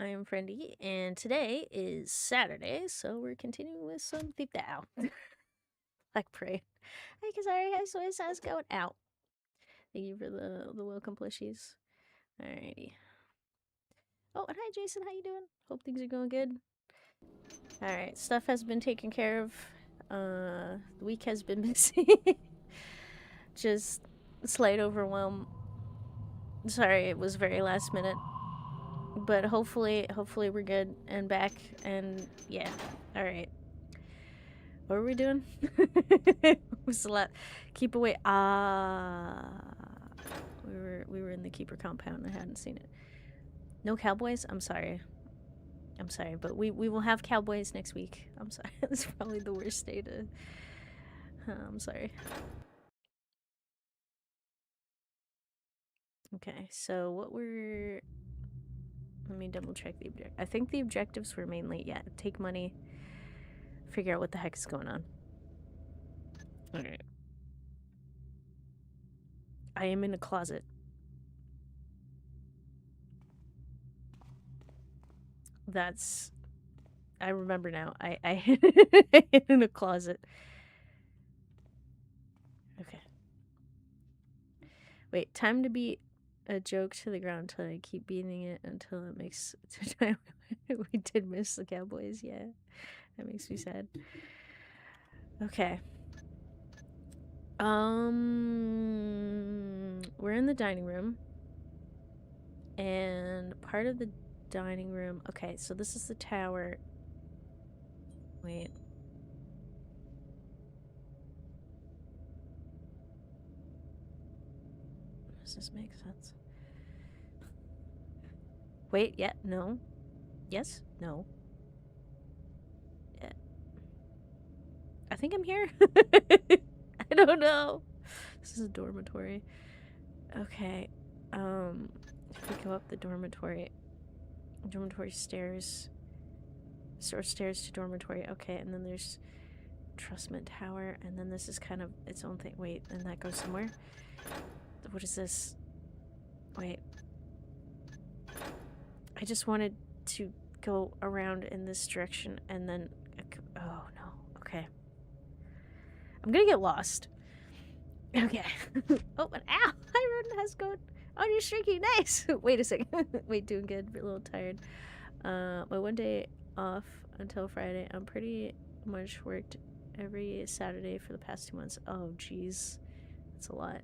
I am Friendy, and today is Saturday, so we're continuing with some Thief the Ow. Like pray. Hey, Kazari, hi, Soy Sauce going out. Thank you for the welcome plushies. Alrighty. Oh, and hi, Jason, how you doing? Hope things are going good. Alright, stuff has been taken care of. The week has been busy. Just slight overwhelm. Sorry, it was very last minute. But hopefully we're good and back, and yeah. Alright. What were we doing? It was a lot. Keep away. We were in the keeper compound. I hadn't seen it. No cowboys? I'm sorry. But we will have cowboys next week. I'm sorry. It's probably the worst day to... I'm sorry. Okay, so what were... Let me double check the objective. I think the objectives were mainly, yeah, take money, figure out what the heck is going on. Alright. I am in a closet. That's... I remember now. I hid it in a closet. Okay. Wait, time to beat a joke to the ground until I keep beating it until it makes it to time. We did miss the Cowboys, yeah. That makes me sad. Okay. We're in the dining room. And part of the dining room... Okay, so this is the tower. Wait. Does this make sense? Wait, yeah, no. Yes? No. Yeah. I think I'm here. I don't know. This is a dormitory. Okay. If we go up the dormitory stairs. Or stairs to dormitory. Okay, and then there's Trustment Tower, and then this is kind of its own thing. Wait, and that goes somewhere? What is this? Wait. I just wanted to go around in this direction, and then... Oh, no. Okay. I'm gonna get lost. Okay. Oh, and ow! Hi, Rodent. How's it going? Oh, you're shrinking. Nice! Wait a second. Wait, doing good. A little tired. My one day off until Friday. I'm pretty much worked every Saturday for the past 2 months. Oh, jeez. That's a lot.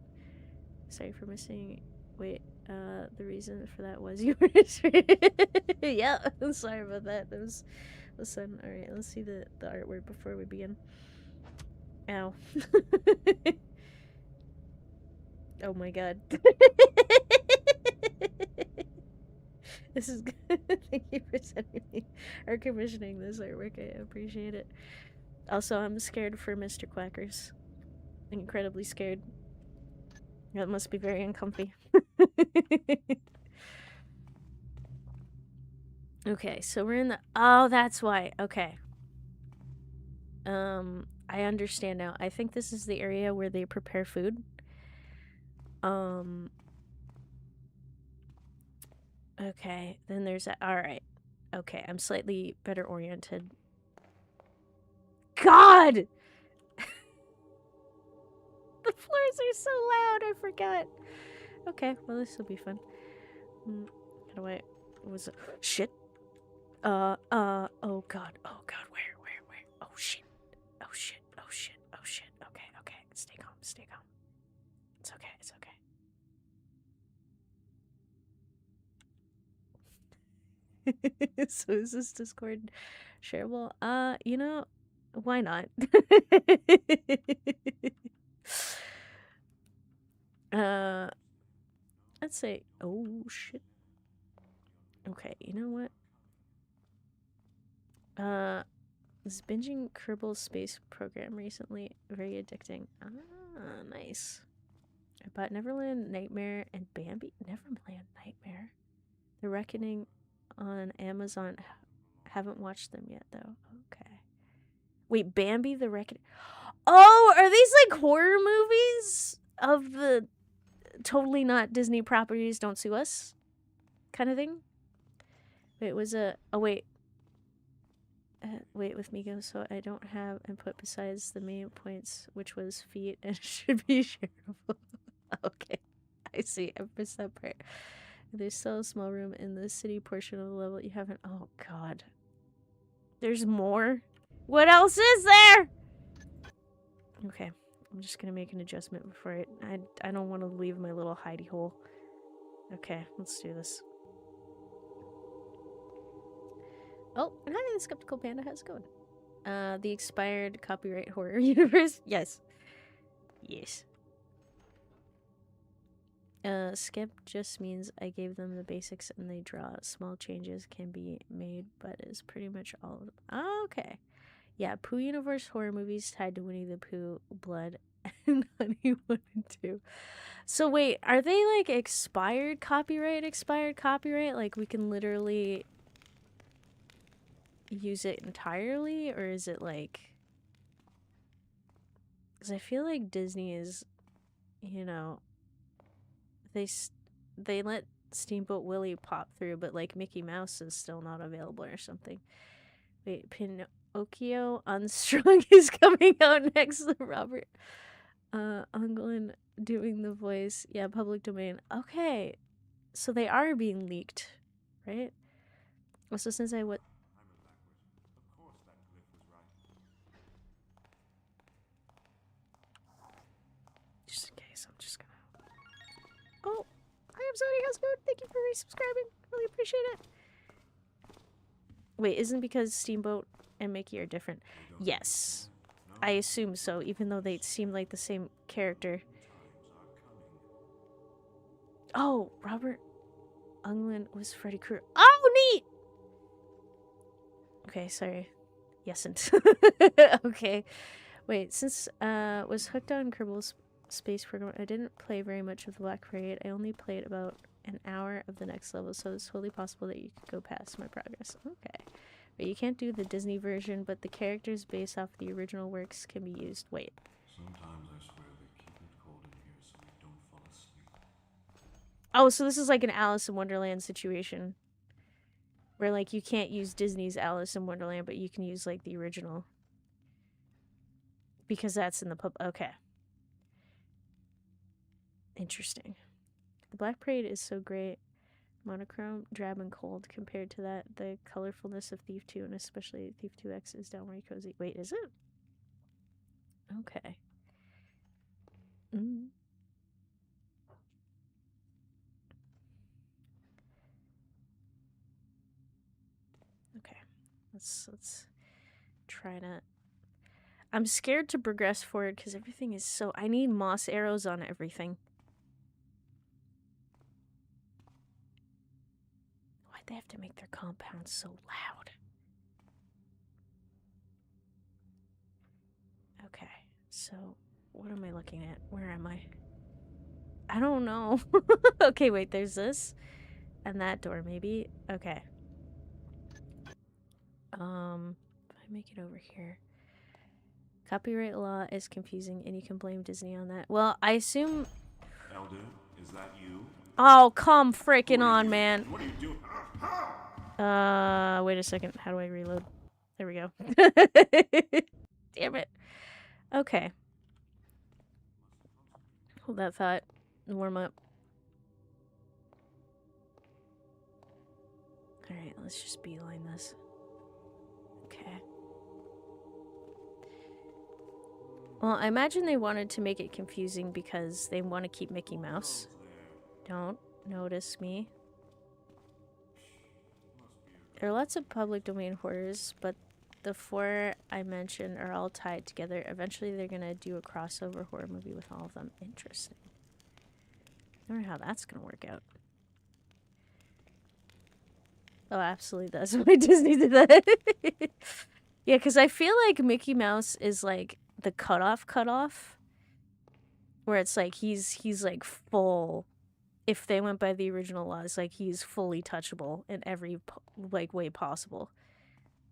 Sorry for missing. Wait, the reason for that was you were... Yeah, I'm sorry about that. That was... Listen, alright, let's see the artwork before we begin. Ow. Oh my god. This is good. Thank you for sending me or commissioning this artwork. I appreciate it. Also, I'm scared for Mr. Quackers. Incredibly scared. That must be very uncomfy. Okay, so we're in the... Oh, that's why. Okay. I understand now. I think this is the area where they prepare food. Okay, then there's that. Alright. Okay, I'm slightly better oriented. God! The floors are so loud, I forgot. Okay, well, this will be fun. How do I... Was it... Shit! Oh god. Oh god, where? Oh shit. Oh shit. Okay. Stay calm. It's okay. So is this Discord shareable? You know, why not? Let's say, oh shit. Okay, you know what? This binging Kerbal Space program recently, very addicting. Ah, nice. I bought Neverland Nightmare and Bambi. Neverland Nightmare? The Reckoning on Amazon. Haven't watched them yet, though. Okay. Wait, Bambi the Reckoning. Oh, are these like horror movies of the totally not Disney properties, don't sue us kind of thing? Wait, was a... Oh, wait. Wait with Miko, so I don't have input besides the main points, which was feet, and should be shareable. Okay, I see. I missed that part. There's still a small room in the city portion of the level you haven't... Oh, God. There's more? What else is there? Okay, I'm just gonna make an adjustment before I don't want to leave my little hidey hole. Okay, let's do this. Oh, and hi, the Skeptical Panda. How's it going? The expired copyright horror universe? Yes. Yes. Skip just means I gave them the basics and they draw. Small changes can be made, but is pretty much all of them. Oh, okay. Yeah, Pooh Universe horror movies tied to Winnie the Pooh, Blood, and Honey 1 and 2. So wait, are they like expired copyright? Like we can literally use it entirely? Or is it like... Because I feel like Disney is, you know... They let Steamboat Willie pop through, but like Mickey Mouse is still not available or something. Wait, Pinocchio Unstrung is coming out next. Robert Englund doing the voice. Yeah, public domain. Okay, so they are being leaked, right? Also, since I what? Just in case, I'm just gonna. Oh, I am sorry. How's it going? Thank you for resubscribing. Really appreciate it. Wait, isn't because Steamboat and Mickey are different? Yes, I assume so. Even though they seem like the same character. Oh, Robert Englund was Freddy Krueger. Oh, neat! Okay, sorry. Yesn't. Okay. Wait, since was hooked on Kerbal's Space Program, I didn't play very much of the Black Parade. I only played about an hour of the next level, so it's totally possible that you could go past my progress. Okay. But you can't do the Disney version, but the characters based off the original works can be used. Wait. Sometimes I swear they keep it cold in here so we don't fall asleep. Oh, so this is like an Alice in Wonderland situation. Where, like, you can't use Disney's Alice in Wonderland, but you can use, like, the original. Because that's in the pub. Okay. Interesting. The Black Parade is so great. Monochrome, drab, and cold. Compared to that, the colorfulness of Thief 2, and especially Thief 2X, is downright cozy. Wait, is it? Okay. Mm. Okay. Let's try to... I'm scared to progress forward because everything is so... I need moss arrows on everything. Why'd they have to make their compounds so loud? Okay, so what am I looking at? Where am I? I don't know. Okay, wait, there's this. And that door, maybe? Okay. If I make it over here. Copyright law is confusing, and you can blame Disney on that. Well, I assume... Elder, is that you? Oh, come frickin' on, man. What are you doing? Wait a second. How do I reload? There we go. Damn it. Okay. Hold that thought. Warm up. Alright, let's just beeline this. Okay. Well, I imagine they wanted to make it confusing because they want to keep Mickey Mouse. Don't notice me. There are lots of public domain horrors, but the 4 I mentioned are all tied together. Eventually they're gonna do a crossover horror movie with all of them. Interesting. I wonder how that's gonna work out. Oh, absolutely does. Why Disney did that? Yeah, because I feel like Mickey Mouse is like the cutoff. Where it's like he's like full. If they went by the original laws, like he's fully touchable in every like way possible.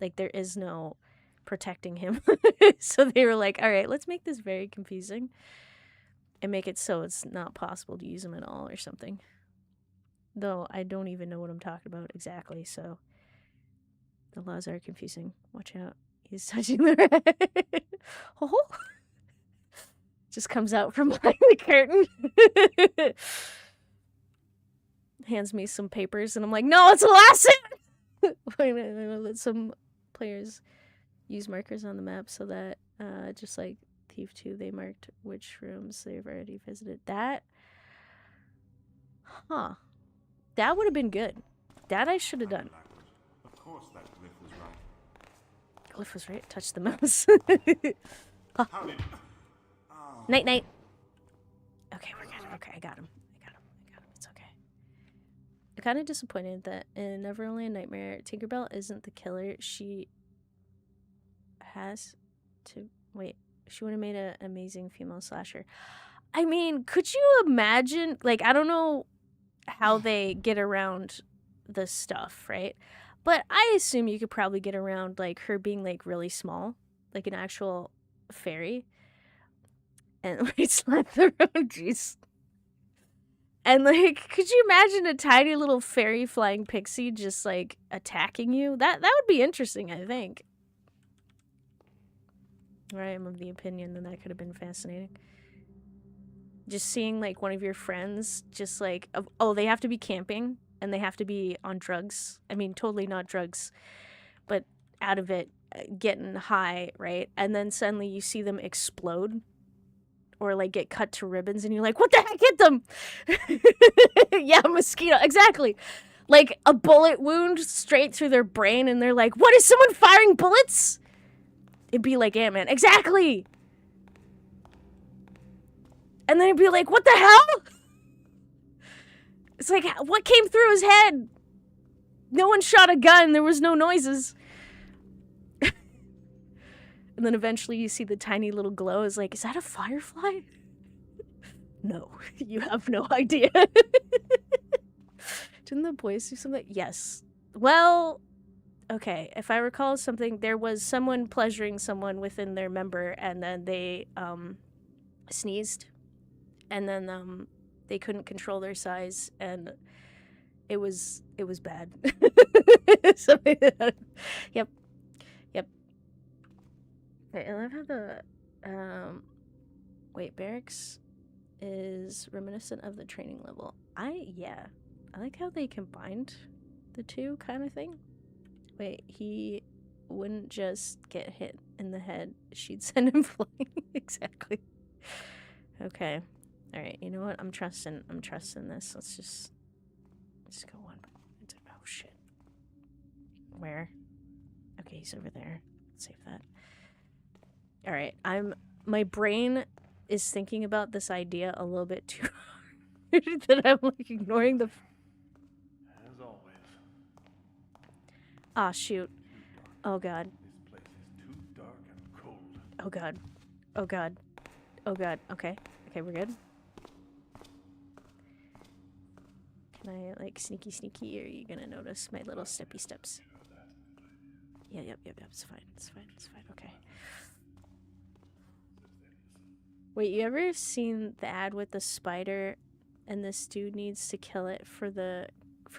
Like there is no protecting him. So they were like, all right, let's make this very confusing and make it so it's not possible to use him at all or something. Though I don't even know what I'm talking about exactly, so The laws are confusing. Watch out. He's touching the red. Oh. Just comes out from behind the curtain. Hands me some papers, and I'm like, no, it's a lesson! I know that some players use markers on the map so that, just like Thief 2, they marked which rooms they've already visited. That would have been good. That I should have done. Of course that glyph was right. Glyph was right. Touch the mouse. How did... Oh. Night, night. Okay, we're good. Okay, I got him. It's okay. I'm kind of disappointed that in Neverland Nightmare, Tinkerbell isn't the killer. She has to... Wait. She would have made an amazing female slasher. I mean, could you imagine... Like, I don't know how they get around the stuff, right? But I assume you could probably get around, like, her being, like, really small. Like an actual fairy. And, like, slap the road, jeez. And, like, could you imagine a tiny little fairy flying pixie just, like, attacking you? That would be interesting, I think. I am of the opinion that could have been fascinating. Just seeing, like, one of your friends just, like, oh, they have to be camping, and they have to be on drugs. I mean, totally not drugs, but out of it, getting high, right? And then suddenly you see them explode, or, like, get cut to ribbons, and you're like, what the heck hit them? Yeah, mosquito, exactly. Like, a bullet wound straight through their brain, and they're like, what, is someone firing bullets? It'd be like Ant-Man, exactly! And then it'd be like, what the hell? It's like, what came through his head? No one shot a gun. There was no noises. And then eventually you see the tiny little glow. Is like, is that a firefly? No, you have no idea. Didn't the boys do something? Yes. Well, okay. If I recall something, there was someone pleasuring someone within their member, and then they sneezed. And then they couldn't control their size, and it was bad. So, yep. Okay, I love how the barracks is reminiscent of the training level. I like how they combined the two kind of thing. Wait, he wouldn't just get hit in the head; she'd send him flying. Exactly. Okay. All right, you know what? I'm trusting this. Let's just go on. Oh shit. Where? Okay, he's over there. Let's save that. All right, my brain is thinking about this idea a little bit too hard that I'm like ignoring the. As always. Ah, shoot. Oh god. This place is too dark and cold. Oh god. Oh god. Oh god. Okay. Okay, we're good. Can I, like, sneaky, or are you gonna notice my little steppy steps? Yeah, yep, it's fine, okay. Wait, you ever seen the ad with the spider, and this dude needs to kill it for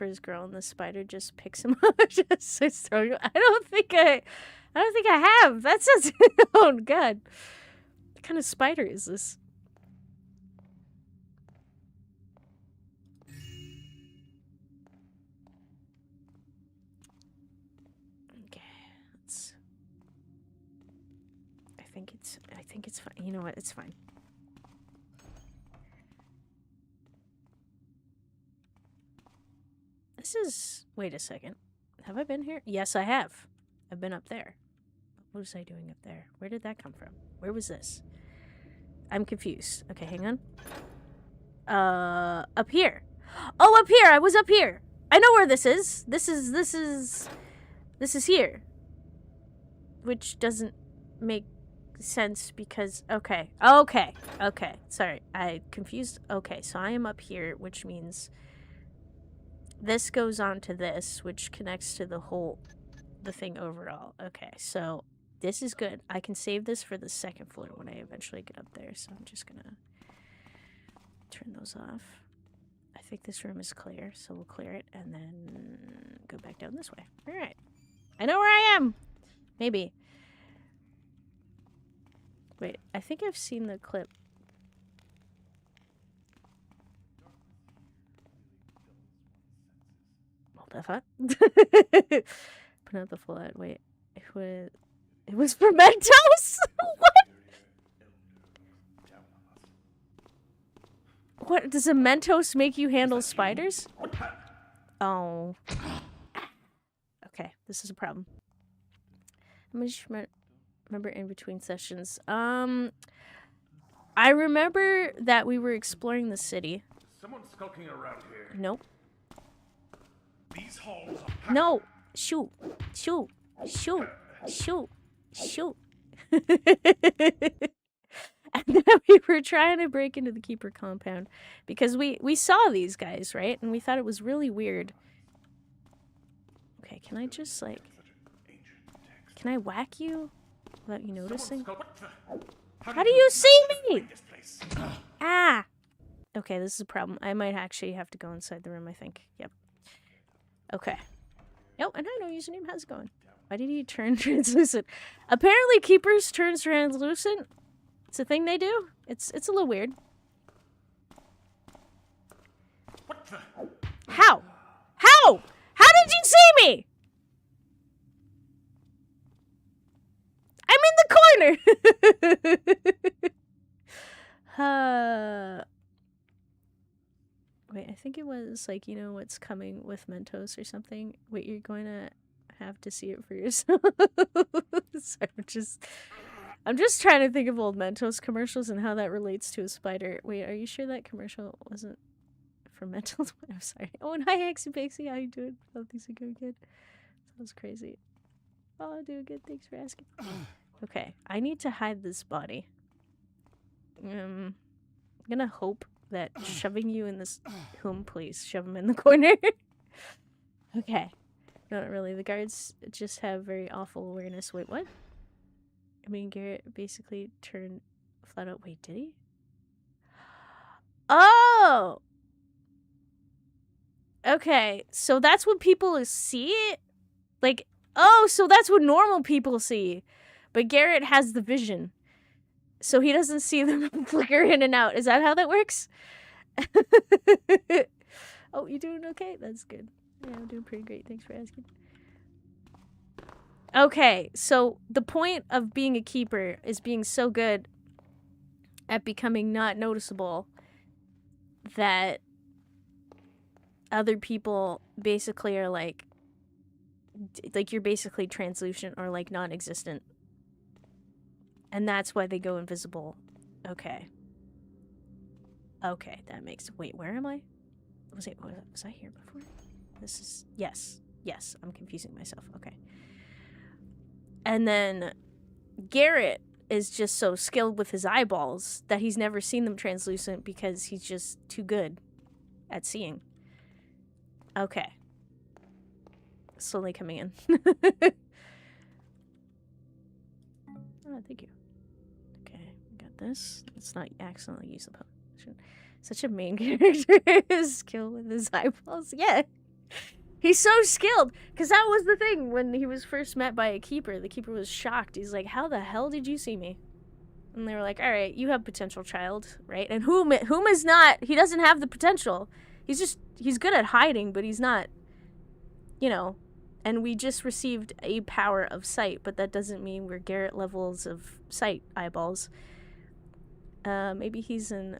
his girl, and the spider just picks him up, just starts throwing him? I don't think I have. That sounds, oh god. What kind of spider is this? I think it's fine. You know what? It's fine. This is... Wait a second. Have I been here? Yes, I have. I've been up there. What was I doing up there? Where did that come from? Where was this? I'm confused. Okay, hang on. Up here. Oh, up here! I was up here! I know where this is! This is here. Which doesn't make sense because okay sorry, I confused. Okay, so I am up here, which means this goes on to this, which connects to the thing overall. Okay, so this is good. I can save this for the second floor when I eventually get up there, so I'm just gonna turn those off. I think this room is clear, so we'll clear it and then go back down this way. All right. I know where I am. Maybe. Wait, I think I've seen the clip. Hold that thought. Put out the full ad. Wait, it was for Mentos? What? What? Does a Mentos make you handle spiders? Oh. Okay, this is a problem. I'm gonna just remember in between sessions. I remember that we were exploring the city. Someone skulking around here. Nope. These halls are No! Shoot! Shoot! Shoot! Shoot! Shoot! And then we were trying to break into the Keeper compound because we saw these guys, right? And we thought it was really weird. Okay, can I just like... Can I whack you without you noticing? How do you see me? Ah! Okay, this is a problem. I might actually have to go inside the room, I think. Yep. Okay. Oh, and I know username. How's it going? Why did he turn translucent? Apparently Keepers turn translucent. It's a thing they do. It's a little weird. How? How? How did you see me? I'm in the corner. Wait, I think it was like, you know what's coming with Mentos or something. Wait, you're going to have to see it for yourself. Sorry, I'm just trying to think of old Mentos commercials and how that relates to a spider. Wait, are you sure that commercial wasn't for Mentos? I'm sorry. Oh, and hi, Hexy Pixie. How you doing? Hope things are going good. Sounds crazy. Oh, I'm doing good. Thanks for asking. Okay, I need to hide this body. I'm gonna hope that shoving you in this... please. Shove him in the corner. Okay. Not really. The guards just have very awful awareness. Wait, what? I mean, Garrett basically turned flat out. Wait, did he? Oh! Okay, so that's what people see? Like, oh, so that's what normal people see. But Garrett has the vision. So he doesn't see them flicker in and out. Is that how that works? Oh, you doing okay? That's good. Yeah, I'm doing pretty great. Thanks for asking. Okay, so the point of being a keeper is being so good at becoming not noticeable that other people basically are like you're basically translucent or like non-existent. And that's why they go invisible. Okay. Okay, that makes... Wait, where am I? Was I here before? This is... Yes. Yes, I'm confusing myself. Okay. And then Garrett is just so skilled with his eyeballs that he's never seen them translucent because he's just too good at seeing. Okay. Slowly coming in. Oh, thank you. Okay, got this. Let's not accidentally use the potion. Such a main character. His skill with his eyeballs. Yeah. He's so skilled. Because that was the thing when he was first met by a keeper. The keeper was shocked. He's like, how the hell did you see me? And they were like, all right, you have potential, child, right? And whom is not, he doesn't have the potential. He's good at hiding, but he's not, you know. And we just received a power of sight, but that doesn't mean we're Garrett levels of sight eyeballs. Maybe he's an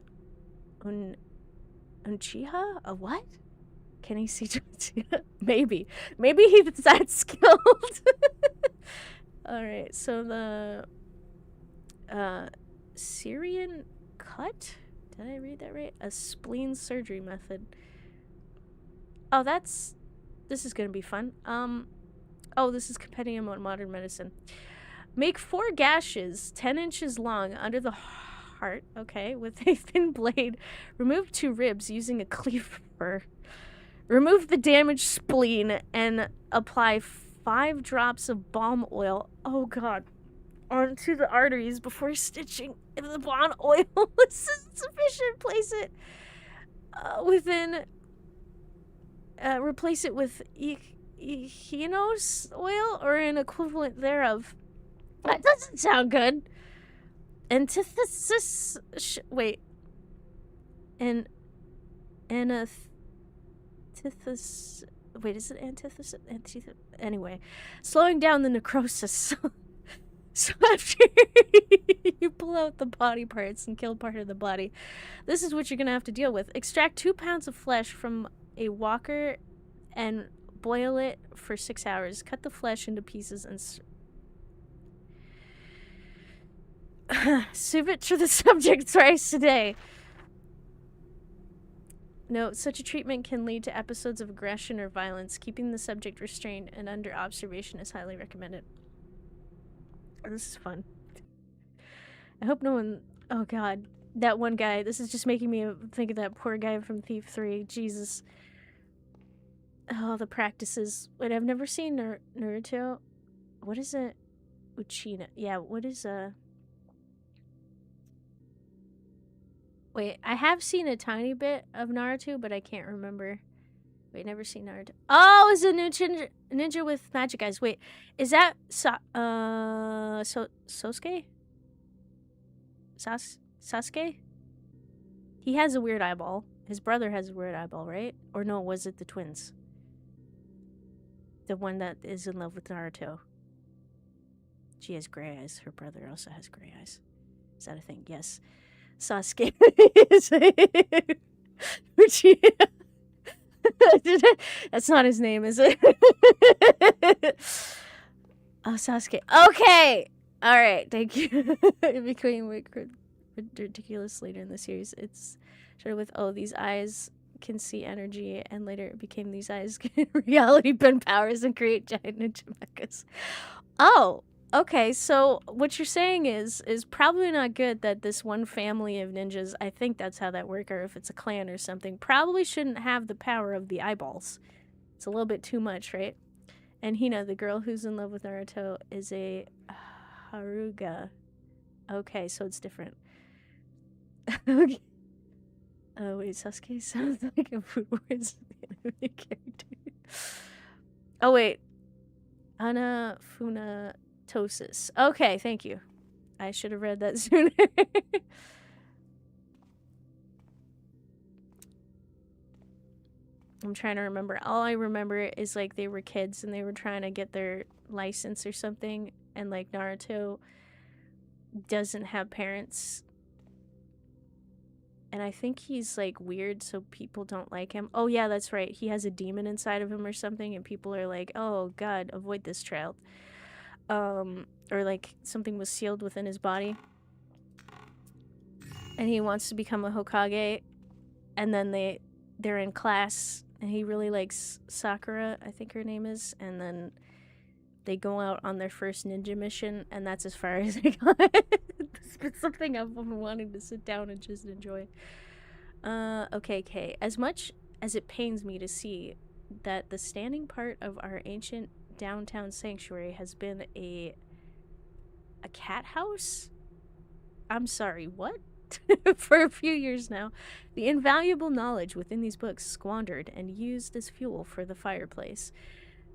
Uchiha? A what? Can he see Uchiha? Maybe. Maybe he's that skilled. Alright, so the Syrian cut? Did I read that right? A spleen surgery method. Oh, this is gonna be fun. Oh, this is Compendium on Modern Medicine. Make 4 gashes 10 inches long under the heart, okay, with a thin blade. Remove 2 ribs using a cleaver. Remove the damaged spleen and apply 5 drops of balm oil, oh god, onto the arteries before stitching. If the balm oil is sufficient, place it within... replace it with oil or an equivalent thereof. That doesn't sound good. Antithesis. Wait. Antithesis. Wait, is it antithesis? Anyway, slowing down the necrosis. So after you pull out the body parts and kill part of the body, this is what you're gonna have to deal with. Extract 2 pounds of flesh from a walker and boil it for 6 hours. Cut the flesh into pieces and serve it to the subject thrice a day. Note, such a treatment can lead to episodes of aggression or violence. Keeping the subject restrained and under observation is highly recommended. Oh, this is fun. I hope no one... Oh god. That one guy. This is just making me think of that poor guy from Thief 3. Jesus. Oh, the practices. Wait, I've never seen Naruto. What is it? Uchina. Yeah, what is Wait, I have seen a tiny bit of Naruto, but I can't remember. Wait, never seen Naruto. Oh, it's a new ninja with magic eyes. Wait, is that Sosuke? Sasuke? He has a weird eyeball. His brother has a weird eyeball, right? Or no, was it the twins? The one that is in love with Naruto. She has gray eyes. Her brother also has gray eyes. Is that a thing? Yes. Sasuke is That's not his name, is it? Oh, Sasuke. Okay! Alright, thank you. It became ridiculous later in the series. It's started with, oh, these eyes can see energy, and later it became these eyes can reality bend powers and create giant ninja mechas. Oh! Okay, so what you're saying is probably not good that this one family of ninjas, I think that's how that works, or if it's a clan or something, probably shouldn't have the power of the eyeballs. It's a little bit too much, right? And Hina, the girl who's in love with Naruto, is a Haruga. Okay, so it's different. Okay. Oh, wait, Sasuke sounds like a Food Wars anime character. Oh, wait. Anafunatosis. Okay, thank you. I should have read that sooner. I'm trying to remember. All I remember is, like, they were kids and they were trying to get their license or something. And, like, Naruto doesn't have parents. And I think he's, like, weird, so people don't like him. Oh, yeah, that's right. He has a demon inside of him or something, and people are like, oh, God, avoid this child. Or, like, something was sealed within his body. And he wants to become a Hokage. And then they're in class, and he really likes Sakura, I think her name is. And then they go out on their first ninja mission, and that's as far as they got. It's something I've been wanting to sit down and just enjoy. Okay, Kay. As much as it pains me to see that the standing part of our ancient downtown sanctuary has been a cat house? I'm sorry, what? For a few years now, the invaluable knowledge within these books squandered and used as fuel for the fireplace.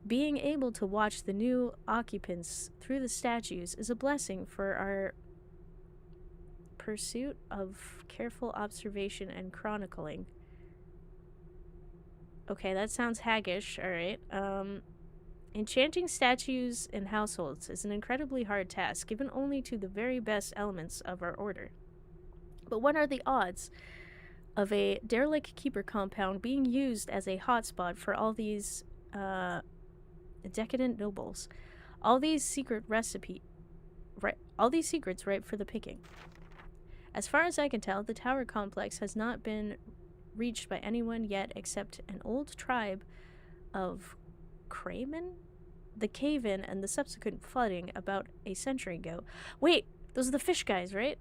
Being able to watch the new occupants through the statues is a blessing for our pursuit of careful observation and chronicling. Okay, that sounds haggish, alright. Enchanting statues in households is an incredibly hard task, given only to the very best elements of our order. But what are the odds of a derelict keeper compound being used as a hotspot for all these decadent nobles? All these secrets ripe for the picking. As far as I can tell, the tower complex has not been reached by anyone yet except an old tribe of Craymen? The cave-in and the subsequent flooding about a century ago. Wait, those are the fish guys, right?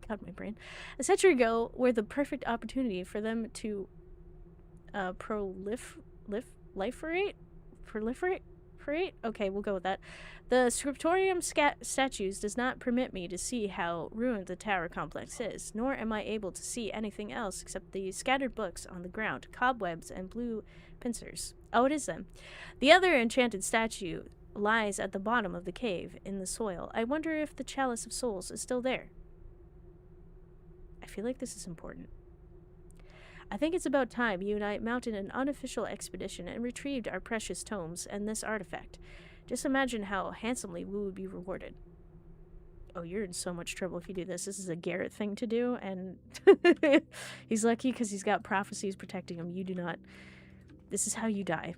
God, my brain. A century ago were the perfect opportunity for them to proliferate? Parade? Okay, we'll go with that. The scriptorium statues does not permit me to see how ruined the tower complex is, nor am I able to see anything else except the scattered books on the ground, cobwebs, and blue pincers. Oh, it is them. The other enchanted statue lies at the bottom of the cave in the soil. I wonder if the Chalice of Souls is still there. I feel like this is important. I think it's about time you and I mounted an unofficial expedition and retrieved our precious tomes and this artifact. Just imagine how handsomely we would be rewarded. Oh, you're in so much trouble if you do this. This is a Garrett thing to do, and he's lucky because he's got prophecies protecting him. You do not. This is how you die.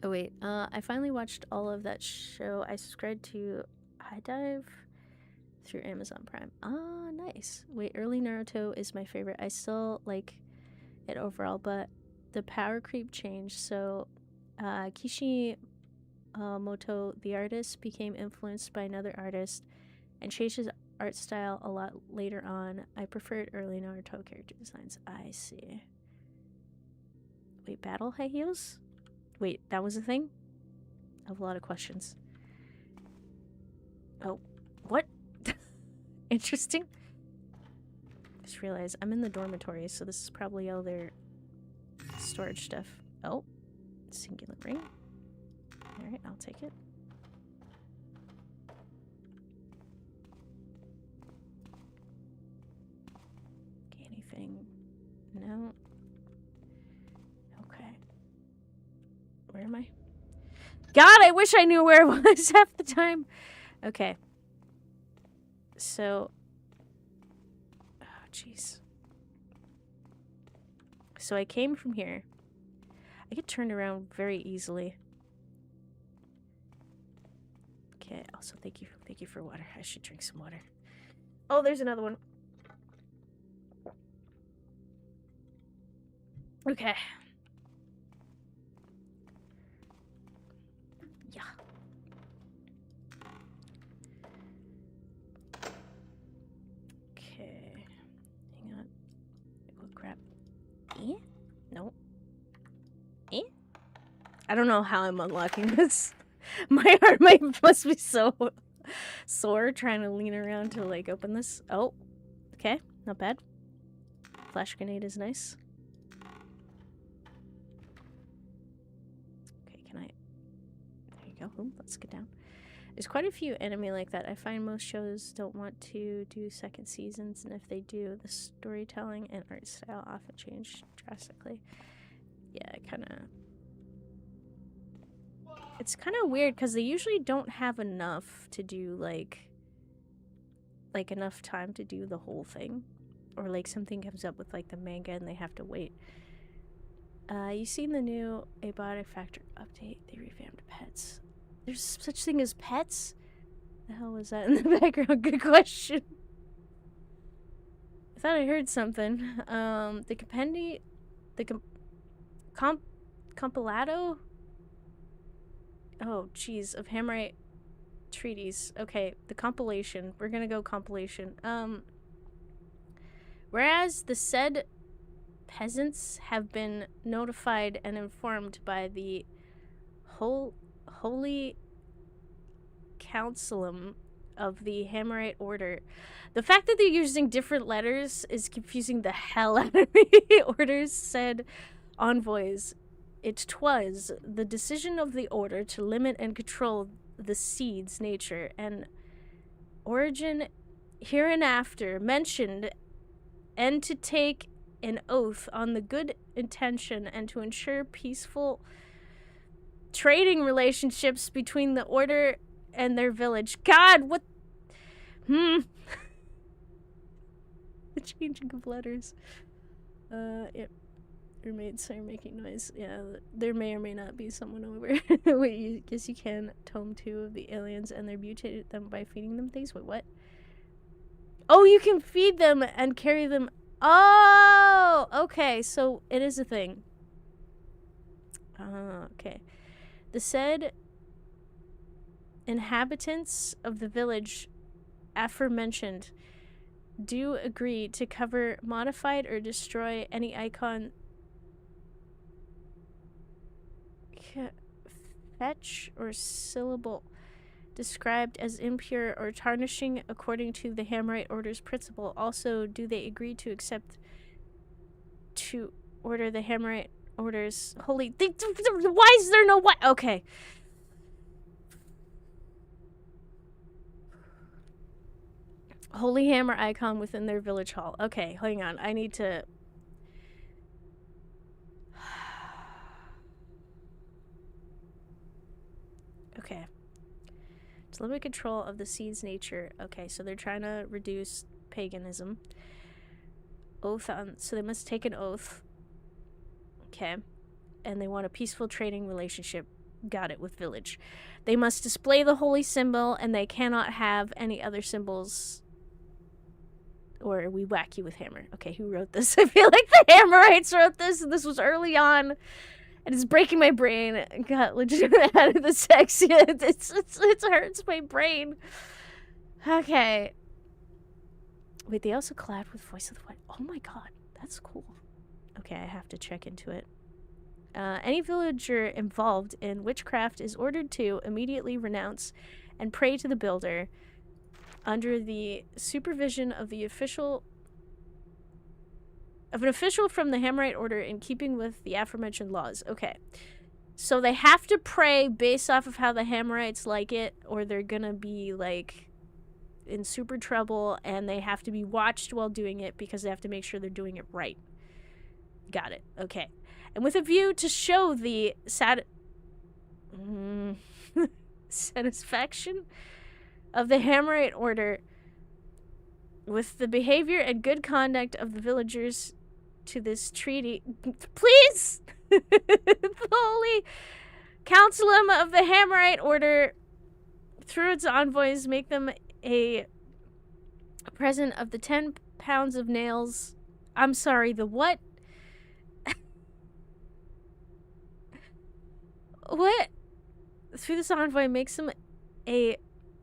Oh, wait. I finally watched all of that show. I subscribed to High Dive through Amazon Prime. Ah, nice. Wait, early Naruto is my favorite. I still like it overall, but the power creep changed. So, Kishimoto, the artist, became influenced by another artist and changed his art style a lot later on. I preferred early Naruto character designs. I see. Wait, battle high heels? Wait, that was a thing? I have a lot of questions. Oh, what? Interesting. Just realized I'm in the dormitory, so this is probably all their storage stuff. Oh, singular ring. Alright, I'll take it. Okay, anything? No. Okay. Where am I? God, I wish I knew where it was half the time. Okay. So, oh jeez. So I came from here. I get turned around very easily. Okay, also thank you for water. I should drink some water. Oh, there's another one. Okay. Yeah. Okay. Hang on. Oh, crap. Eh? No. Eh? I don't know how I'm unlocking this. My arm must be so sore trying to lean around to, like, open this. Oh. Okay. Not bad. Flash grenade is nice. Okay, can I... There you go. Ooh, let's get down. There's quite a few anime like that. I find most shows don't want to do second seasons, and if they do, the storytelling and art style often change drastically. Yeah, it's kind of weird because they usually don't have enough to do like enough time to do the whole thing, or like something comes up with like the manga and they have to wait. You seen the new Abiotic Factor update? They revamped pets. There's such thing as pets? The hell was that in the background? Good question. I thought I heard something. The compendi... The compilado? Oh, jeez. Of Hammerite treaties. Okay, the compilation. We're gonna go compilation. Whereas the said peasants have been notified and informed by the Holy Councilum of the Hammerite Order. The fact that they're using different letters is confusing the hell out of me. Orders said envoys. Twas the decision of the order to limit and control the seed's nature and origin hereinafter mentioned, and to take an oath on the good intention and to ensure peaceful trading relationships between the order and their village. God, what? The changing of letters. Yep. Roommates are making noise. Yeah, there may or may not be someone over. Wait, guess you can tome 2 of the aliens and they mutated them by feeding them things? Wait, what? Oh, you can feed them and carry them. Oh, okay, so it is a thing. Okay. The said inhabitants of the village aforementioned do agree to cover, modified, or destroy any icon fetch or syllable described as impure or tarnishing according to the Hammerite Order's principle. Also, do they agree to accept to order the Hammerite Order's holy... Why is there no what? Okay. Holy hammer icon within their village hall. Okay, hang on. I need to... Okay. To limit control of the seed's nature. Okay, so they're trying to reduce paganism. Oath on... So they must take an oath. Okay. And they want a peaceful trading relationship. Got it, with village. They must display the holy symbol, and they cannot have any other symbols... Or we whack you with hammer. Okay, who wrote this? I feel like the Hammerites wrote this, and this was early on. And it's breaking my brain. It got legitimately out of the sex. It hurts my brain. Okay. Wait, they also clad with voice of the white. Oh my god, that's cool. Okay, I have to check into it. Any villager involved in witchcraft is ordered to immediately renounce and pray to the builder under the supervision of an official from the Hammerite Order in keeping with the aforementioned laws. Okay. So they have to pray based off of how the Hammerites like it, or they're gonna be, like, in super trouble, and they have to be watched while doing it because they have to make sure they're doing it right. Got it. Okay. And with a view to show the satisfaction of the Hammerite Order with the behavior and good conduct of the villagers to this treaty. Please! The Holy Councilum of the Hammerite Order, through its envoys, make them a present of the 10 pounds of nails. I'm sorry, the what? What? Through this envoy makes them a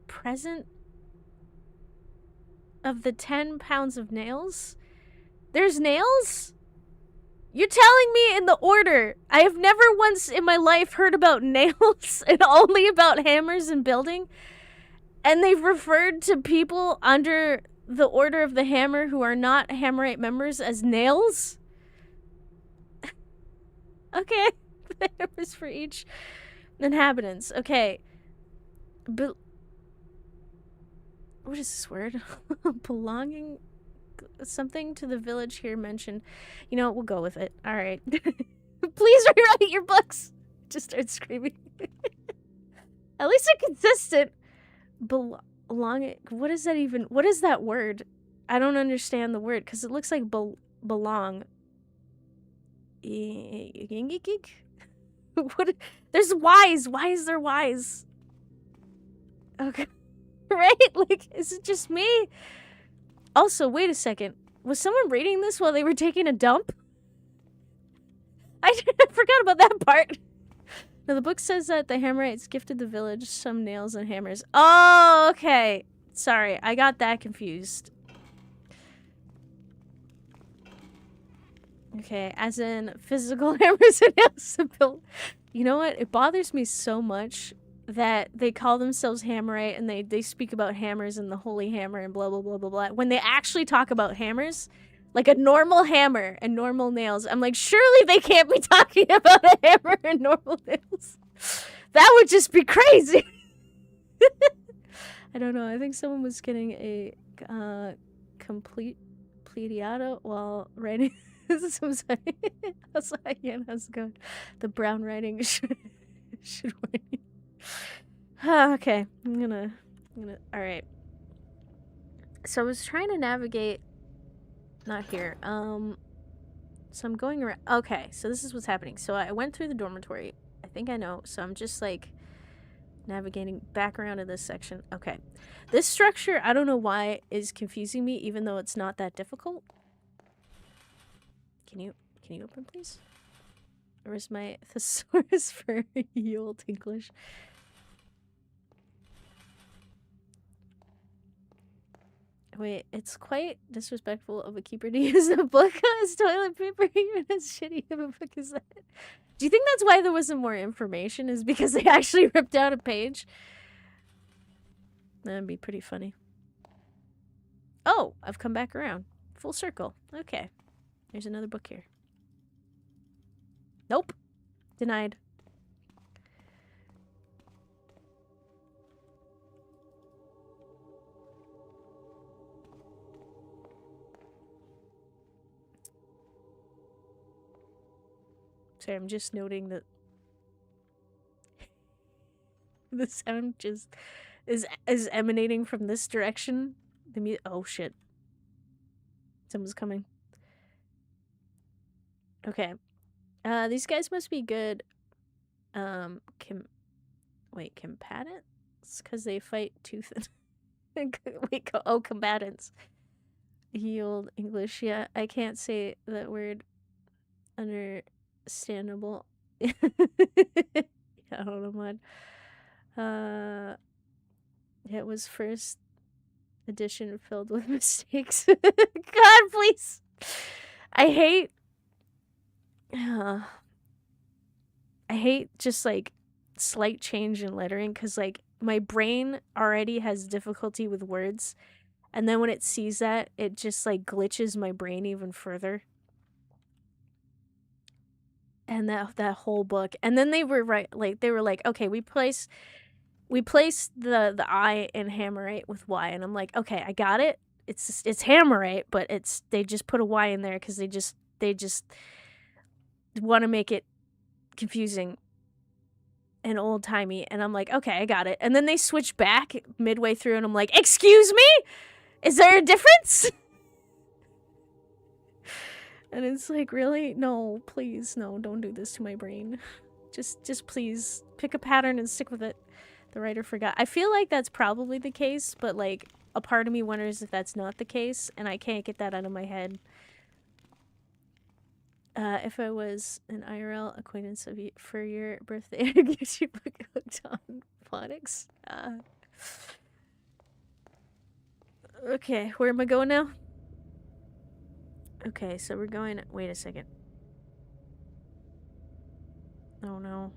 present of the 10 pounds of nails? There's nails? You're telling me in the order. I have never once in my life heard about nails and only about hammers and building. And they've referred to people under the Order of the Hammer who are not Hammerite members as nails? Okay. The hammers for each inhabitants. Okay. But what is this word? Belonging something to the village here mentioned. You know what? We'll go with it. All right. Please rewrite your books. Just start screaming. At least they're consistent. Belonging. What is that even? What is that word? I don't understand the word because it looks like belong. What? There's Y's. Why is there Y's? Okay. Right? Like, is it just me? Also, wait a second. Was someone reading this while they were taking a dump? I forgot about that part. Now, the book says that the Hammerites gifted the village some nails and hammers. Oh, okay. Sorry, I got that confused. Okay, as in physical hammers and nails to build. You know what? It bothers me so much that they call themselves Hammerite and they speak about hammers and the holy hammer and blah, blah, blah, blah, blah. When they actually talk about hammers, like a normal hammer and normal nails, I'm like, surely they can't be talking about a hammer and normal nails. That would just be crazy. I don't know. I think someone was getting a complete plediata while writing. I'm sorry. How's it going? The brown writing should win. Okay, I'm gonna, all right. So I was trying to navigate, not here. So I'm going around. Okay, so this is what's happening. So I went through the dormitory. I think I know. So I'm just like navigating back around to this section. Okay, this structure, I don't know why, is confusing me, even though it's not that difficult. Can you open, please? Or is my thesaurus for ye old English? Wait, it's quite disrespectful of a keeper to use a book as toilet paper, even as shitty of a book as that. Do you think that's why there wasn't more information? Is because they actually ripped out a page? That'd be pretty funny. Oh, I've come back around. Full circle. Okay. There's another book here. Nope. Denied. Sorry, I'm just noting that the sound just is emanating from this direction. Oh shit. Someone's coming. Okay. These guys must be good combatants? Because they fight tooth and wait, combatants. Yield English. Yeah, I can't say that word. Understandable. Yeah, I don't know what. It was first edition filled with mistakes. God, please. I hate just like slight change in lettering, because like my brain already has difficulty with words, and then when it sees that, it just like glitches my brain even further. And that whole book, and then they were like, okay, we place the I in Hammerite with Y, and I'm like, okay, I got it. It's Hammerite, but they just put a Y in there because they just want to make it confusing and old timey. And I'm like, okay, I got it. And then they switch back midway through, and I'm like, excuse me, is there a difference? And it's like, really? No, please, no, don't do this to my brain. Just please pick a pattern and stick with it. The writer forgot. I feel like that's probably the case, but like a part of me wonders if that's not the case, and I can't get that out of my head. If I was an IRL acquaintance of you for your birthday, I'd get you hooked on phonics. Okay, where am I going now? Okay, so we're going... Wait a second. Oh no.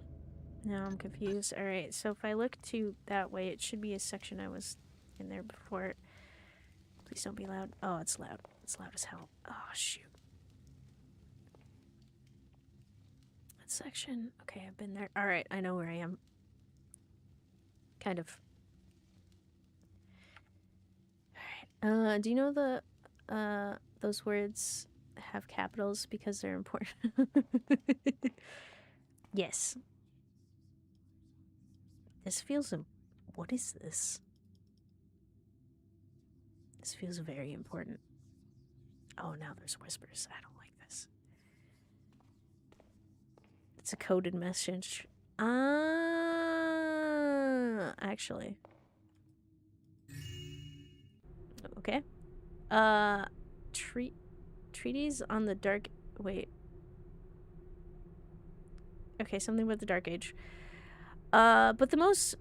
Now I'm confused. Alright, so if I look to that way, it should be a section I was in there before. Please don't be loud. Oh, it's loud. It's loud as hell. Oh, shoot. That section. Okay, I've been there. Alright, I know where I am. Kind of. Alright. Do you know those words have capitals because they're important? Yes. This feels... What is this? This feels very important. Oh, now there's whispers. I don't like this. It's a coded message. Actually. Okay. Treatise on the dark... Wait. Okay, something about the Dark Age. But the most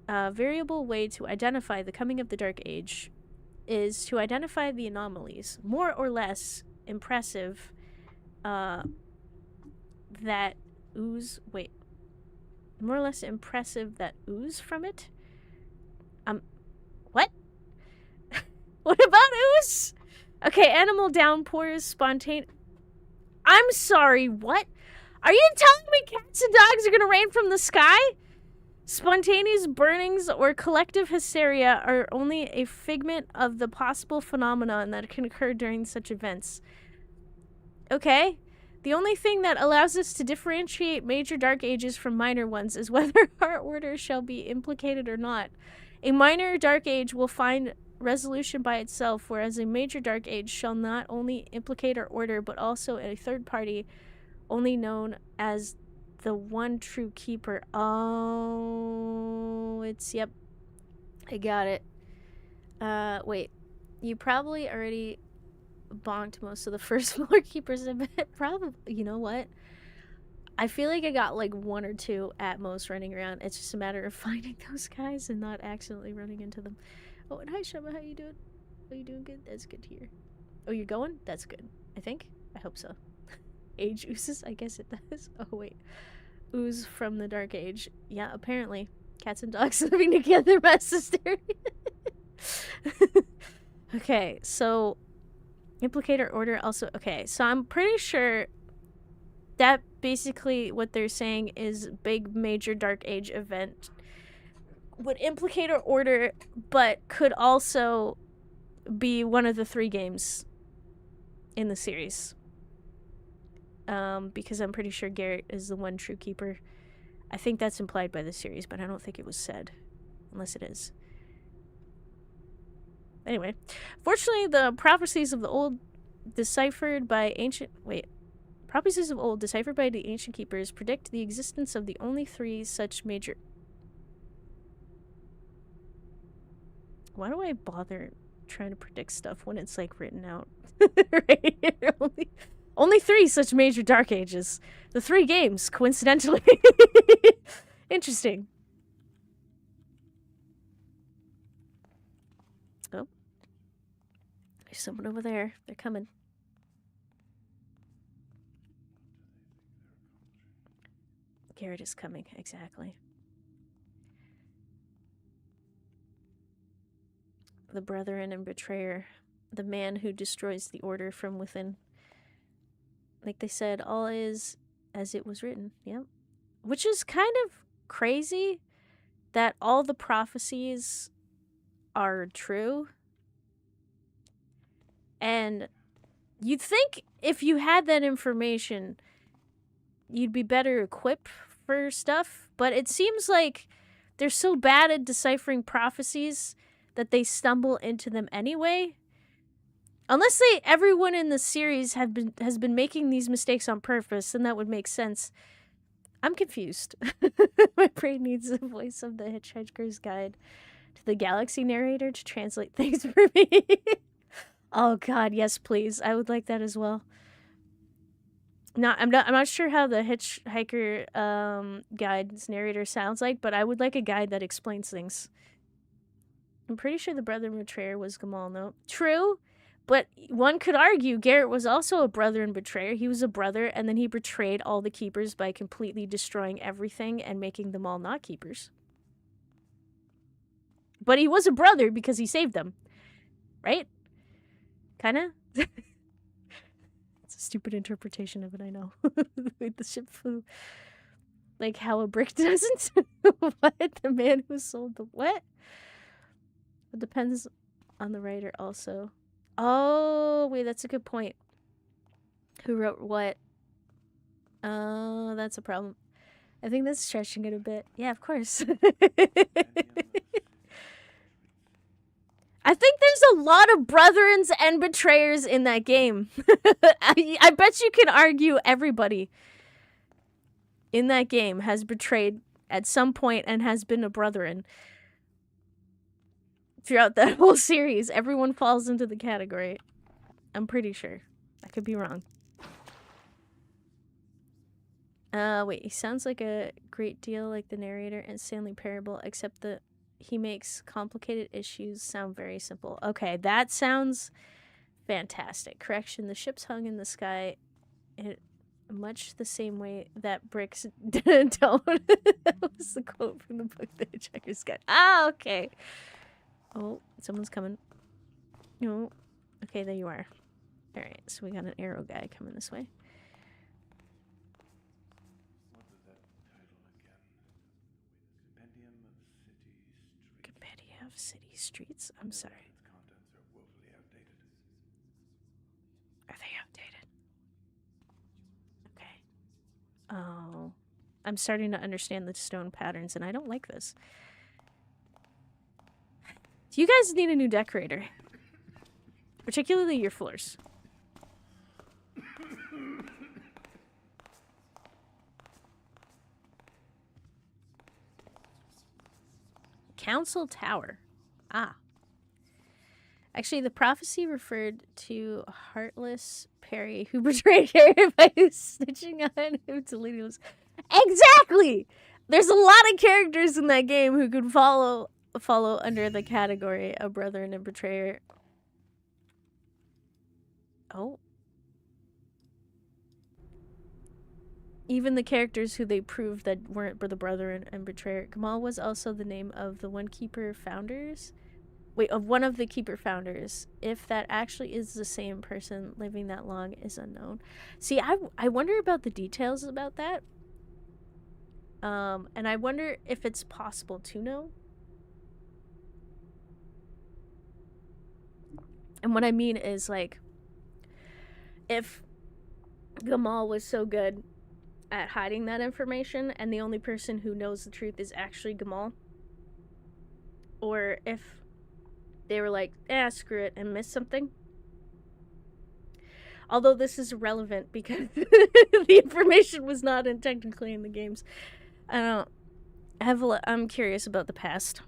variable way to identify the coming of the Dark Age is to identify the anomalies, more or less impressive, that ooze... Wait. More or less impressive that ooze from it? What? What about ooze? Okay, animal downpours, spontaneous... I'm sorry, what? Are you telling me cats and dogs are gonna rain from the sky? Spontaneous burnings or collective hysteria are only a figment of the possible phenomenon that can occur during such events. Okay. The only thing that allows us to differentiate major dark ages from minor ones is whether our order shall be implicated or not. A minor dark age will find resolution by itself, whereas a major dark age shall not only implicate our order, but also a third party only known as the one true keeper. Oh, it's... Yep. I got it. Wait. You probably already bonked most of the first floor keepers a bit. Probably. You know what? I feel like I got like one or two at most running around. It's just a matter of finding those guys and not accidentally running into them. Oh, and hi, Shema. How you doing? Are you doing good? That's good to hear. Oh, you're going? That's good. I think. I hope so. Age oozes? I guess it does. Oh, wait. Ooze from the Dark Age. Yeah, apparently. Cats and dogs living together, mass hysteria. Okay, so implicator order also. Okay, so I'm pretty sure that basically what they're saying is big major Dark Age event would implicate or order, but could also be one of the 3 games in the series. Because I'm pretty sure Garrett is the one true keeper. I think that's implied by the series, but I don't think it was said. Unless it is. Anyway. Fortunately, the prophecies of the old deciphered by ancient... Wait. Prophecies of old deciphered by the ancient keepers predict the existence of the only 3 such major... Why do I bother trying to predict stuff when it's, like, written out? Right here. Only 3 such major Dark Ages. The 3 games, coincidentally. Interesting. Oh. There's someone over there. They're coming. Garrett is coming, exactly. The brethren and betrayer. The man who destroys the order from within. Like they said, all is as it was written. Yep. Which is kind of crazy that all the prophecies are true. And you'd think if you had that information, you'd be better equipped for stuff. But it seems like they're so bad at deciphering prophecies that they stumble into them anyway. Unless everyone in the series has been making these mistakes on purpose, then that would make sense. I'm confused. My brain needs the voice of the Hitchhiker's Guide to the Galaxy narrator to translate things for me. Oh God, yes, please. I would like that as well. I'm not sure how the Hitchhiker Guide's narrator sounds like, but I would like a guide that explains things. I'm pretty sure the brother and betrayer was Gamal, no? True. But one could argue Garrett was also a brother and betrayer. He was a brother, and then he betrayed all the keepers by completely destroying everything and making them all not keepers. But he was a brother because he saved them. Right? Kinda? It's a stupid interpretation of it, I know. The ship flew. Like how a brick doesn't? What? The man who sold the what? It depends on the writer also. Oh, wait, that's a good point. Who wrote what? Oh, that's a problem. I think that's stretching it a bit. Yeah, of course. I think there's a lot of brethrens and betrayers in that game. I bet you can argue everybody in that game has betrayed at some point and has been a brethren. Throughout that whole series, everyone falls into the category. I'm pretty sure. I could be wrong. Wait, he sounds like a great deal like the narrator in Stanley Parable, except that he makes complicated issues sound very simple. Okay, that sounds fantastic. Correction, the ships hung in the sky in much the same way that bricks don't. That was the quote from the book, The Hitchhiker's Guide. Ah, okay. Oh, someone's coming. No. Okay, there you are. Alright, so we got an arrow guy coming this way. What was that title again? Compendium of City Streets? I'm sorry. Its contents are woefully outdated. Are they outdated? Okay. Oh. I'm starting to understand the stone patterns, and I don't like this. You guys need a new decorator. Particularly your floors. Council Tower. Ah. Actually, the prophecy referred to Heartless Perry, who betrayed Harry by snitching on him to lead him. Exactly! There's a lot of characters in that game who could follow under the category of brother and a betrayer. Oh. Even the characters who they proved that weren't the brother and betrayer. Gamal was also the name of the one keeper founders. Wait, of one of the keeper founders. If that actually is the same person living that long is unknown. See, I wonder about the details about that. And I wonder if it's possible to know. And what I mean is, like, if Gamal was so good at hiding that information and the only person who knows the truth is actually Gamal, or if they were like, screw it, and missed something. Although this is relevant because the information was not technically in the games. I don't I'm curious about the past.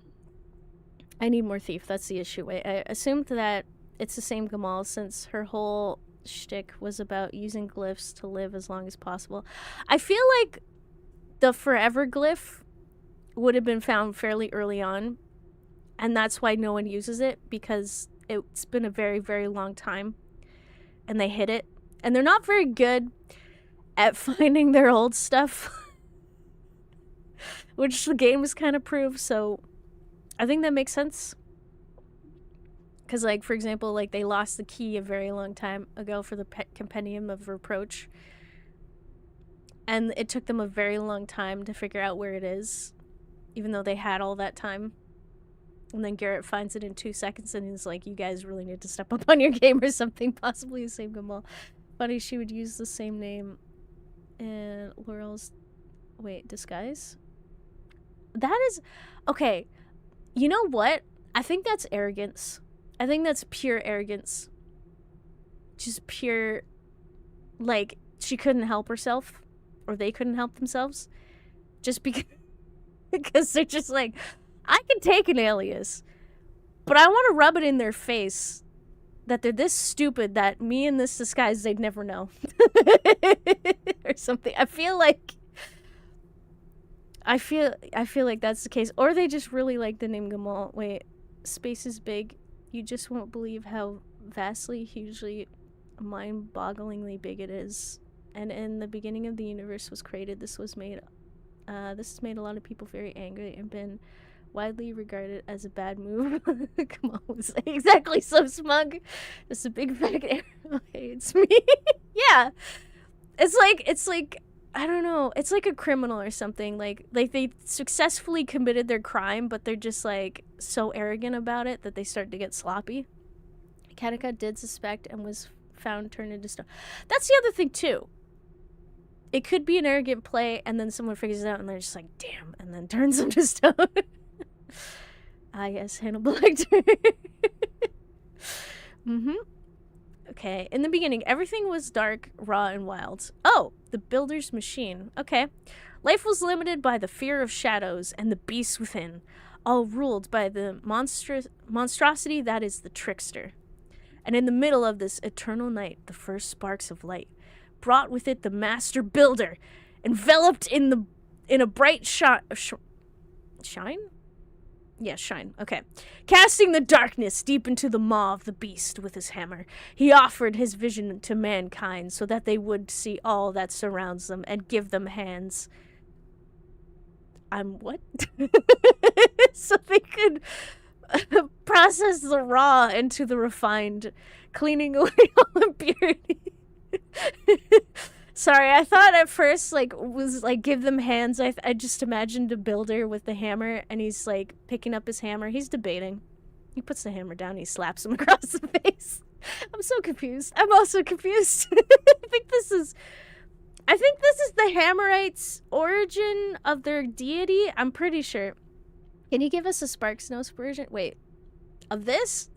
I need more Thief, that's the issue. I assumed that it's the same Gamal since her whole shtick was about using glyphs to live as long as possible. I feel like the forever glyph would have been found fairly early on, and that's why no one uses it, because it's been a very, very long time and they hid it, and they're not very good at finding their old stuff. Which the game has kind of proved, so I think that makes sense. Because, like, for example, like, they lost the key a very long time ago for the Compendium of Reproach. And it took them a very long time to figure out where it is, even though they had all that time. And then Garrett finds it in 2 seconds and he's like, you guys really need to step up on your game or something, possibly the same Gamal. Funny, she would use the same name in Laurel's... Wait, disguise? That is... Okay, you know what? I think that's arrogance. I think that's pure arrogance. Just pure... Like, she couldn't help herself. Or they couldn't help themselves. Just because... because they're just like, I can take an alias, but I want to rub it in their face that they're this stupid that me in this disguise they'd never know. Or something. I feel like that's the case. Or they just really like the name Gamal. Wait, space is big. You just won't believe how vastly, hugely, mind-bogglingly big it is. And in the beginning of the universe was created, this has made a lot of people very angry and been widely regarded as a bad move. Come on, exactly, so smug. Just a big fat arrow hates me. Yeah, it's like I don't know. It's like a criminal or something. Like they successfully committed their crime, but they're just like so arrogant about it that they start to get sloppy. Katika did suspect and was found turned into stone. That's the other thing too. It could be an arrogant play, and then someone figures it out, and they're just like, damn, and then turns them to stone. Ah, yes, Hannibal Lecter. Okay, in the beginning, everything was dark, raw, and wild. Oh, the builder's machine. Okay. Life was limited by the fear of shadows and the beasts within, all ruled by the monstrosity that is the trickster. And in the middle of this eternal night, the first sparks of light brought with it the master builder, enveloped in a bright shine? Yeah, shine. Okay. Casting the darkness deep into the maw of the beast with his hammer, he offered his vision to mankind so that they would see all that surrounds them and give them hands. What? So they could process the raw into the refined, cleaning away all impurity. Sorry, I thought at first, like, was, like, give them hands. I just imagined a builder with the hammer, and he's, like, picking up his hammer. He's debating. He puts the hammer down, he slaps him across the face. I'm so confused. I'm also confused. I think this is the Hammerites' origin of their deity. I'm pretty sure. Can you give us a Sparks Notes version? Wait. Of this?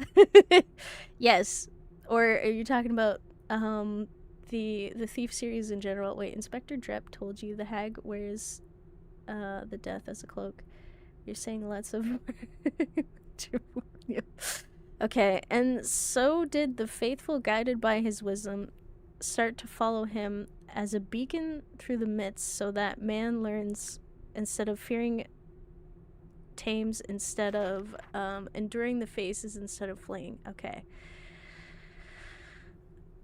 Yes. Or are you talking about, the Thief series in general? Wait, Inspector Drep told you the hag wears the death as a cloak. You're saying lots of... Okay, and so did the faithful, guided by his wisdom, start to follow him as a beacon through the midst, so that man learns, instead of fearing, tames instead of enduring the faces instead of fleeing. Okay.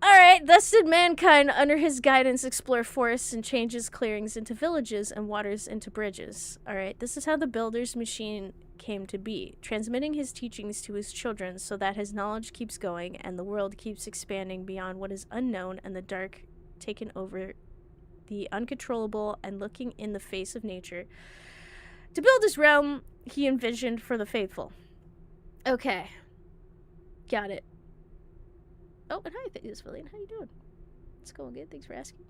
Alright, thus did mankind under his guidance explore forests and change his clearings into villages and waters into bridges. Alright, this is how the builder's machine came to be, transmitting his teachings to his children so that his knowledge keeps going and the world keeps expanding beyond what is unknown and the dark taken over the uncontrollable and looking in the face of nature to build his realm he envisioned for the faithful. Okay. Got it. Oh, and hi, Thaisvillian. How you doing? It's going good. Thanks for asking.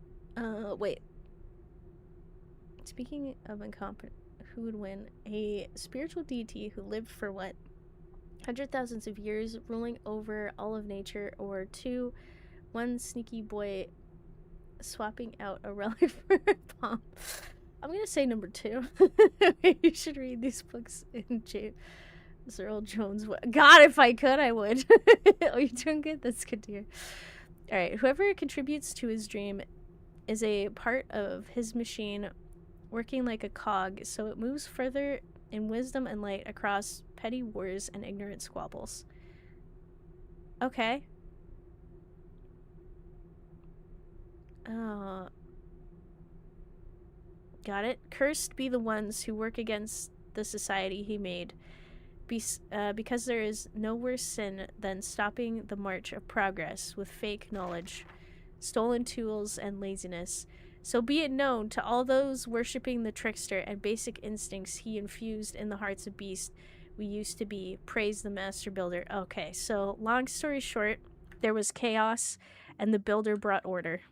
Wait. Speaking of incompetent, who would win? A spiritual deity who lived for what? 100,000 of years, ruling over all of nature, or 2, one sneaky boy swapping out a relic for a bomb. I'm gonna say number 2. You should read these books in James Earl Jones. God, if I could, I would. Oh, you're doing good? That's good to hear. Alright, whoever contributes to his dream is a part of his machine working like a cog, so it moves further in wisdom and light across petty wars and ignorant squabbles. Okay. Got it. Cursed be the ones who work against the society he made, because there is no worse sin than stopping the march of progress with fake knowledge, stolen tools, and laziness. So be it known to all those worshipping the trickster and basic instincts he infused in the hearts of beasts we used to be. Praise the master builder. Okay, so long story short, there was chaos, and the builder brought order.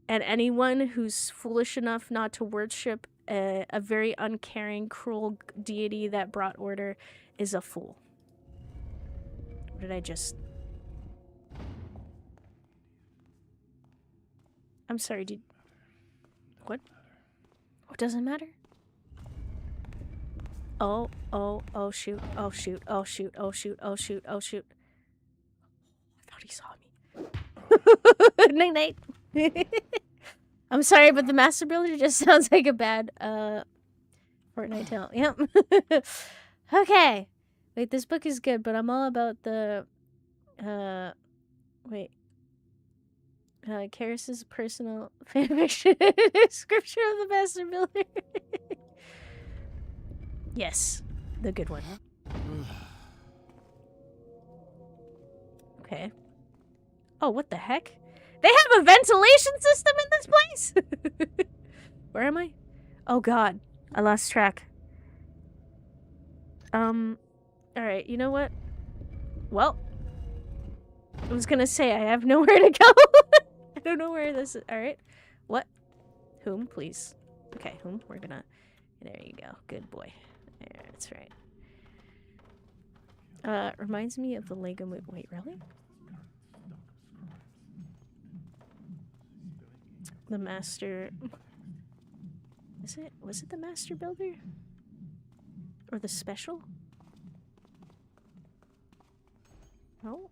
And anyone who's foolish enough not to worship a very uncaring, cruel deity that brought order is a fool. What did I just... I'm sorry, dude. What? What doesn't matter? Oh, shoot, oh, shoot, oh, shoot, oh, shoot, oh, shoot, oh, shoot. I thought he saw me. Night-night. I'm sorry, but the Master Builder just sounds like a bad, Fortnite tale. Yep. Okay. Wait, this book is good, but I'm all about the, wait. Karis's personal fanfiction description of the Master Builder. Yes, the good one. Okay. Oh, what the heck? They have a ventilation system in this place? Where am I? Oh god, I lost track. Alright, you know what? Well, I was gonna say I have nowhere to go. I don't know where this is. Alright. What? Whom, please? Okay, whom? We're gonna... There you go. Good boy. There, that's right. Reminds me of the Lego movie. Wait, really? The Master... Is it? Was it the Master Builder? Or the Special? No?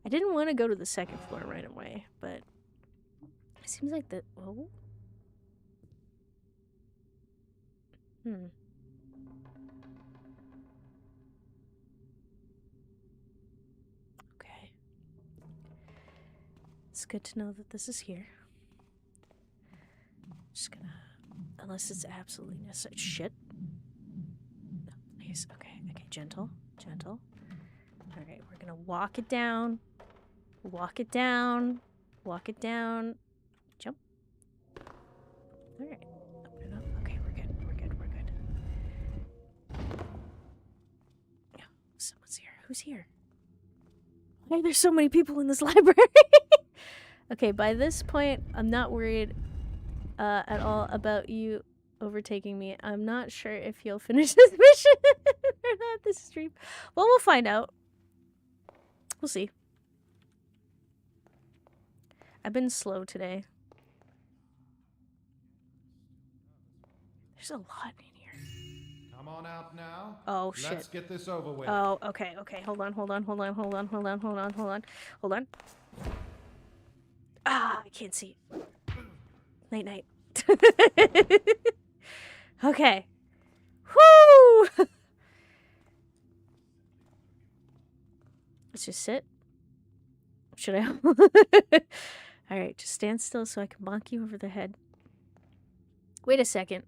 I didn't want to go to the second floor right away, but it seems like the... Oh? Okay. It's good to know that this is here. Just gonna... Unless it's absolutely necessary. Shit. Nice. Okay. Okay. Gentle. Gentle. Alright, we're gonna walk it down. Walk it down. Walk it down. Jump. Alright. Open it up. Okay, we're good. We're good. We're good. Yeah, someone's here. Who's here? Why are there so many people in this library? Okay, by this point, I'm not worried at all about you overtaking me. I'm not sure if you'll finish this mission or not this stream. Well, we'll find out. We'll see. I've been slow today. There's a lot in here. Come on out now. Oh, shit. Let's get this over with. Oh, okay, okay. Hold on. Ah, I can't see. Night, night. Okay. Whoo! Let's just sit. Should I? Alright, just stand still so I can bonk you over the head. Wait a second.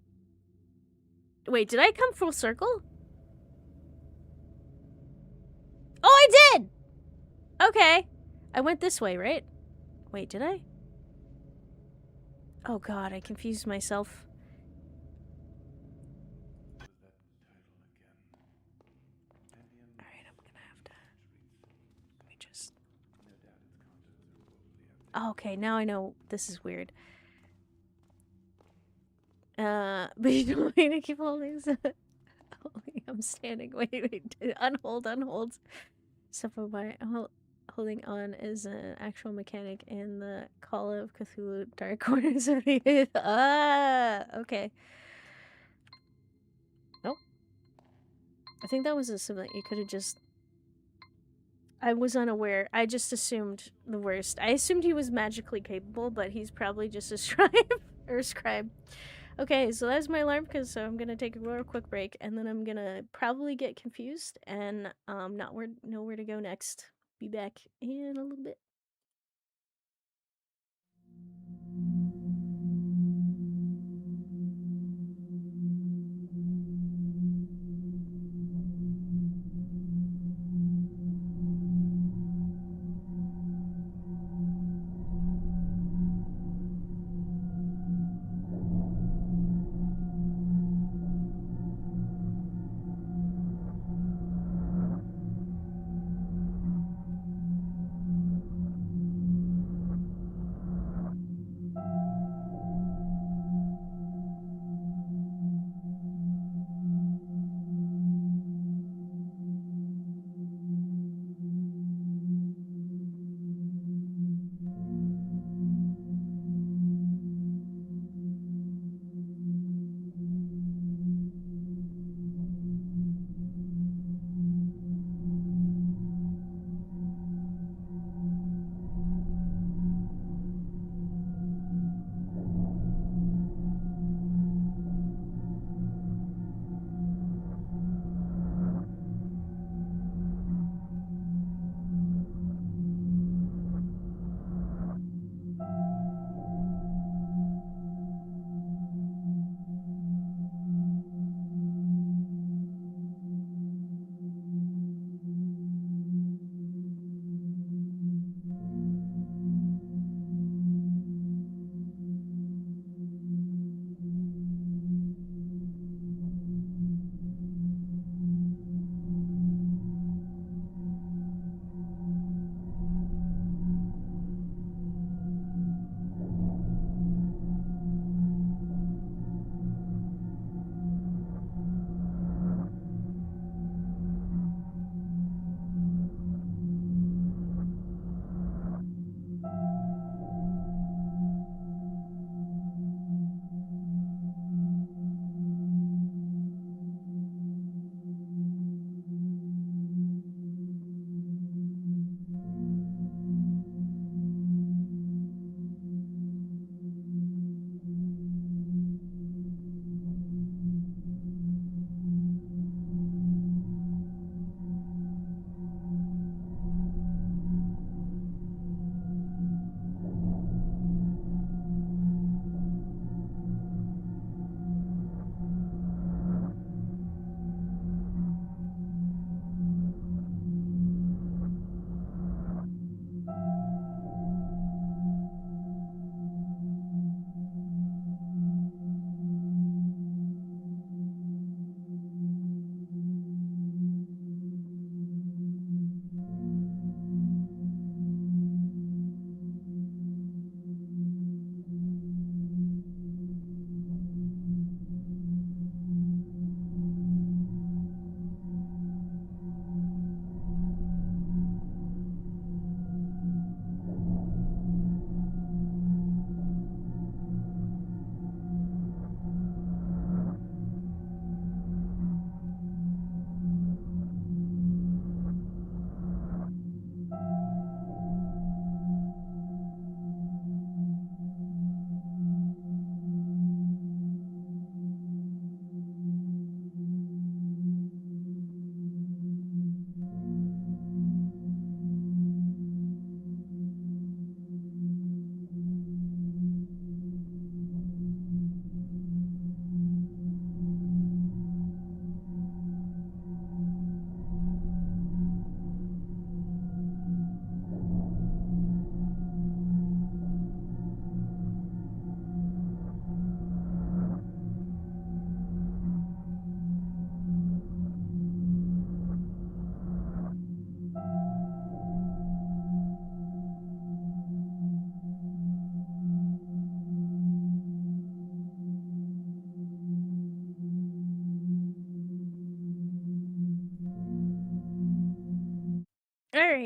Wait, did I come full circle? Oh, I did! Okay. I went this way, right? Wait, did I? Oh god, I confused myself. What was that title again? Alright, I'm gonna have to... Let me just... No doubt its contents are woefully outdated. Oh, okay, now I know this is weird. But you don't need to keep holding... I'm standing. Wait. Unhold. Stuff of my... Holding on is an actual mechanic in the Call of Cthulhu Dark Corners of the Earth. Okay. Nope. I think that was a sim that you could have just... I was unaware. I just assumed the worst. I assumed he was magically capable, but he's probably just a scribe. Or a scribe. Okay, so that's my alarm, because I'm gonna take a real quick break, and then I'm gonna probably get confused and not know where to go next. Be back in a little bit.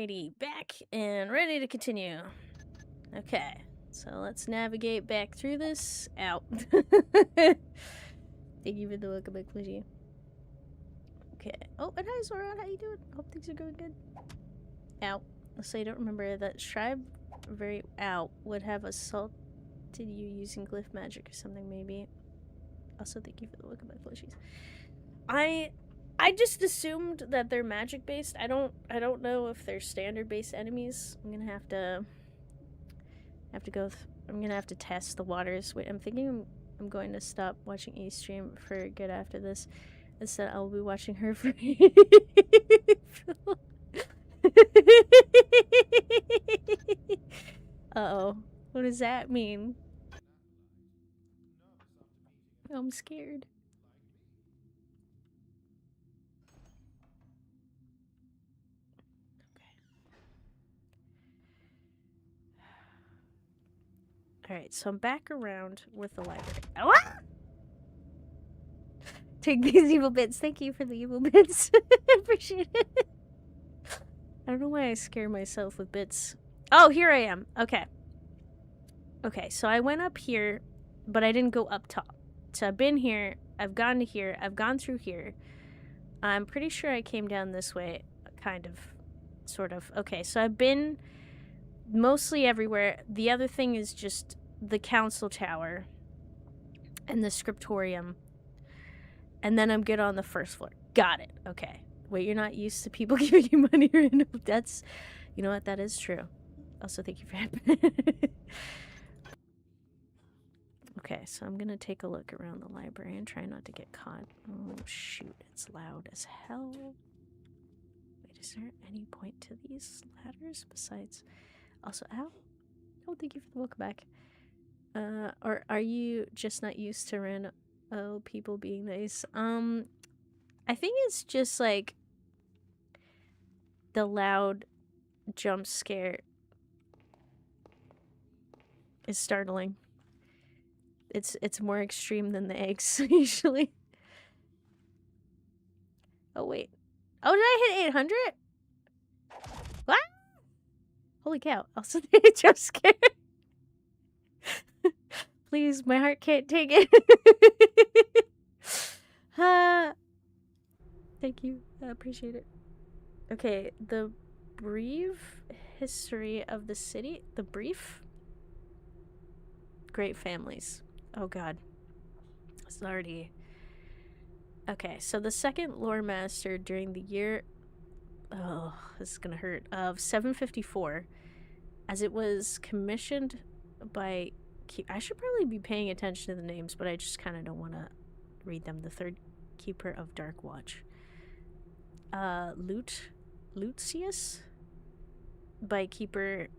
Alrighty, back and ready to continue. Okay, so let's navigate back through this. Out. Thank you for the welcome back, Flishy. Okay. Oh, and hi, Zora. How you doing? Hope things are going good. Out. So you don't remember that Tribe very out would have assaulted you using glyph magic or something, maybe. Also, thank you for the welcome back, Flishies. I just assumed that they're magic based. I don't know if they're standard based enemies. I'm gonna have to go. I'm gonna have to test the waters. Wait, I'm thinking I'm going to stop watching A stream for good after this. Instead, I'll be watching her for. Uh-oh. What does that mean? I'm scared. Alright, so I'm back around with the library. Oh, ah! Take these evil bits. Thank you for the evil bits. Appreciate it. I don't know why I scare myself with bits. Oh, here I am. Okay. Okay, so I went up here, but I didn't go up top. So I've been here, I've gone to here, I've gone through here. I'm pretty sure I came down this way, kind of, sort of. Okay, so I've been mostly everywhere. The other thing is just the council tower and the scriptorium. And then I'm good on the first floor. Got it. Okay. Wait, you're not used to people giving you money random. That's, you know what, that is true. Also, thank you for that. Okay, so I'm gonna take a look around the library and try not to get caught. Oh, shoot, it's loud as hell. Wait, is there any point to these ladders besides... Also, ow? Oh, thank you for the welcome back. Or are you just not used to random people being nice? I think it's just, like, the loud jump scare is startling. It's more extreme than the eggs, usually. Oh, wait. Oh, did I hit 800? What? Holy cow. Also, the jump scare. Please, my heart can't take it. Thank you. I appreciate it. Okay, the brief history of the city. The brief? Great families. Oh god. It's already... Okay, so the second lore master during the year... Oh, this is gonna hurt. Of 754, as it was commissioned by... I should probably be paying attention to the names, but I just kind of don't want to read them. The third keeper of Dark Watch. Lucius? By keeper...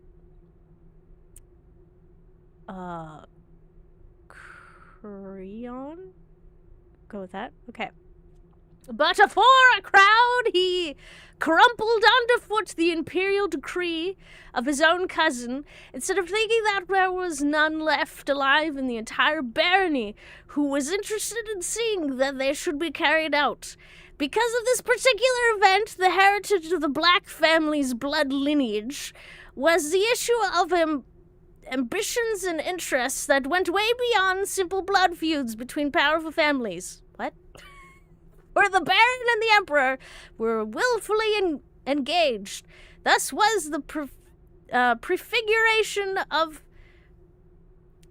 Creon? Go with that? Okay. But afore a crowd he crumpled underfoot the imperial decree of his own cousin, instead of thinking that there was none left alive in the entire barony who was interested in seeing that they should be carried out. Because of this particular event, the heritage of the Black family's blood lineage was the issue of ambitions and interests that went way beyond simple blood feuds between powerful families. What? Where the Baron and the Emperor were willfully engaged. Thus was the prefiguration of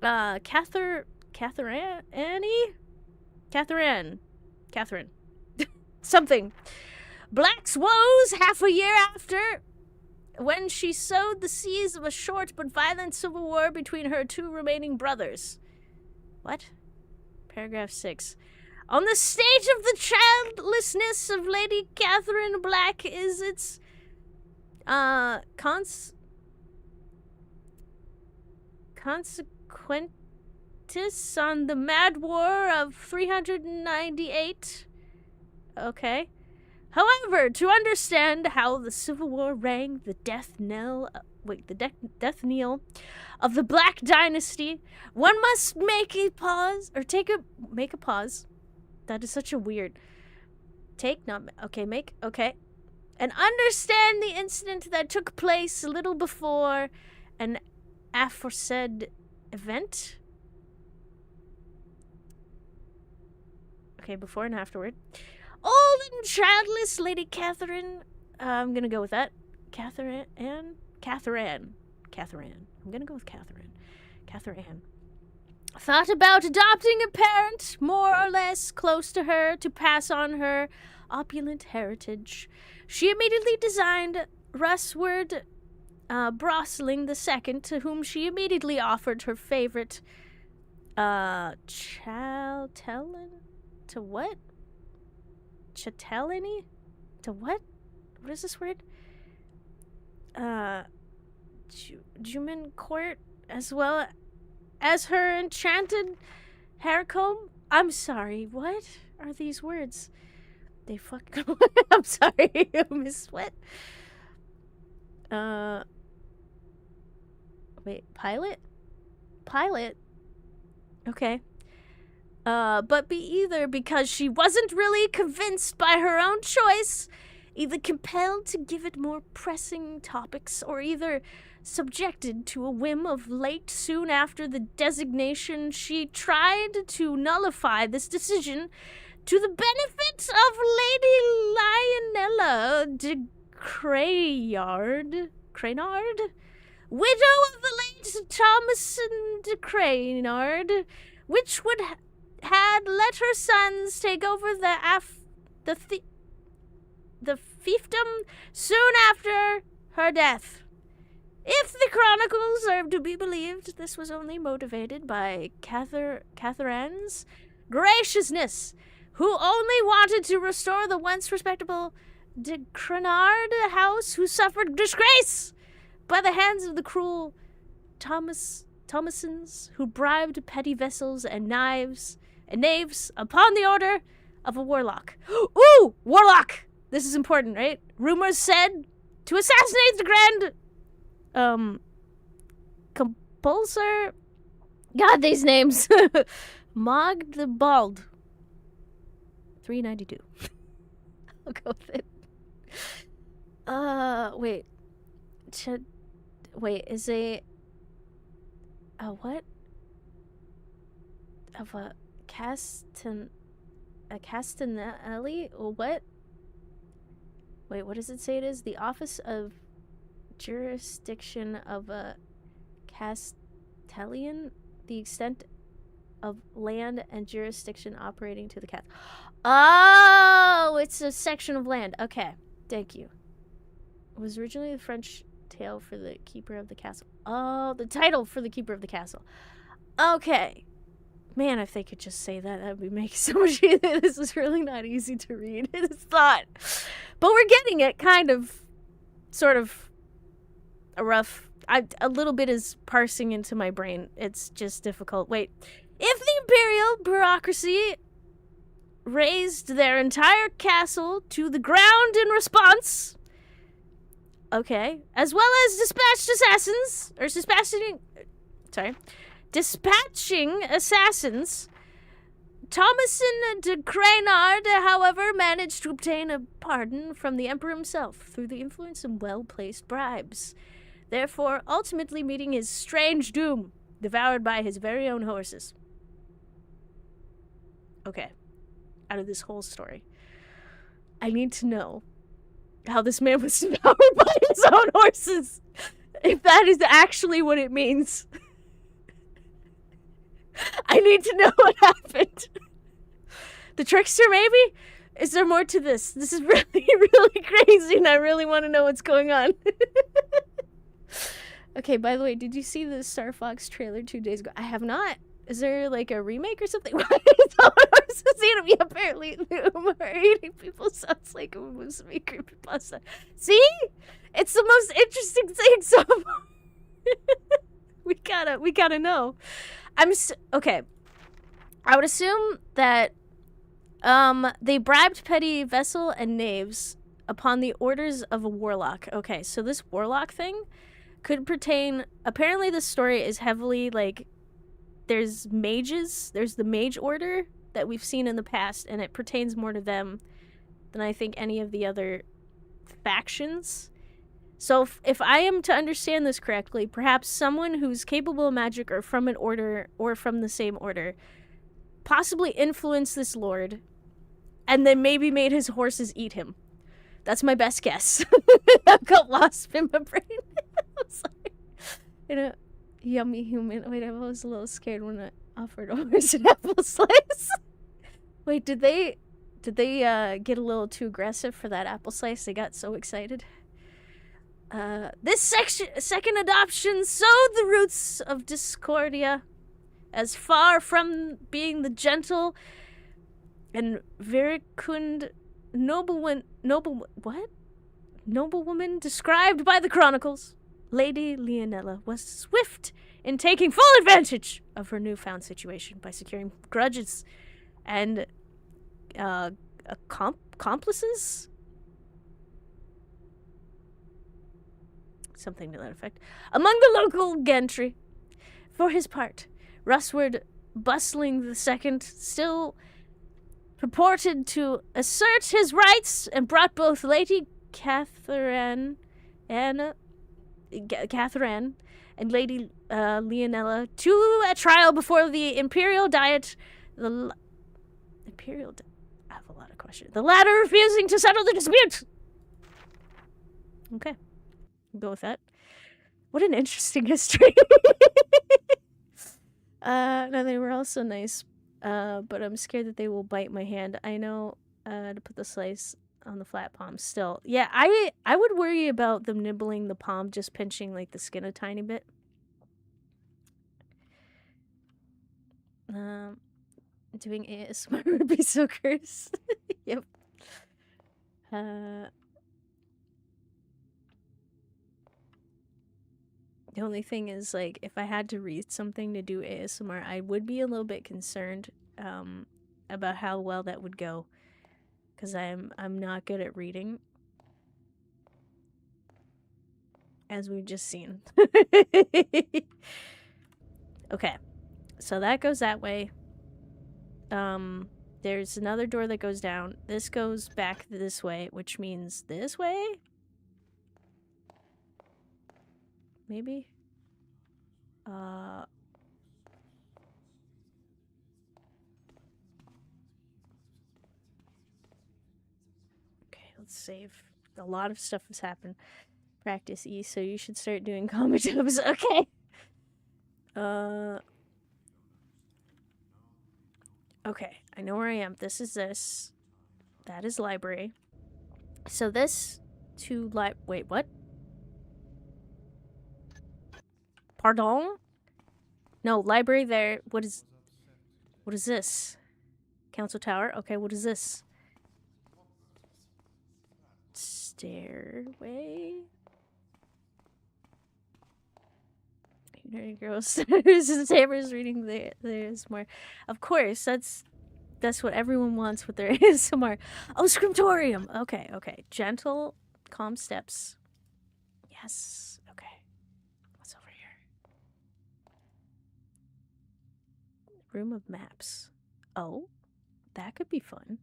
Catherine. Something. Black's woes half a year after, when she sowed the seeds of a short but violent civil war between her two remaining brothers. What? Paragraph 6. On the state of the childlessness of Lady Catherine Black is its consequentis on the Mad War of 398. Okay. However, to understand how the Civil War rang the death knell, death knell of the Black Dynasty, one must make a pause. That is such a weird. Okay. and understand the incident that took place a little before an aforesaid event. Okay, before and afterward. Old and childless Lady Catherine. I'm gonna go with that. Catherine. I'm gonna go with Catherine. Catherine. Thought about adopting a parent more or less close to her to pass on her opulent heritage. She immediately designed Russward Brosling II, to whom she immediately offered her favorite Chatellin? To what? Chatellini? To what? What is this word? Juman Court, as well as her enchanted hair comb. I'm sorry, what are these words? They fuck. I'm sorry, Miss Sweat. Wait, pilot? Pilot? Okay. But be either because she wasn't really convinced by her own choice, either compelled to give it more pressing topics, or either subjected to a whim of late soon after the designation, she tried to nullify this decision to the benefit of Lady Lionella de Craynard, widow of the late Thomason de Craynard, which would had let her sons take over the fiefdom soon after her death. If the chronicles are to be believed, this was only motivated by Catherine's graciousness, who only wanted to restore the once respectable de Crenard house, who suffered disgrace by the hands of the cruel Thomasons, who bribed petty vessels and knaves upon the order of a warlock. Ooh, warlock! This is important, right? Rumors said to assassinate the grand compulsor. God, these names. Mog the Bald. 392. I'll go with it. Wait. Wait, is a what? Of a Castanelli? Or what? Wait, what does it say it is? The office of jurisdiction of a Castellian? The extent of land and jurisdiction operating to the cat. Oh, it's a section of land. Okay, thank you. It was originally the French tale for the keeper of the castle. Oh, the title for the keeper of the castle. Okay. Man, if they could just say that, that would make so much easier. This is really not easy to read. It's not. But we're getting it, kind of, sort of, a rough... a little bit is parsing into my brain. It's just difficult. Wait. If the imperial bureaucracy razed their entire castle to the ground in response... Okay. As well as dispatching assassins, Thomason de Craynard, however, managed to obtain a pardon from the emperor himself through the influence of well-placed bribes, therefore ultimately meeting his strange doom, devoured by his very own horses. Okay. Out of this whole story, I need to know how this man was devoured by his own horses. If that is actually what it means. I need to know what happened. The trickster, maybe? Is there more to this? This is really, really crazy, and I really want to know what's going on. Okay, by the way, did you see the Star Fox trailer 2 days ago? I have not. Is there, like, a remake or something? Why is all horses eating me? Apparently, the are eating people sounds like a Musume creepypasta. See? It's the most interesting thing so far. We gotta know. Okay. I would assume that they bribed petty vessel and knaves upon the orders of a warlock. Okay, so this warlock thing could pertain... Apparently this story is heavily, like... There's mages. There's the mage order that we've seen in the past, and it pertains more to them than I think any of the other factions. So if I am to understand this correctly, perhaps someone who's capable of magic or from an order or from the same order possibly influenced this lord and then maybe made his horses eat him. That's my best guess. I've got lost in my brain. I'm sorry. In a yummy human. Wait, I was a little scared when I offered a horse an apple slice. Wait, did they get a little too aggressive for that apple slice? They got so excited. This second adoption sowed the roots of discordia, as far from being the gentle and vericund noblewoman described by the chronicles. Lady Leonella was swift in taking full advantage of her newfound situation by securing grudges and accomplices. Something to that effect. Among the local gentry. For his part, Russward Bustling the Second still purported to assert his rights and brought both Lady Catherine and Lady Leonella to a trial before the Imperial Diet. I have a lot of questions. The latter refusing to settle the dispute. Okay. Go with that. What an interesting history. No, they were also nice, but I'm scared that they will bite my hand. I know to put the slice on the flat palm still. Yeah, I would worry about them nibbling the palm, just pinching like the skin a tiny bit. Doing ASMR would be so cursed. Yep. The only thing is, like, if I had to read something to do ASMR, I would be a little bit concerned about how well that would go, because I'm not good at reading, as we've just seen. Okay, so that goes that way. There's another door that goes down. This goes back this way, which means this way? Maybe? Okay, let's save. A lot of stuff has happened. Practice E, so you should start doing comic dubs. Okay. Okay, I know where I am. This is this. That is library. So this to wait, what? Pardon? No, library there. What is this? Council tower? Okay, what is this? Stairway? Girls. Saber's reading the ASMR. Of course, that's what everyone wants with their ASMR. Oh, scriptorium. Okay. Gentle, calm steps. Yes. Okay. What's over here? Room of maps. Oh, that could be fun.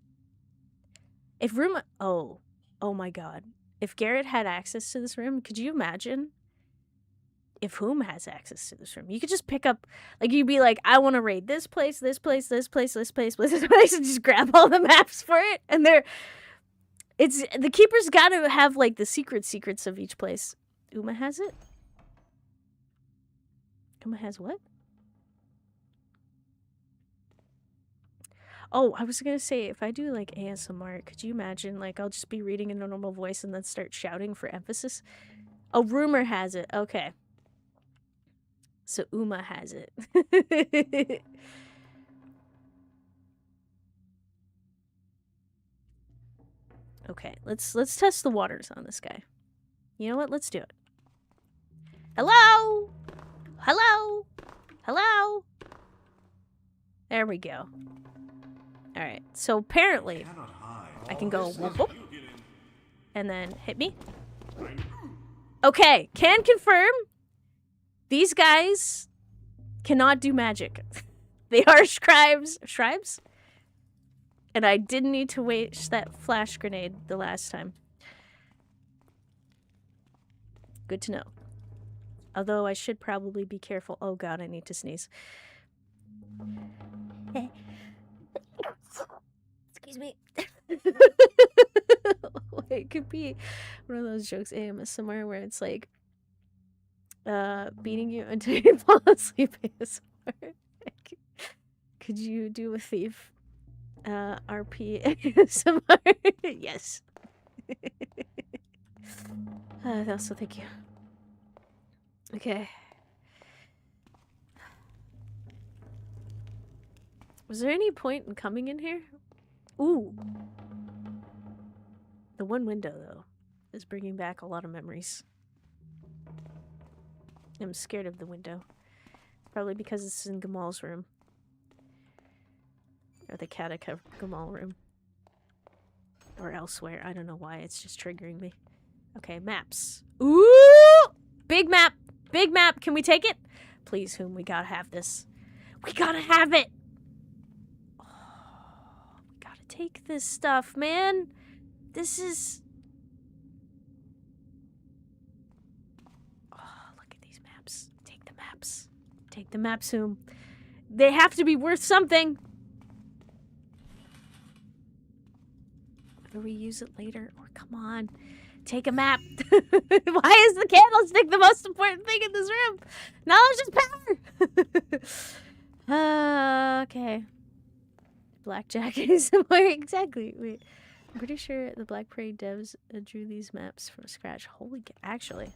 If room... Oh my god. If Garrett had access to this room, could you imagine? If whom has access to this room? You could just pick up, like, you'd be like, I want to raid this place, this place, this place, this place, this place, and just grab all the maps for it. And the keeper's got to have, like, the secrets of each place. Uma has it? Uma has what? Oh, I was gonna say, if I do, like, ASMR, could you imagine, like, I'll just be reading in a normal voice and then start shouting for emphasis? Oh, rumor has it. Okay. So Uma has it. Okay, let's test the waters on this guy. You know what? Let's do it. Hello? Hello? Hello? There we go. Alright, so apparently I can go whoop whoop and then hit me. Okay, can confirm these guys cannot do magic. They are scribes? And I didn't need to waste that flash grenade the last time. Good to know. Although I should probably be careful. Oh god, I need to sneeze. Excuse me. It could be one of those jokes ASMR where it's like beating you until you fall asleep ASMR. Could you do a thief RP ASMR? Yes. Also, thank you. Okay. Was there any point in coming in here? Ooh. The one window, though, is bringing back a lot of memories. I'm scared of the window. Probably because it's in Gamal's room. Or the Gamal room. Or elsewhere. I don't know why. It's just triggering me. Okay, maps. Ooh! Big map! Big map! Can we take it? Please, Whom, we gotta have this. We gotta have it! Oh, we gotta take this stuff, man! This is... Oh, look at these maps. Take the maps. Take the maps, Whom. They have to be worth something! Whether we use it later or come on. Take a map. Why is the candlestick the most important thing in this room? Knowledge is power! Okay. Blackjack is somewhere. Exactly. Wait. I'm pretty sure the Black Parade devs drew these maps from scratch. Holy... Actually.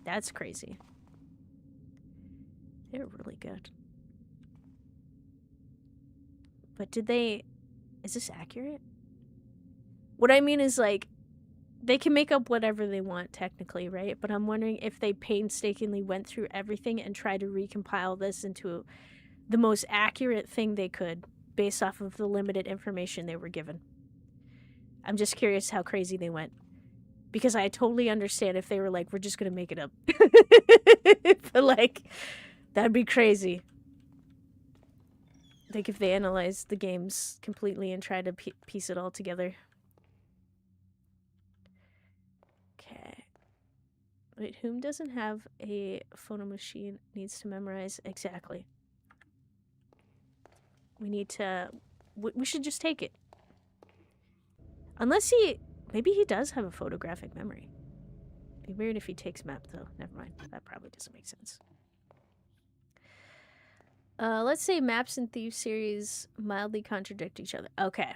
That's crazy. They're really good. But did they... Is this accurate? What I mean is, like, they can make up whatever they want, technically, right? But I'm wondering if they painstakingly went through everything and tried to recompile this into the most accurate thing they could based off of the limited information they were given. I'm just curious how crazy they went. Because I totally understand if they were like, we're just gonna make it up. But, like, that'd be crazy. Like, if they analyzed the games completely and tried to piece it all together. Okay. Wait, Whom doesn't have a photo machine needs to memorize? Exactly. We need to... We should just take it. Unless he... Maybe he does have a photographic memory. Be weird if he takes map, though. Never mind. That probably doesn't make sense. Let's say Maps and Thieves series mildly contradict each other. Okay.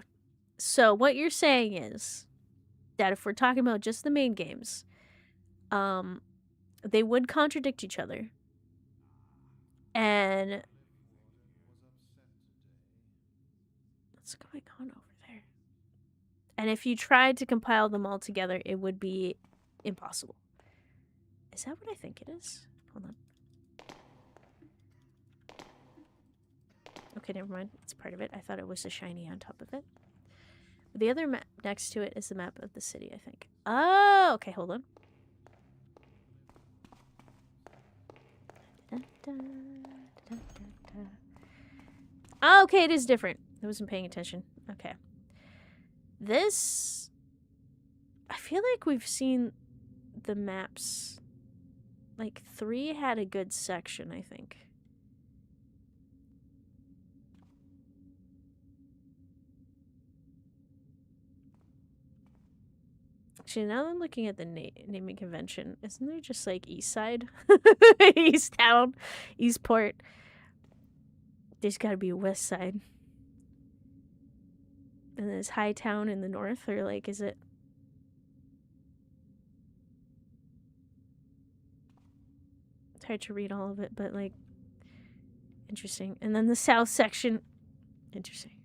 So what you're saying is that if we're talking about just the main games, they would contradict each other. And what's going on over there? And if you tried to compile them all together, it would be impossible. Is that what I think it is? Hold on. Okay, never mind. It's part of it. I thought it was a shiny on top of it. The other map next to it is the map of the city, I think. Oh, okay, hold on. Oh, okay, it is different. I wasn't paying attention. Okay. This... I feel like we've seen the maps. Like, 3 had a good section, I think. Actually, now that I'm looking at the naming convention, isn't there just, like, East Side? East Town, Eastport. There's gotta be a West Side. And there's High Town in the north, or, like, is it... It's hard to read all of it, but, like, interesting. And then the south section... Interesting.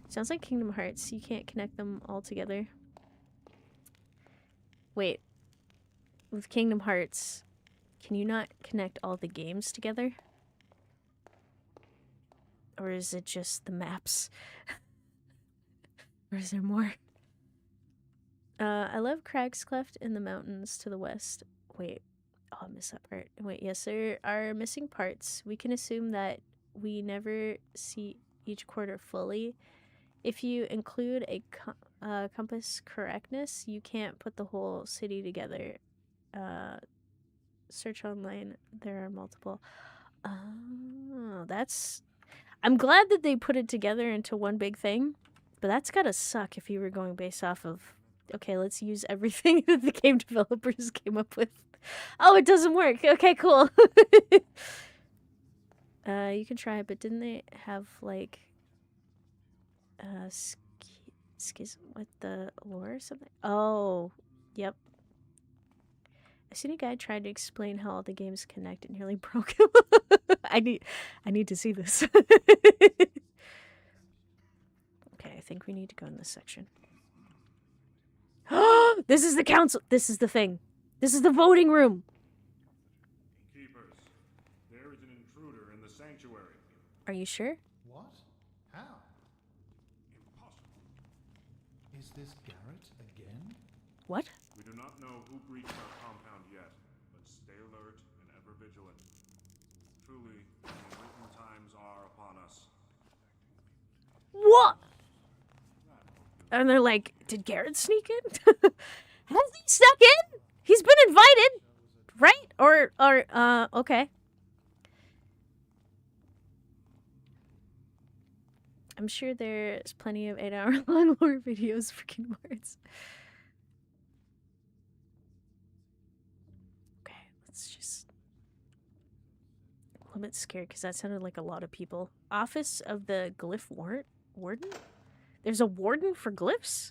Sounds like Kingdom Hearts. You can't connect them all together. Wait, with Kingdom Hearts, can you not connect all the games together? Or is it just the maps? Or is there more? I love Crag's Cleft in the mountains to the west. Wait, oh, I missed that part. Wait, yes, there are missing parts. We can assume that we never see each quarter fully. If you include a compass correctness, you can't put the whole city together. Search online. There are multiple. Oh, that's. I'm glad that they put it together into one big thing, but that's gotta suck if you were going based off of. Okay, let's use everything that the game developers came up with. Oh, it doesn't work. Okay, cool. You can try, but didn't they have like schism with the lore or something? Oh, yep. I seen a guy trying to explain how all the games connect and nearly broke him. I need to see this. Okay, I think we need to go in this section. This is the council. This is the thing. This is the voting room. Keepers, there is an intruder in the sanctuary. Are you sure? What? How? Impossible. Is this Garrett again? What? We do not know who breached our compound yet, but stay alert and ever vigilant. Truly, the unwritten times are upon us. What? And they're like, did Garrett sneak in? Has he snuck in? He's been invited, right? Or, okay. I'm sure there's plenty of 8-hour-long lore videos for Kingdom Hearts. Okay, let's just... I'm a little bit scared because that sounded like a lot of people. Office of the Glyph Warden? There's a warden for glyphs?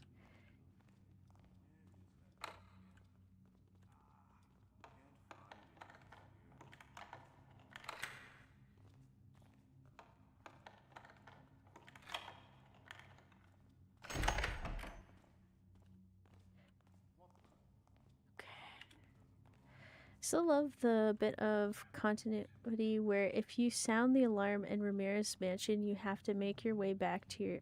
Still love the bit of continuity where if you sound the alarm in Ramirez Mansion, you have to make your way back to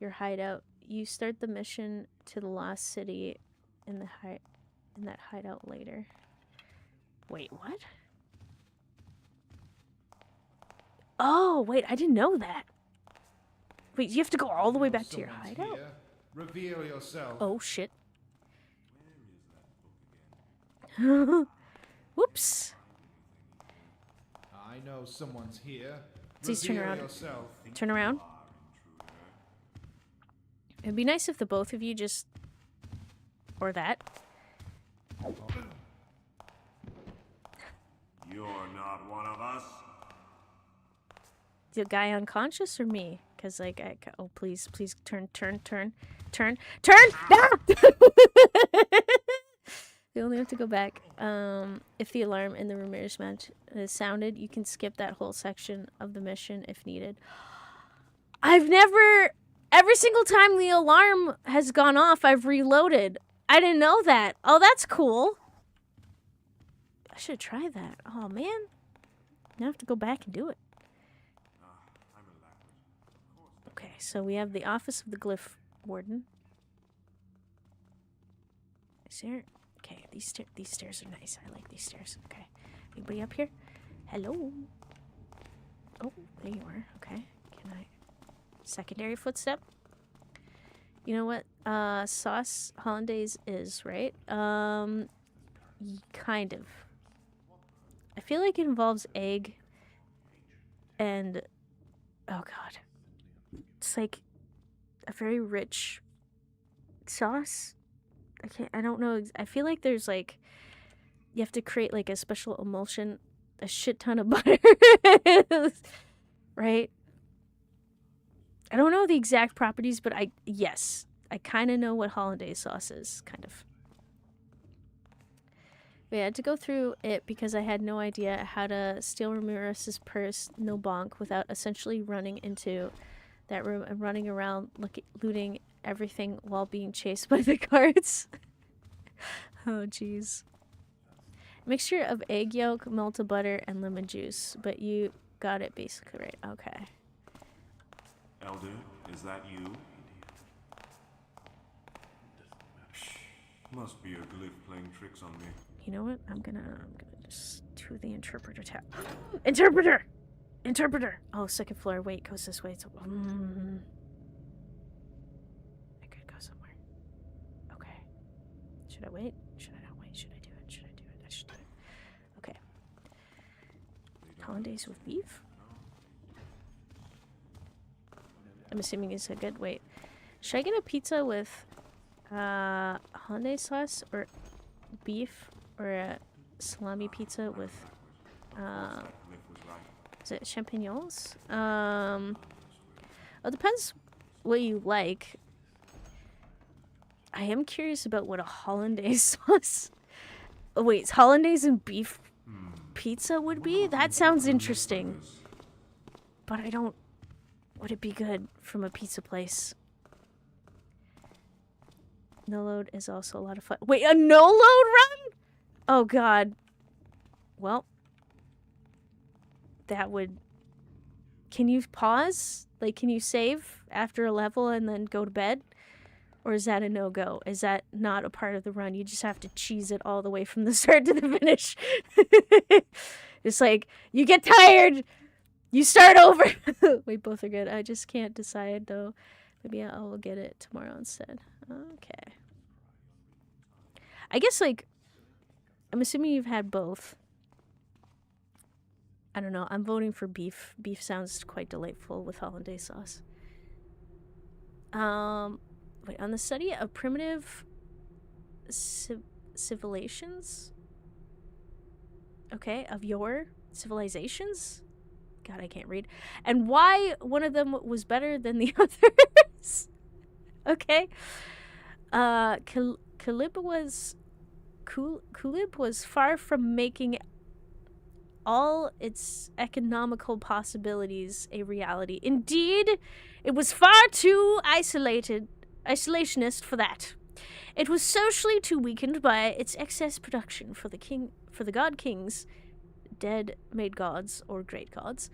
your hideout. You start the mission to the lost city in that hideout later. Wait, what? Oh, wait, I didn't know that. Wait, you have to go all the way back to your Someone's hideout? here. Reveal yourself. Oh, shit. Where is that book again? Whoops. I know someone's here. Please turn Reveal around. yourself. Turn around. It'd be nice if the both of you just... Or that. You're not one of us. The guy unconscious or me? Because, like, oh, please, turn. No! You only have to go back. If the alarm in the Ramirez Mansion is sounded, you can skip that whole section of the mission if needed. Every single time the alarm has gone off, I've reloaded. I didn't know that. Oh, that's cool. I should try that. Oh, man. Now I have to go back and do it. I'm a lackward. Okay, so we have the Office of the Glyph Warden. Is there... Okay, these stairs are nice. I like these stairs. Okay. Anybody up here? Hello? Oh, there you are. Okay. Can I... Secondary footstep? You know what sauce hollandaise is, right? Kind of. I feel like it involves egg and... Oh, God. It's like a very rich sauce. I don't know. I feel like there's like, you have to create like a special emulsion, a shit ton of butter, right? I don't know the exact properties, but yes, I kind of know what hollandaise sauce is, kind of. We had to go through it because I had no idea how to steal Ramirez's purse, no bonk, without essentially running into that room and running around looting everything while being chased by the guards. Oh, jeez. Mixture of egg yolk, melted butter, and lemon juice. But you got it basically right. Okay. Elder, is that you? Must be a glyph playing tricks on me. You know what? I'm gonna just do the interpreter tab. Interpreter! Interpreter! Oh, second floor. Wait, goes this way. It's... I could go somewhere. Okay. Should I wait? Should I not wait? Should I do it? Should I do hollandaise with beef? I'm assuming it's a good wait. Should I get a pizza with hollandaise sauce or beef, or a salami pizza with is it champignons? It depends what you like. I am curious about what a hollandaise sauce. Oh wait, hollandaise and beef pizza would be? That sounds interesting. But I don't... Would it be good from a pizza place? No load is also a lot of fun. Wait, a no load run? Oh god. Well, that would... Can you pause? Like, can you save after a level and then go to bed? Or is that a no-go? Is that not a part of the run? You just have to cheese it all the way from the start to the finish. It's like, you get tired, you start over. Wait, both are good. I just can't decide, though. Maybe I'll get it tomorrow instead. Okay. I guess, like, I'm assuming you've had both. I don't know. I'm voting for beef. Beef sounds quite delightful with hollandaise sauce. Wait, on the study of primitive civilizations? Okay, of your civilizations? God, I can't read. And why one of them was better than the others? Okay. Kulib was far from making all its economical possibilities a reality. Indeed, it was far too isolationist for that. It was socially too weakened by its excess production for the god kings, dead made gods or great gods.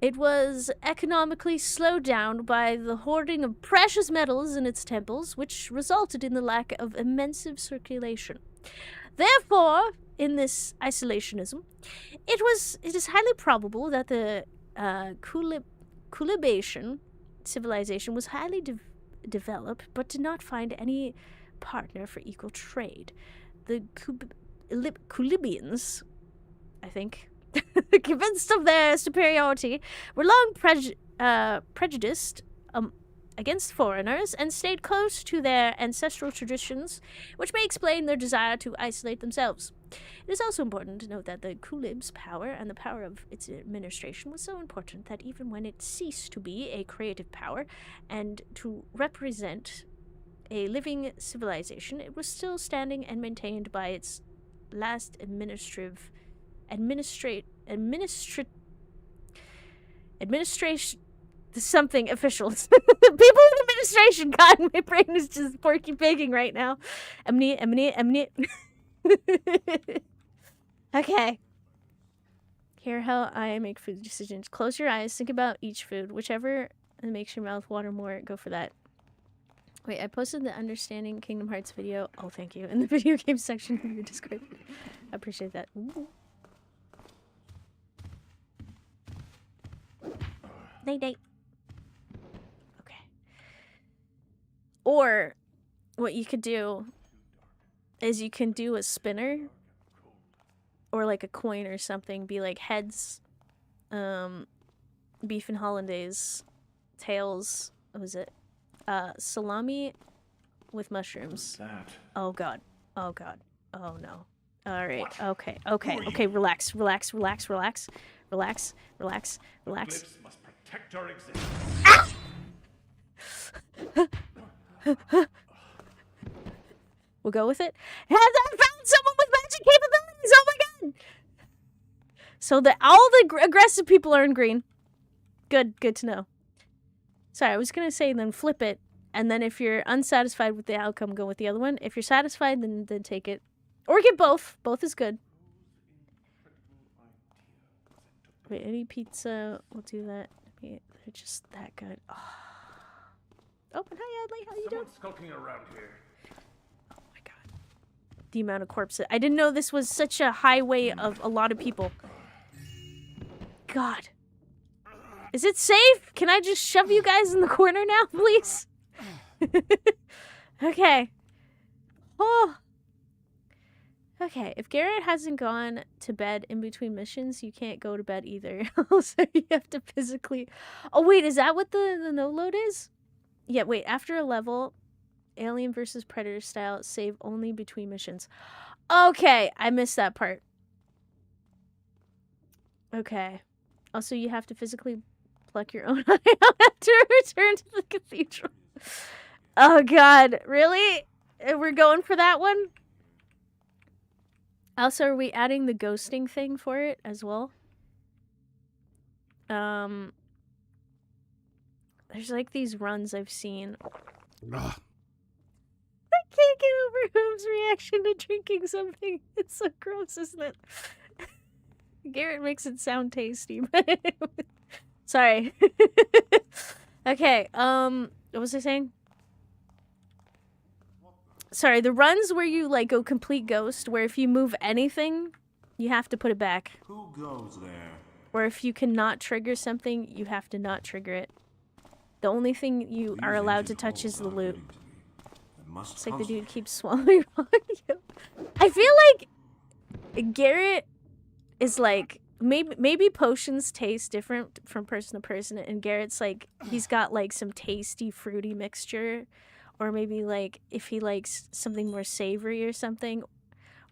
It was economically slowed down by the hoarding of precious metals in its temples, which resulted in the lack of immense circulation. Therefore, in this isolationism, it is highly probable that the Kulibation civilization was highly developed, but did not find any partner for equal trade. The Kulibians, I think, convinced of their superiority, were long prejudiced against foreigners and stayed close to their ancestral traditions, which may explain their desire to isolate themselves. It is also important to note that the Kulib's power and the power of its administration was so important that even when it ceased to be a creative power and to represent a living civilization, it was still standing and maintained by its last administration something officials. People in administration. God, my brain is just porky pigging right now. Okay. Hear how I make food decisions. Close your eyes. Think about each food. Whichever makes your mouth water more, go for that. Wait, I posted the Understanding Kingdom Hearts video. Oh, thank you. In the video game section of your Discord. I appreciate that. Ooh. Night. Okay. Or what you could do is you can do a spinner or like a coin or something. Be like heads, beef and hollandaise, tails. What was it? Salami with mushrooms. Oh god. Oh god. Oh no. All right. Okay. Relax. Eclipse must protect our existence. We'll go with it. Has I found someone with magic capabilities? Oh my god! So all the aggressive people are in green. Good to know. Sorry, I was gonna say then flip it, and then if you're unsatisfied with the outcome, go with the other one. If you're satisfied, then take it, or get both. Both is good. Wait, any pizza? We'll do that. They're just that good. Oh, hi Adley, how you doing? Someone's skulking around here. Oh my god. The amount of corpses. I didn't know this was such a highway of a lot of people. God. Is it safe? Can I just shove you guys in the corner now, please? Okay. Oh. Okay, if Garrett hasn't gone to bed in between missions, you can't go to bed either. So you have to physically... Oh, wait, is that what the no-load is? Yeah, wait, after a level, Alien versus Predator style, save only between missions. Okay, I missed that part. Okay. Also, you have to physically pluck your own eye out after return to the cathedral. Oh, God. Really? We're going for that one? Also, are we adding the ghosting thing for it as well? There's like these runs I've seen. Ugh. I can't get over Home's reaction to drinking something. It's so gross, isn't it? Garrett makes it sound tasty, but sorry. Okay, what was I saying? Sorry, the runs where you like go complete ghost, where if you move anything, you have to put it back. Who goes there? Or if you cannot trigger something, you have to not trigger it. The only thing you are allowed to touch is the loot. It's like the dude keeps swallowing you. I feel like Garrett is like maybe potions taste different from person to person, and Garrett's like he's got like some tasty fruity mixture, or maybe like if he likes something more savory or something,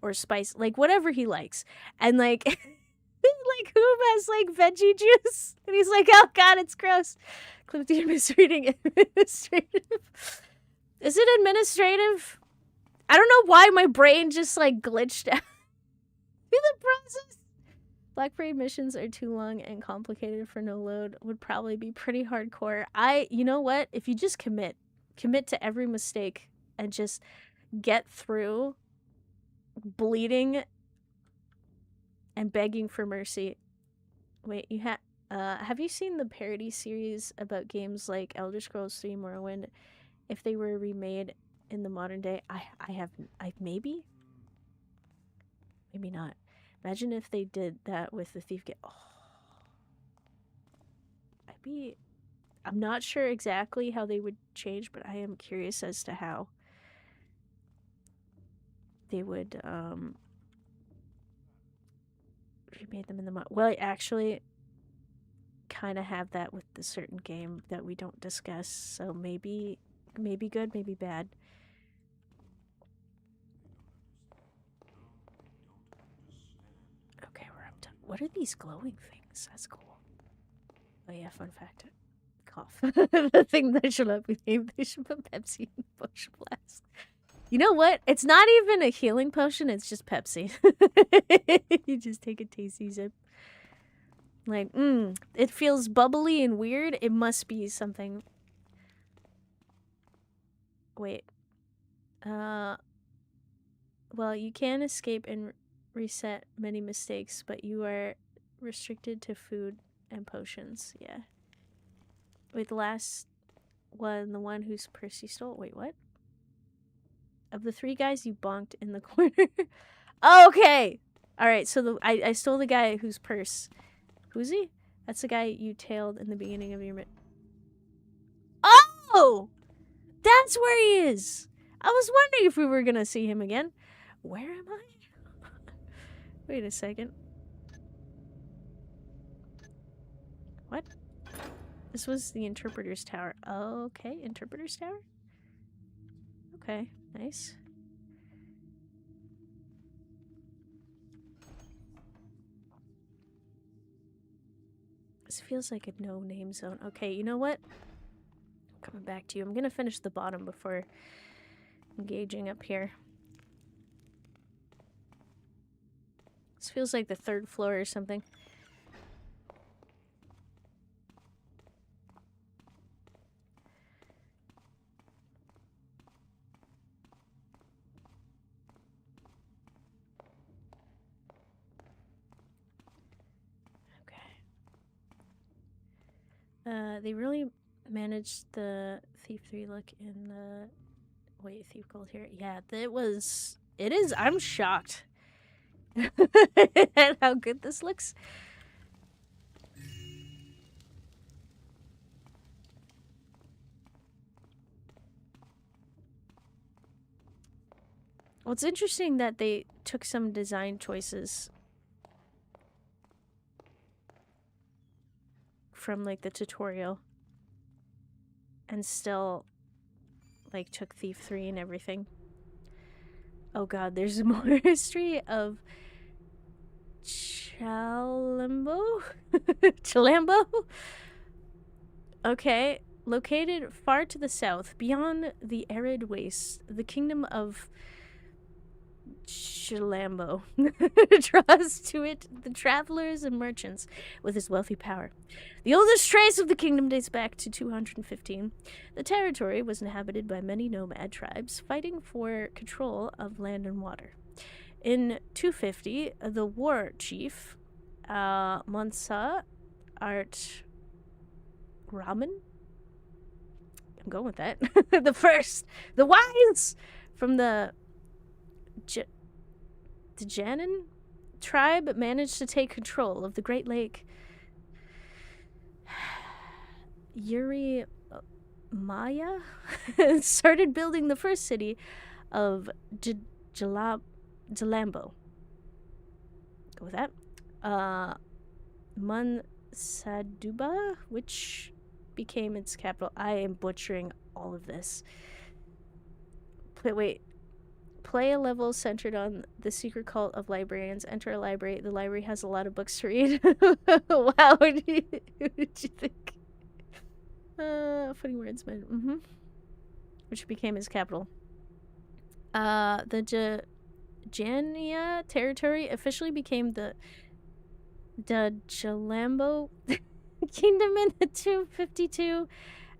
or spice, like whatever he likes, and like like who has like veggie juice, and he's like, oh god, it's gross. Clifty misreading administrative. Is it administrative? I don't know why my brain just like glitched out. The process. Black Parade missions are too long and complicated for no load. Would probably be pretty hardcore. You know what? If you just commit to every mistake and just get through bleeding and begging for mercy. Wait, have you seen the parody series about games like Elder Scrolls 3 Morrowind? If they were remade in the modern day, I maybe not. Imagine if they did that with the Thief game. Oh. I'm not sure exactly how they would change, but I am curious as to how they would remade them in the well, I actually kind of have that with the certain game that we don't discuss, so maybe good, maybe bad. Okay, we're up to... What are these glowing things? That's cool. Oh yeah, fun fact. Cough. The thing that should not be named, they should put Pepsi in the potion blast. You know what? It's not even a healing potion, it's just Pepsi. You just take a tasty sip. Like, it feels bubbly and weird. It must be something. Wait. Well, you can escape and reset many mistakes, but you are restricted to food and potions. Yeah. Wait, the last one, the one whose purse you stole. Wait, what? Of the 3 guys you bonked in the corner. Okay! Alright, so I stole the guy whose purse. Who's he? That's the guy you tailed in the beginning of your... Oh! That's where he is! I was wondering if we were gonna see him again. Where am I? Wait a second. What? This was the Interpreter's Tower. Okay, Interpreter's Tower? Okay, nice. This feels like a no-name zone. Okay, you know what? I'm coming back to you. I'm gonna finish the bottom before engaging up here. This feels like the 3rd floor or something. They really managed the Thief 3 look in the... Wait, Thief Gold here? Yeah, it is... I'm shocked at how good this looks. Well, it's interesting that they took some design choices from, like, the tutorial and still, like, took Thief 3 and everything. Oh god, there's more history of Chalambo? Chalambo? Okay. Located far to the south, beyond the arid wastes, the kingdom of Chalambo draws to it the travelers and merchants with his wealthy power. The oldest trace of the kingdom dates back to 215. The territory was inhabited by many nomad tribes fighting for control of land and water. In 250, the war chief, Mansa Art Raman, I'm going with that, the wise from the Janin tribe managed to take control of the Great Lake. Yuri Maya started building the first city of Jalambo. Go with that. Mansaduba, which became its capital. I am butchering all of this. Play a level centered on the secret cult of librarians. Enter a library. The library has a lot of books to read. Wow, what did you think? Funny words, man. Which became his capital. The Jania territory officially became the Jalambo kingdom in the 252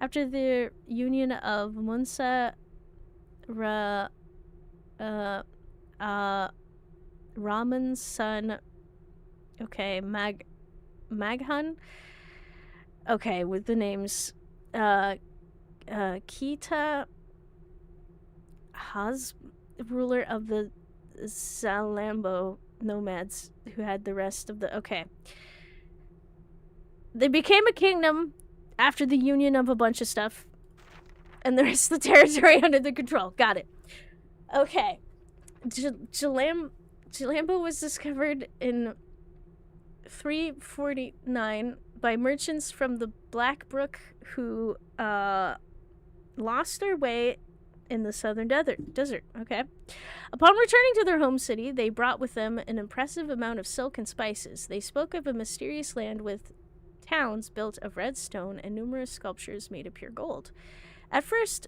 after the union of Munsa Raman's son, okay, Maghan, okay, with the names Kita Haz, ruler of the Zalambo nomads who had the rest of the, okay. They became a kingdom after the union of a bunch of stuff and the rest of the territory under their control. Got it. Okay. Jalambo was discovered in 349 by merchants from the Black Brook who lost their way in the southern desert. Okay. Upon returning to their home city, they brought with them an impressive amount of silk and spices. They spoke of a mysterious land with towns built of red stone and numerous sculptures made of pure gold. At first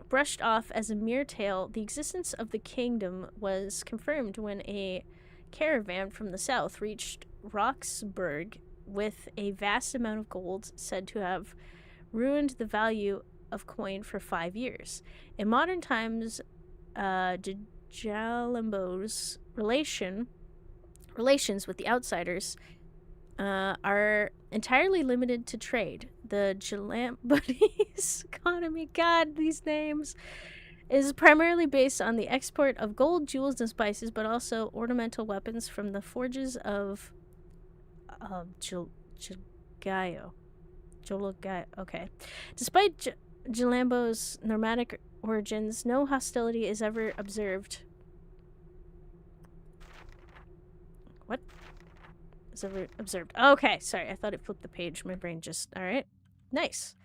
brushed off as a mere tale, the existence of the kingdom was confirmed when a caravan from the south reached Roxburgh with a vast amount of gold said to have ruined the value of coin for 5 years. In modern times, Jalambo's relations with the outsiders are entirely limited to trade. The Jalambodi's economy, God, these names, is primarily based on the export of gold, jewels, and spices, but also ornamental weapons from the forges of Jolgayo. Okay. Despite Jalambo's nomadic origins, no hostility is ever observed. What? Is ever observed. Okay, sorry, I thought it flipped the page. My brain just... Alright. Nice.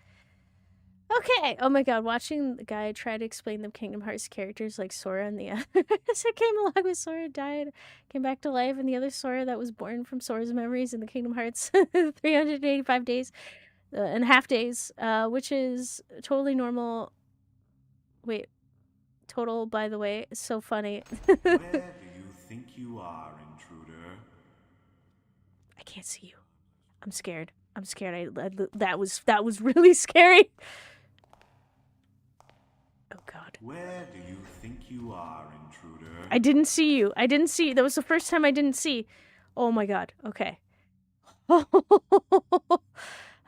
Okay. Oh my god, watching the guy try to explain the Kingdom Hearts characters like Sora and the others that came along with Sora died, came back to life, and the other Sora that was born from Sora's memories in the Kingdom Hearts 385 days and half days, which is totally normal. Wait, total, by the way. It's so funny. Where do you think you are, intruder? I can't see you. I'm scared. I'm scared. That was really scary. Oh god. Where do you think you are, intruder? I didn't see you. I didn't see. That was the first time I didn't see. Oh my god. Okay.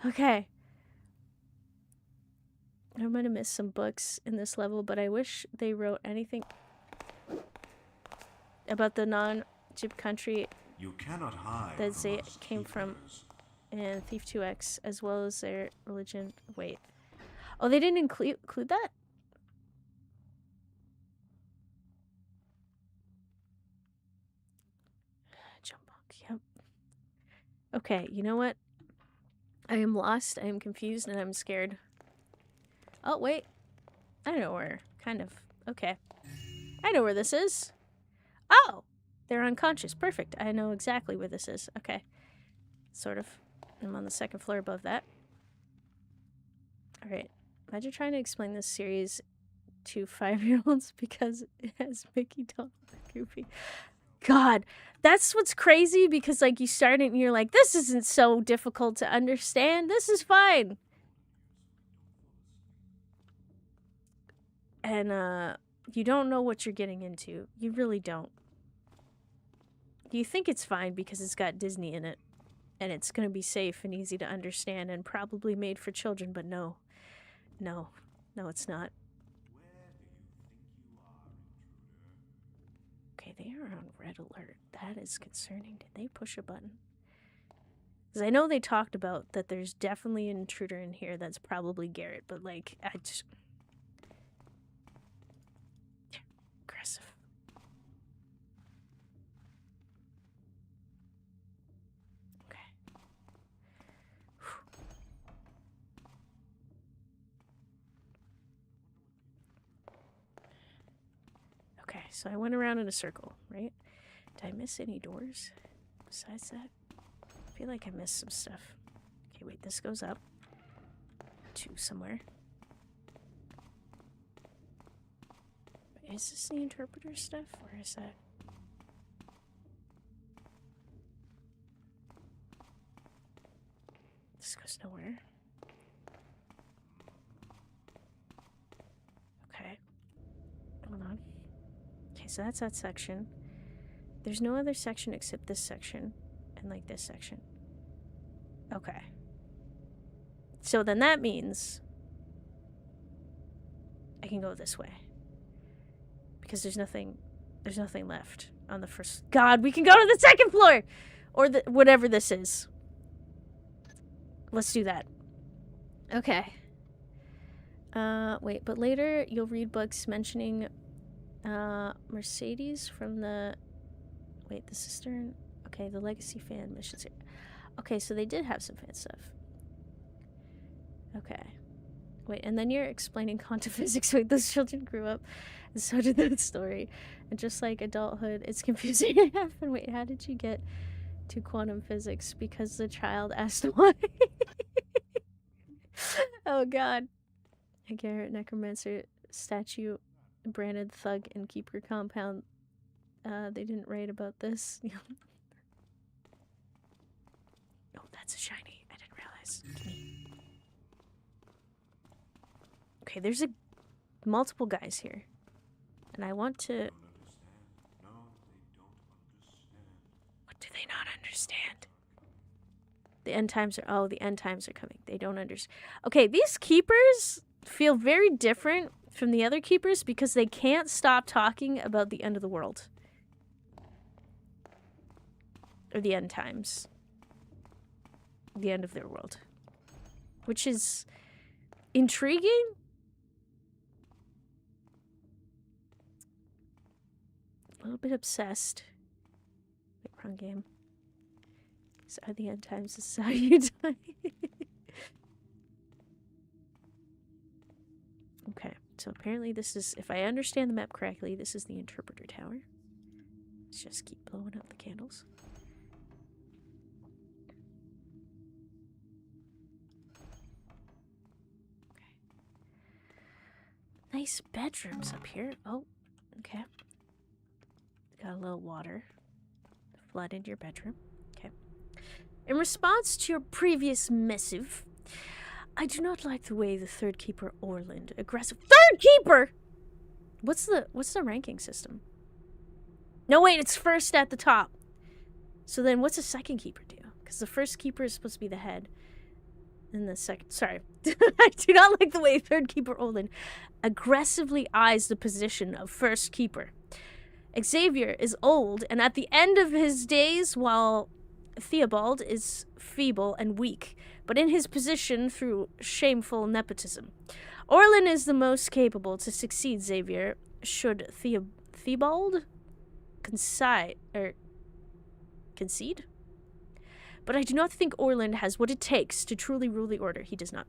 Okay. I'm gonna miss some books in this level, but I wish they wrote anything about the non-Jib country You cannot hide that from they us came from keepers. in Thief 2X, as well as their religion. Wait. Oh, they didn't include that? Okay, you know what? I am lost, I am confused, and I'm scared. Oh, wait. I know where. Kind of. Okay. I know where this is. Oh! They're unconscious. Perfect. I know exactly where this is. Okay. Sort of. I'm on the second floor above that. Alright. Imagine trying to explain this series to 5-year-olds because it has Mickey, Donald, and Goofy. God, that's what's crazy because, like, you start it and you're like, this isn't so difficult to understand. This is fine. And, you don't know what you're getting into. You really don't. You think it's fine because it's got Disney in it. And it's gonna be safe and easy to understand and probably made for children, but no. No. No, it's not. Okay, they are on red alert. That is concerning. Did they push a button? Because I know they talked about that there's definitely an intruder in here that's probably Garrett, but, like, I just... Aggressive. Okay. Okay, so I went around in a circle, right? Did I miss any doors besides that? I feel like I missed some stuff. Okay, wait, this goes up to somewhere. Is this the interpreter stuff, or is that... This goes nowhere. Okay. Hold on. Okay, so that's that section. There's no other section except this section and, like, this section. Okay. So then that means I can go this way. Because there's nothing left on the first... God, we can go to the second floor! Or the whatever this is. Let's do that. Okay. Wait, but later you'll read books mentioning Mercedes from the... Wait, the Cistern? Okay, the Legacy fan missions here. Okay, so they did have some fan stuff. Okay. Wait, and then you're explaining quantum physics. Wait, those children grew up, and so did that story. And just like adulthood, it's confusing to happen. Wait, how did you get to quantum physics? Because the child asked why. Oh, God. A Garrett Necromancer statue, branded thug and keeper compound. They didn't write about this. Oh, that's a shiny. I didn't realize. Okay, there's multiple guys here. And I want to... What do they not understand? The end times are... Oh, the end times are coming. They don't understand. Okay, these keepers feel very different from the other keepers because they can't stop talking about the end of the world. Or the end times. The end of their world. Which is intriguing. A little bit obsessed. Wait, wrong game. These are the end times. This is how you die. Okay, so apparently this is, if I understand the map correctly, this is the interpreter tower. Let's just keep blowing up the candles. Okay. Nice bedrooms up here. Oh, okay. Got a little water. Flood into your bedroom. Okay. In response to your previous missive, I do not like the way the third keeper Orland aggressive third keeper. What's the ranking system? No, wait, it's first at the top. So then what's the second keeper do? Because the first keeper is supposed to be the head. And the second, sorry. I do not like the way third keeper Orland aggressively eyes the position of first keeper. Xavier is old and at the end of his days, while Theobald is feeble and weak, but in his position through shameful nepotism. Orlin is the most capable to succeed Xavier should Theobald concede? but I do not think Orland has what it takes to truly rule the Order. He does not.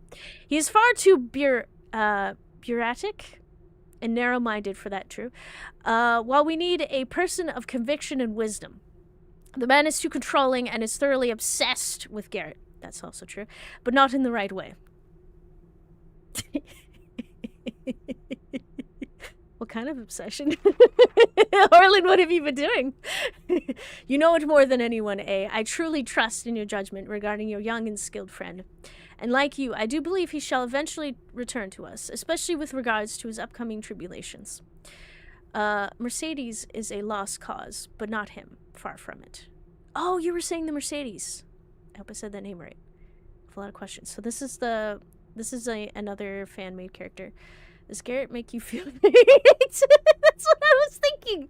He is far too bureaucratic and narrow-minded for that, true. While we need a person of conviction and wisdom. The man is too controlling and is thoroughly obsessed with Garrett. That's also true, but not in the right way. What kind of obsession? Orland, what have you been doing? You know it more than anyone, A. I truly trust in your judgment regarding your young and skilled friend. And like you, I do believe he shall eventually return to us, especially with regards to his upcoming tribulations. Mercedes is a lost cause, but not him. Far from it. Oh, you were saying the Mercedes. I hope I said that name right. I have a lot of questions. So this is another fan-made character. Does Garrett make you feel great? That's what I was thinking.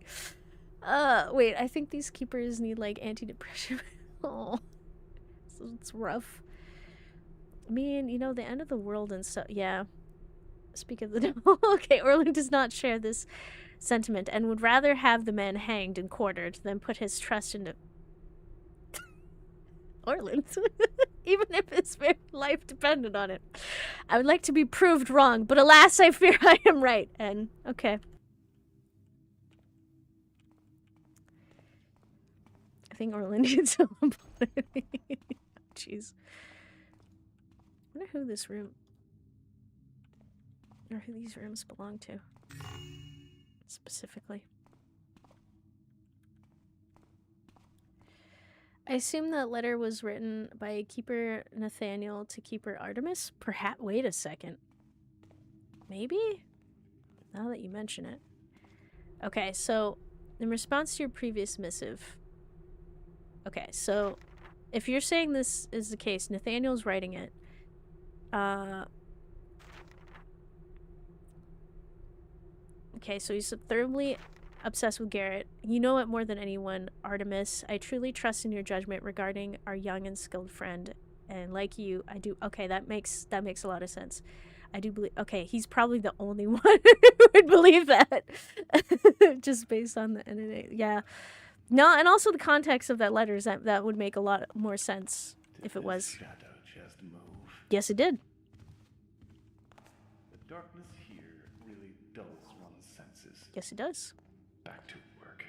Wait, I think these keepers need like antidepressant. Oh, so it's rough. I mean, you know, the end of the world and stuff. Yeah. Speak of the devil. Okay, Orland does not share this sentiment and would rather have the man hanged and quartered than put his trust into Orland. Even if his very life depended on it. I would like to be proved wrong, but alas, I fear I am right. And, okay. I think Orland needs a little Jeez. I wonder who this room... or who these rooms belong to. Specifically. I assume that letter was written by Keeper Nathaniel to Keeper Artemis? Perhaps. Wait a second. Maybe? Now that you mention it. Okay, so in response to your previous missive... Okay, so if you're saying this is the case, Nathaniel's writing it. Okay, so he's thoroughly obsessed with Garrett. You know it more than anyone, Artemis. I truly trust in your judgment regarding our young and skilled friend. And like you, I do... Okay, that makes a lot of sense. I do believe... Okay, he's probably the only one who would believe that. Just based on the NNA. Yeah. No, and also the context of that letter, that would make a lot more sense if it was. Shadow just move. Yes, it did. The darkness here really dulls one's senses. Yes, it does. Back to work.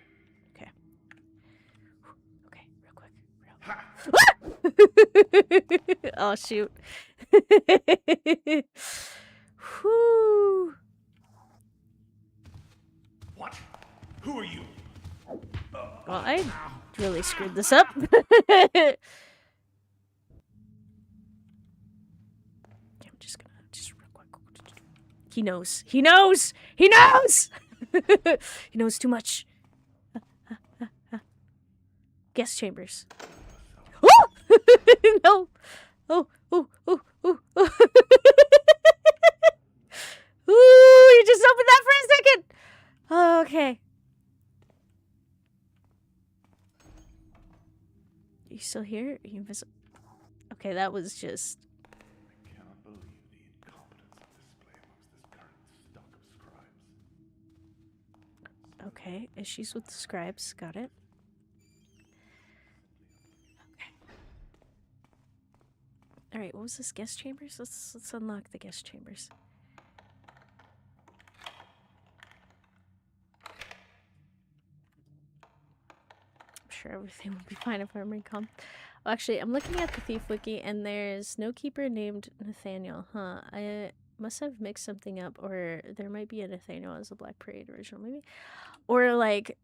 Okay. Okay, real quick. Ha! Oh, shoot. Whew. What? Who are you? Well, I really screwed this up. I'm just gonna, real quick. He knows. He knows! He knows! He knows too much. Guest chambers. Oh! No! Oh, oh, oh, oh, oh. Ooh, you just opened that for a second! Oh, okay. Are you still here? Are you invisible? Okay, that was just... I cannot believe the incompetence of display amongst this current stock of scribes. Okay, issues with the scribes. Got it. Okay. Alright, what was this? Guest chambers? Let's unlock the guest chambers. I'm sure everything will be fine if I'm recom. Oh, actually, I'm looking at the Thief Wiki, and there's no keeper named Nathaniel. Huh. I must have mixed something up, or there might be a Nathaniel as a Black Parade original, maybe? Or, like...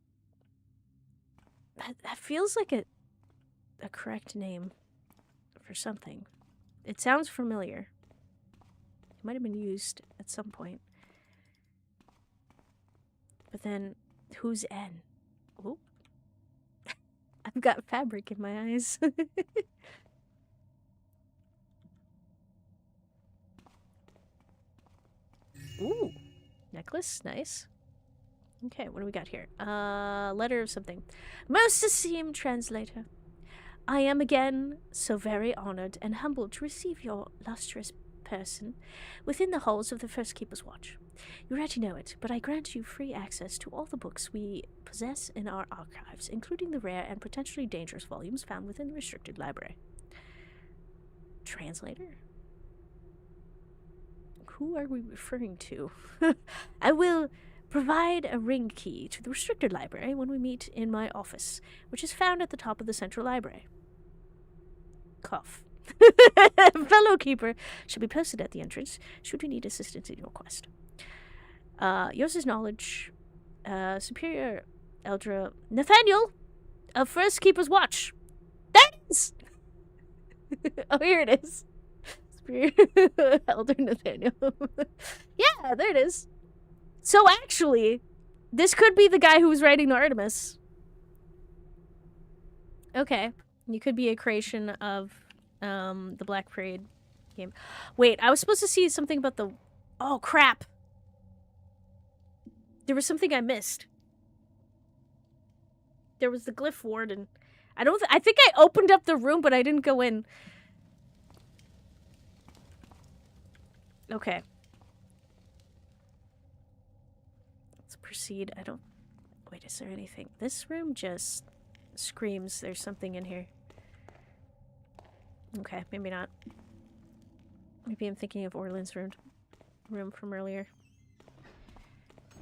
That feels like a correct name for something. It sounds familiar. It might have been used at some point. But then, who's N? Oh. I've got fabric in my eyes. Ooh. Necklace. Nice. Okay, what do we got here? Letter of something. Most esteemed translator, I am again so very honored and humbled to receive your lustrous person within the halls of the First Keeper's Watch. You already know it, but I grant you free access to all the books we possess in our archives, including the rare and potentially dangerous volumes found within the restricted library. Translator? Who are we referring to? I will provide a ring key to the restricted library when we meet in my office, which is found at the top of the central library. Cough. Fellow keeper should be posted at the entrance should you need assistance in your quest. Yours is knowledge. Superior Eldra Nathaniel of First Keeper's Watch. That is! Oh, here it is. Superior Elder Nathaniel. Yeah, there it is. So actually, this could be the guy who was writing the Artemis. Okay. You could be a creation of the Black Parade game. Wait, I was supposed to see something about the... Oh, crap. There was something I missed. There was the Glyph Warden. I think I opened up the room, but I didn't go in. Okay. Let's proceed. Wait, is there anything? This room just screams there's something in here. Okay, maybe not. Maybe I'm thinking of Orland's room from earlier.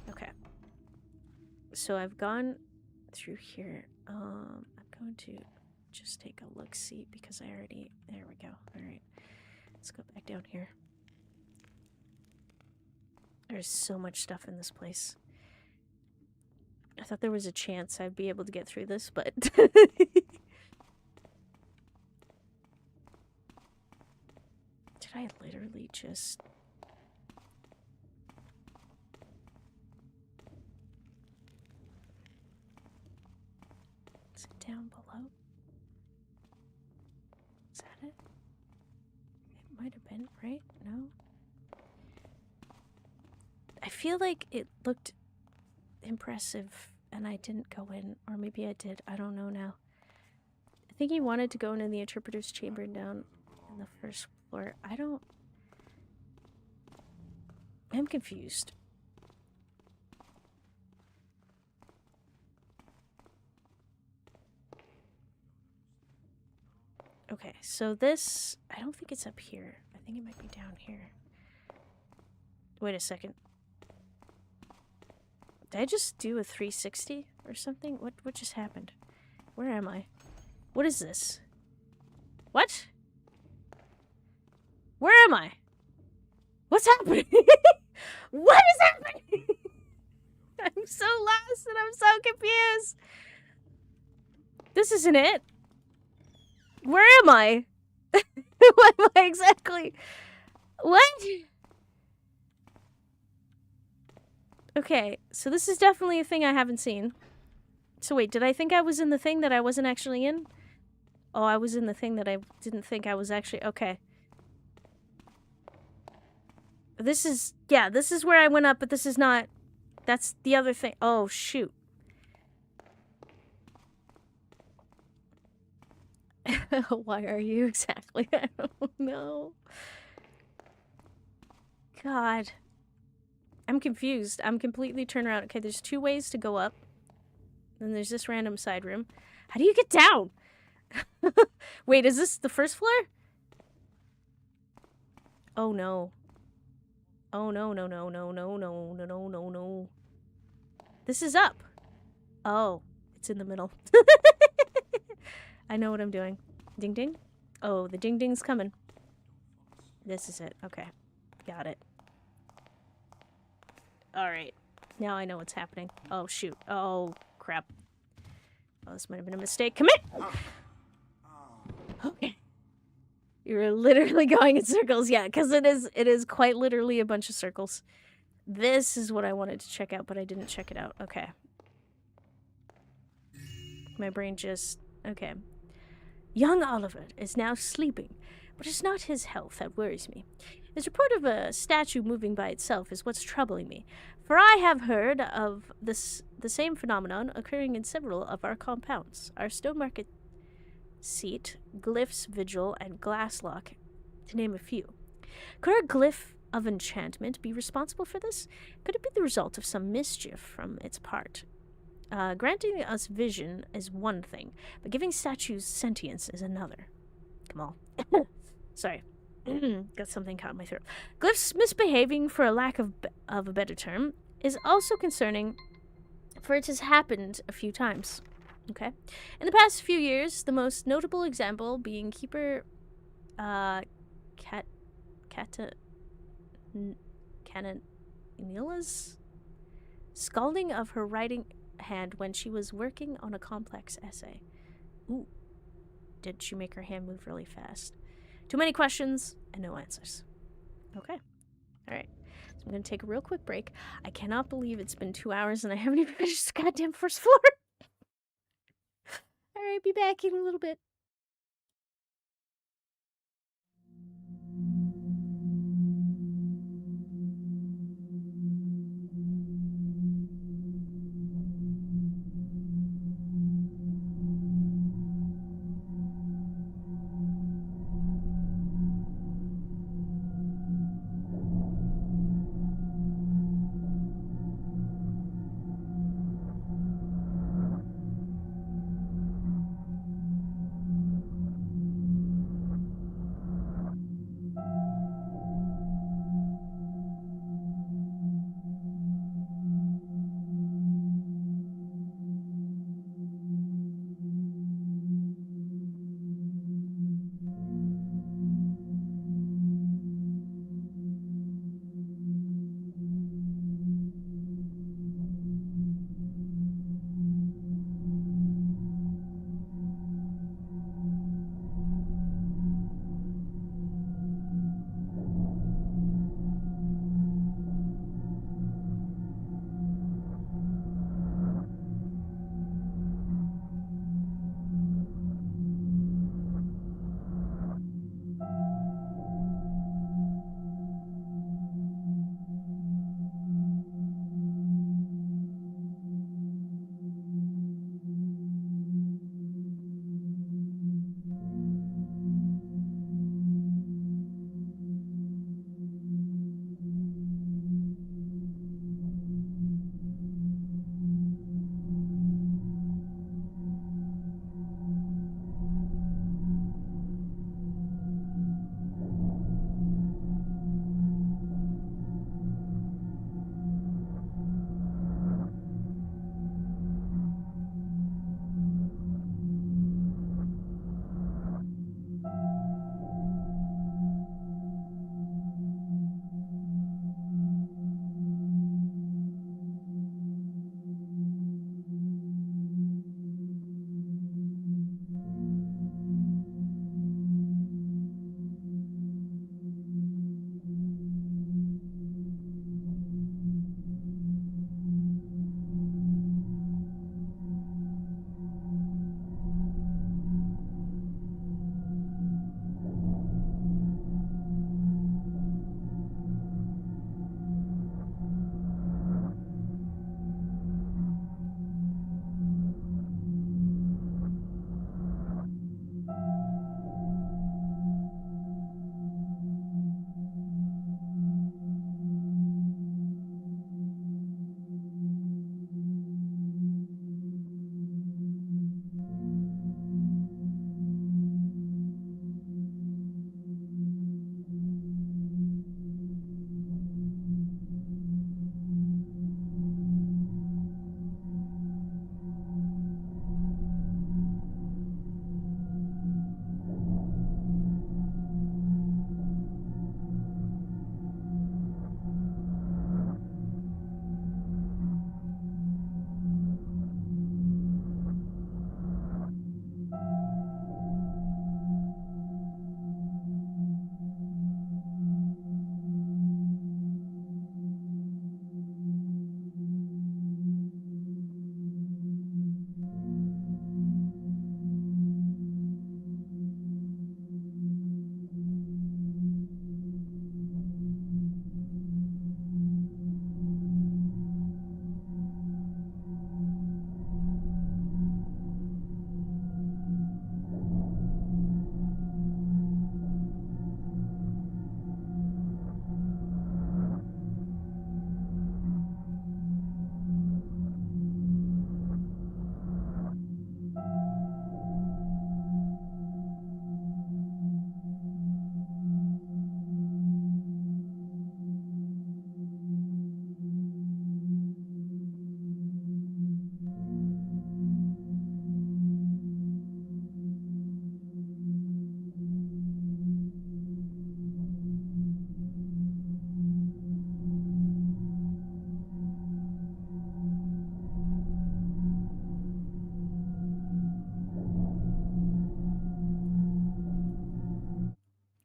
Okay. So I've gone through here. I'm going to just take a look-see because I already... There we go. Alright. Let's go back down here. There's so much stuff in this place. I thought there was a chance I'd be able to get through this, but... Did I literally just... Is it down below? Is that it? It might have been, right? No? I feel like it looked impressive and I didn't go in, or maybe I did. I don't know now. I think he wanted to go into the interpreter's chamber down in the first floor. I'm confused. Okay, so this... I don't think it's up here. I think it might be down here. Wait a second. Did I just do a 360 or something? What just happened? Where am I? What is this? What? Where am I? What's happening? What is happening? I'm so lost and I'm so confused. This isn't it. Where am I? What am I exactly? What? Okay, so this is definitely a thing I haven't seen. So wait, did I think I was in the thing that I wasn't actually in? Oh, I was in the thing that I didn't think I was actually... Okay. This is... Yeah, this is where I went up, but this is not... That's the other thing. Oh, shoot. Why are you exactly? I don't know. God. I'm confused. I'm completely turned around. Okay, there's 2 ways to go up. Then there's this random side room. How do you get down? Wait, is this the first floor? Oh no. Oh no, no, no, no, no, no, no, no, no, no. This is up. Oh, it's in the middle. I know what I'm doing. Ding ding. Oh, the ding ding's coming. This is it. Okay. Got it. Alright. Now I know what's happening. Oh, shoot. Oh, crap. Oh, this might have been a mistake. Come here! Okay. You're literally going in circles. Yeah, because it is quite literally a bunch of circles. This is what I wanted to check out, but I didn't check it out. Okay. My brain just... Okay. Young Oliver is now sleeping, but it's not his health that worries me. His report of a statue moving by itself is what's troubling me, for I have heard of the same phenomenon occurring in several of our compounds. Our stone market seat, Glyph's Vigil, and Glasslock, to name a few. Could our glyph of enchantment be responsible for this? Could it be the result of some mischief from its part? Granting us vision is one thing, but giving statues sentience is another. Come on. Sorry. Got something caught in my throat. Glyphs misbehaving, for a lack of a better term, is also concerning, for it has happened a few times. Okay? In the past few years, the most notable example being Keeper Cananila's scalding of her writing hand when she was working on a complex essay. Ooh. Did she make her hand move really fast? Too many questions and no answers. Okay. Alright. So I'm going to take a real quick break. I cannot believe it's been 2 hours and I haven't even finished the goddamn first floor. Alright, be back in a little bit.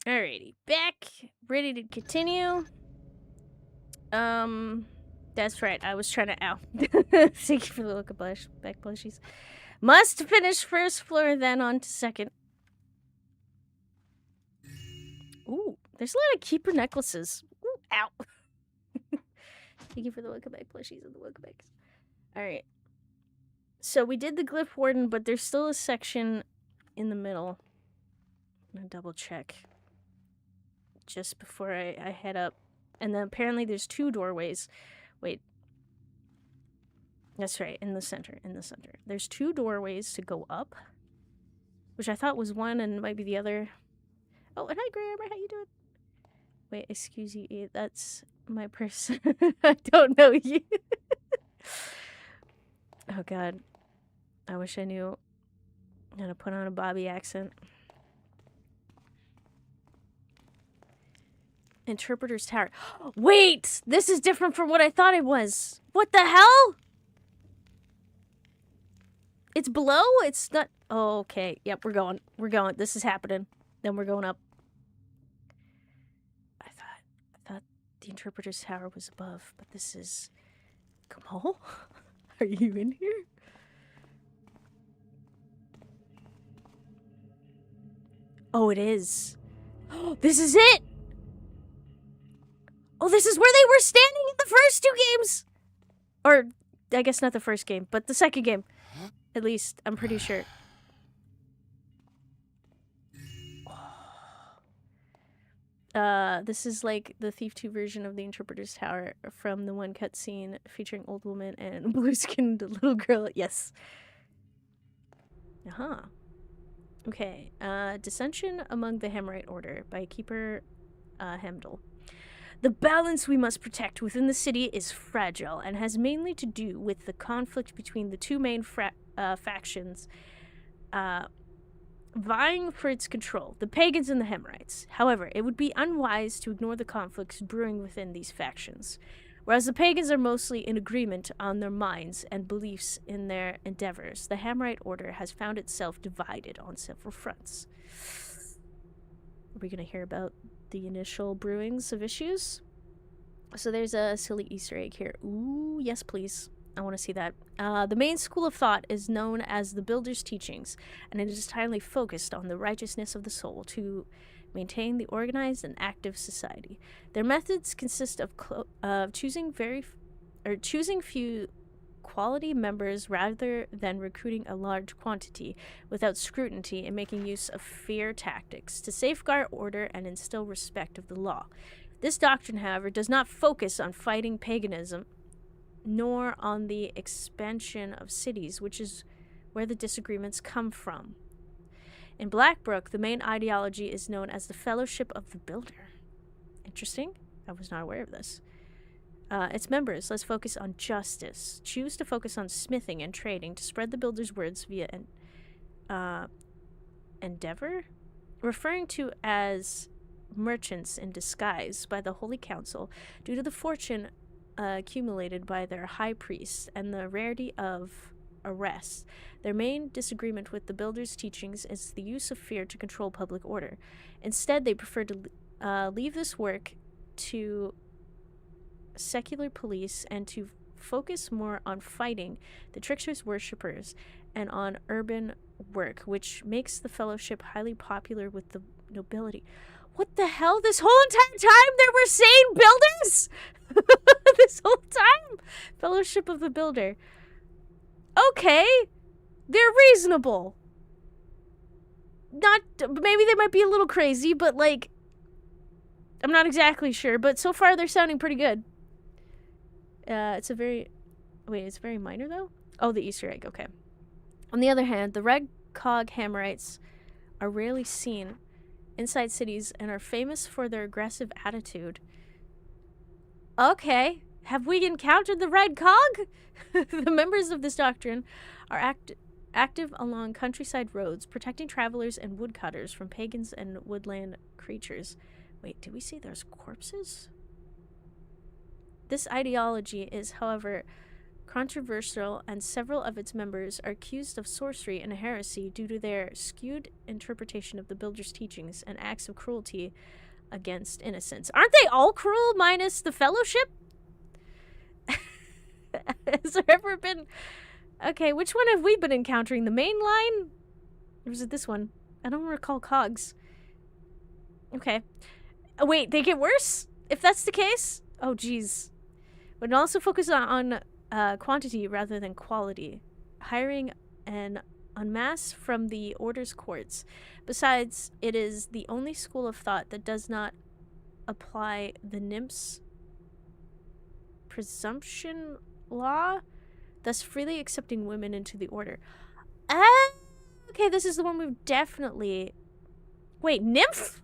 Alrighty, back, ready to continue. That's right. I was trying to out. Thank you for the look of back plushies. Must finish first floor, then on to second. Ooh, there's a lot of keeper necklaces. Ooh, ow. Thank you for the welcome back plushies and the welcome backs. Alright. So we did the glyph warden, but there's still a section in the middle. I'm gonna double check. Just before I head up. And then apparently there's 2 doorways. Wait. That's right, in the center, There's 2 doorways to go up. Which I thought was one and might be the other. Oh, and hi, Grammar, how you doing? Wait, excuse you, that's my person. I don't know you. Oh, God. I wish I knew how to put on a Bobby accent. Interpreter's Tower. Wait! This is different from what I thought it was. What the hell? It's below? It's not... Oh, okay. Yep, we're going. We're going. This is happening. Then we're going up. I thought the Interpreter's Tower was above, but this is... Kamal? Are you in here? Oh, it is. Oh, this is it! Oh, this is where they were standing in the first 2 games! Or, I guess not the first game, but the second game. At least, I'm pretty sure. This is like the Thief 2 version of the Interpreter's Tower from the one cutscene featuring old woman and blue-skinned little girl. Yes. Uh-huh. Okay. Dissension Among the Hemorrhite Order by Keeper Hemdall. The balance we must protect within the city is fragile and has mainly to do with the conflict between the 2 main factions vying for its control, the pagans and the Hemorrhites. However, it would be unwise to ignore the conflicts brewing within these factions. Whereas the pagans are mostly in agreement on their minds and beliefs in their endeavors, the Hammerite order has found itself divided on several fronts. Are we going to hear about the initial brewings of issues? So there's a silly Easter egg here. Ooh, yes, please. I want to see that. The main school of thought is known as the Builder's Teachings, and it is entirely focused on the righteousness of the soul to maintain the organized and active society. Their methods consist of choosing few quality members rather than recruiting a large quantity without scrutiny, and making use of fear tactics to safeguard order and instill respect of the law. This doctrine, however, does not focus on fighting paganism, nor on the expansion of cities, which is where the disagreements come from. In Blackbrook, the main ideology is known as the Fellowship of the Builder. Interesting. I was not aware of this. Its members, let's focus on justice. Choose to focus on smithing and trading to spread the Builder's words via endeavor, referring to as merchants in disguise by the Holy Council due to the fortune accumulated by their high priest and the rarity of arrests. Their main disagreement with the Builder's teachings is the use of fear to control public order. Instead, they prefer to leave this work to secular police and to focus more on fighting the trickster's worshippers and on urban work, which makes the fellowship highly popular with the nobility. What the hell? This whole entire time they were saying builders? This whole time? Fellowship of the Builder. Okay. They're reasonable. Maybe they might be a little crazy, but like, I'm not exactly sure, but so far they're sounding pretty good. It's very minor though? Oh, the Easter egg, okay. On the other hand, the Red Cog Hammerites are rarely seen inside cities and are famous for their aggressive attitude. Okay. Have we encountered the Red Cog? The members of this doctrine are active along countryside roads, protecting travelers and woodcutters from pagans and woodland creatures. Wait, did we see there's corpses? This ideology is, however, controversial, and several of its members are accused of sorcery and heresy due to their skewed interpretation of the Builder's teachings and acts of cruelty against innocents. Aren't they all cruel minus the Fellowship? Has there ever been... Okay, which one have we been encountering? The main line? Or was it this one? I don't recall cogs. Okay. Oh, wait, they get worse? If that's the case? Oh, geez. But it also focuses on quantity rather than quality. Hiring an en masse from the Order's courts. Besides, it is the only school of thought that does not apply the nymph's presumption law, thus freely accepting women into the Order. Okay, this is the one we've definitely... Wait, nymph?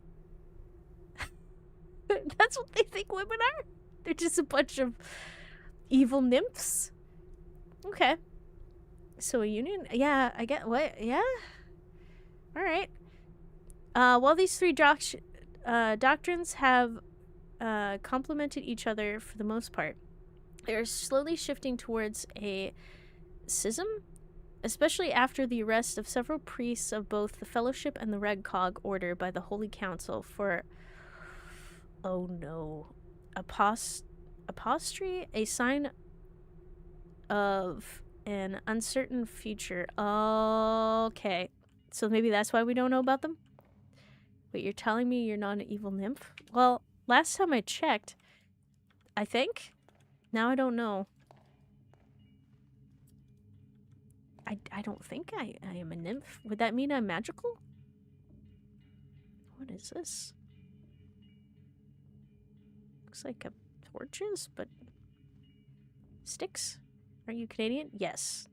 That's what they think women are? They're just a bunch of evil nymphs? Okay. So a union? Yeah, I get... What? Yeah? Alright. While these three doctrines have complemented each other for the most part, they are slowly shifting towards a schism, especially after the arrest of several priests of both the Fellowship and the Red Cog Order by the Holy Council for... Oh no. Apostry? A sign of an uncertain future. Okay. So maybe that's why we don't know about them? Wait, you're telling me you're not an evil nymph? Well, last time I checked, I think. Now I don't know. I don't think I am a nymph. Would that mean I'm magical? What is this? Looks like a torches, but sticks? Are you Canadian? Yes.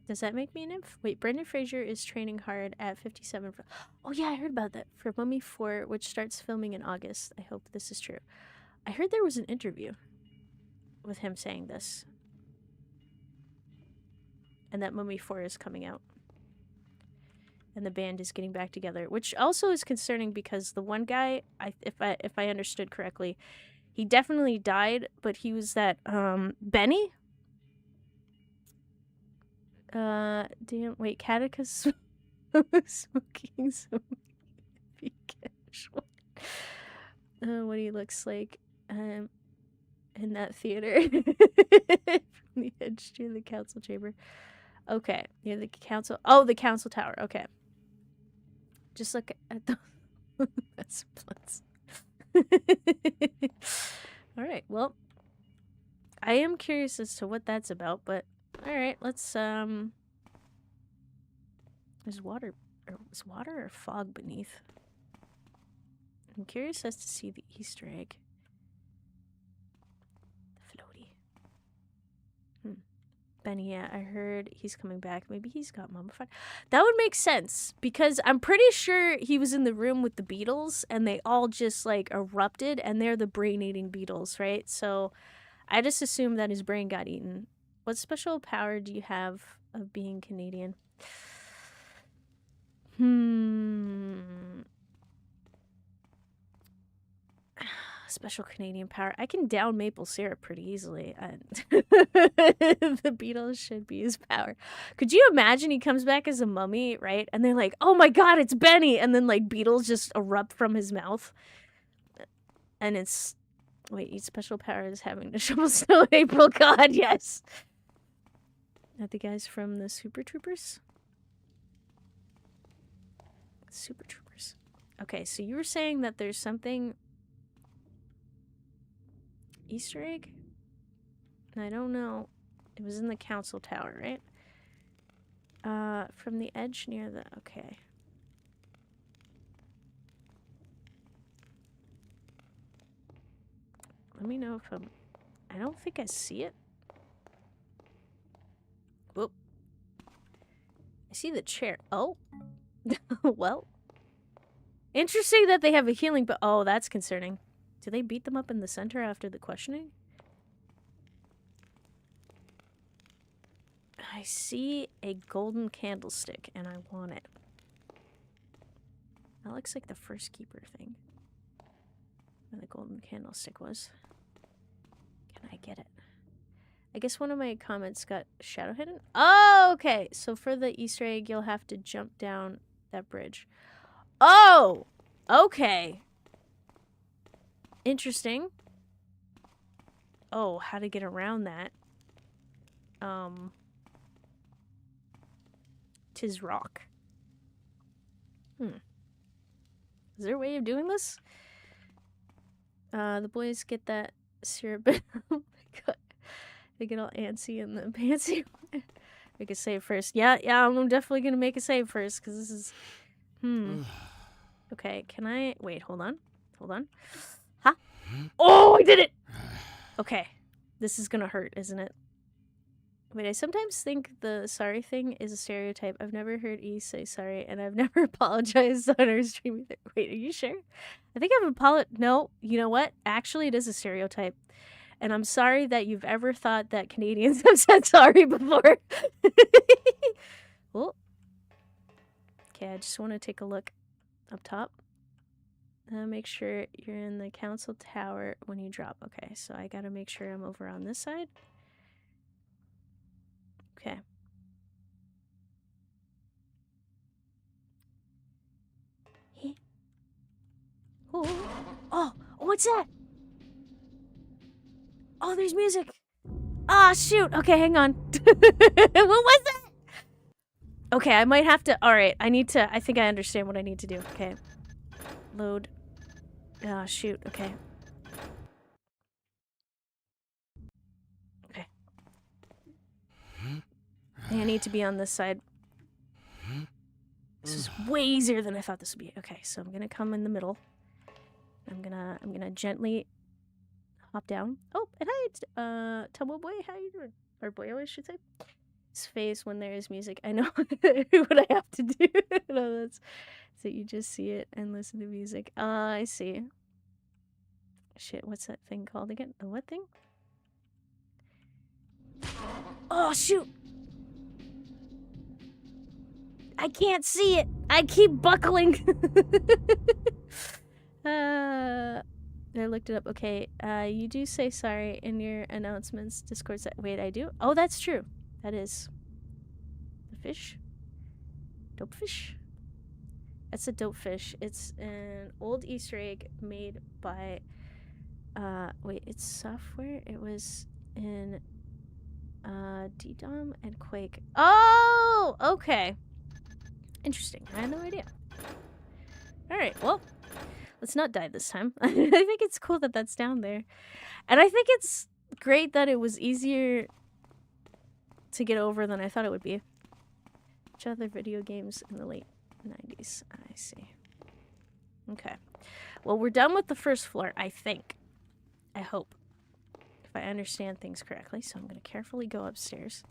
Does that make me a nymph? Wait, Brendan Fraser is training hard at 57 for... Oh yeah, I heard about that. For Mummy 4, which starts filming in August. I hope this is true. I heard there was an interview with him saying this. And that Mummy 4 is coming out. And the band is getting back together. Which also is concerning because the one guy, if I understood correctly, he definitely died, but he was that, Benny? Damn, wait, Catechus smoking some casual. What he looks like, in that theater. From the edge to the council chamber. Okay, near the council. Oh, the council tower. Okay. Just look at the... That's plus. Alright, well. I am curious as to what that's about, but... Alright, let's, Is water or fog beneath? I'm curious as to see the Easter egg. The floaty. Benny, yeah, I heard he's coming back. Maybe he's got mummified. That would make sense, because I'm pretty sure he was in the room with the beetles, and they all just, like, erupted, and they're the brain-eating beetles, right? So, I just assumed that his brain got eaten. What special power do you have of being Canadian? Special Canadian power. I can down maple syrup pretty easily. The Beatles should be his power. Could you imagine he comes back as a mummy, right? And they're like, oh my god, it's Benny! And then, like, beetles just erupt from his mouth. And it's... Wait, each special power is having to shovel snow in April. God, yes! Are the guys from the Super Troopers? Super Troopers. Okay, so you were saying that there's something... Easter egg? I don't know. It was in the council tower, right? From the edge near the... Okay. Let me know if I'm... I don't think I see it. Whoop. I see the chair. Oh. Well. Interesting that they have a healing, but... Oh, that's concerning. Do they beat them up in the center after the questioning? I see a golden candlestick, and I want it. That looks like the first keeper thing. Where the golden candlestick was. Can I get it? I guess one of my comments got shadow hidden. Oh, okay. So for the Easter egg, you'll have to jump down that bridge. Oh! Okay. Interesting. Oh, how to get around that. Tis rock. Is there a way of doing this? The boys get that syrup. Oh my god. They get all antsy in the pantsy. Make a save first. Yeah, I'm definitely gonna make a save first, because this is... Okay, can I... Wait, hold on. Huh? Oh, I did it! Okay. This is gonna hurt, isn't it? Wait, I sometimes think the sorry thing is a stereotype. I've never heard E say sorry, and I've never apologized on our stream either. Wait, are you sure? I think I've apologized. No, you know what? Actually, it is a stereotype. And I'm sorry that you've ever thought that Canadians have said sorry before. Oh. Okay, I just want to take a look up top. Make sure you're in the council tower when you drop. Okay, so I gotta make sure I'm over on this side. Okay. Oh, what's that? Oh, there's music. Ah, shoot. Okay, hang on. What was that? Okay, I might have to... Alright, I think I understand what I need to do. Okay. Load. Ah, shoot. Okay. Okay. I think I need to be on this side. This is way easier than I thought this would be. Okay, so I'm gonna come in the middle. I'm gonna gently hop down. Oh, and hi, Tumble Boy, how you doing? Or boy, I should say. His face when there is music. I know what I have to do. No, that's so you just see it and listen to music. I see. Shit, what's that thing called again? The what thing? Oh, shoot! I can't see it! I keep buckling! I looked it up. Okay, you do say sorry in your announcements. Discord said, wait, I do? Oh, that's true. That is. The fish? Dope fish? That's a dope fish. It's an old Easter egg made by, wait, it's software? It was in, DDOM and Quake. Oh! Okay. Interesting. I had no idea. Alright, well, let's not die this time. I think it's cool that that's down there. And I think it's great that it was easier to get over than I thought it would be. Which other video games in the late 90s? I see. Okay. Well, we're done with the first floor, I think. I hope. If I understand things correctly. So I'm going to carefully go upstairs.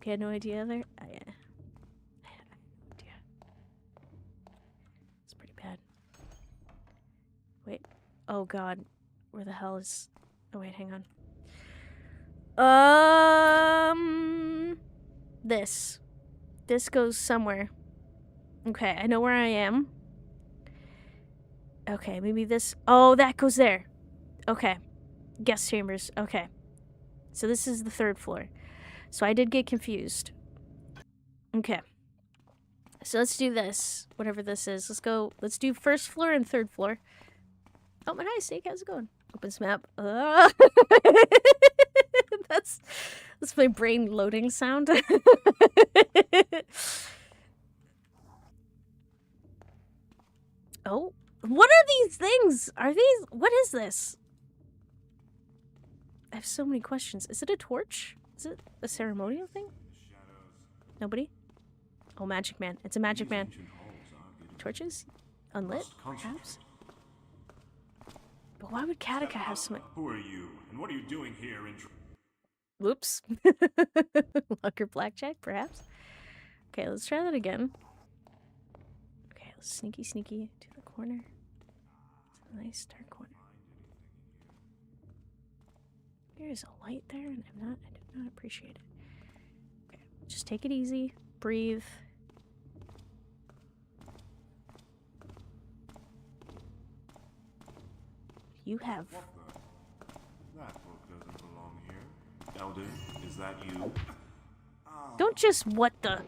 You had no idea there? I had no idea. It's pretty bad. Wait. Oh, God. Where the hell is... Oh, wait, hang on. This. This goes somewhere. Okay, I know where I am. Okay, maybe this... Oh, that goes there. Okay. Guest chambers. Okay. So this is the third floor. So I did get confused. Okay. So let's do this. Whatever this is. Let's go... Let's do first floor and third floor. Oh, my hi, Snake. How's it going? Open map. That's my brain loading sound. Oh, what are these things? Are these... What is this? I have so many questions. Is it a torch? Is it a ceremonial thing? Nobody? Oh, Magic Man. It's a Magic Man. Torches? Unlit, perhaps? But why would Katika have some... Who are you, and what are you doing here in... Whoops. Lucker Blackjack, perhaps? Okay, let's try that again. Okay, let's sneaky to the corner. It's a nice dark corner. There is a light there, and I did not appreciate it. Okay, just take it easy. Breathe. You have... What the? That book doesn't belong. Elder, is that you? Don't just what the...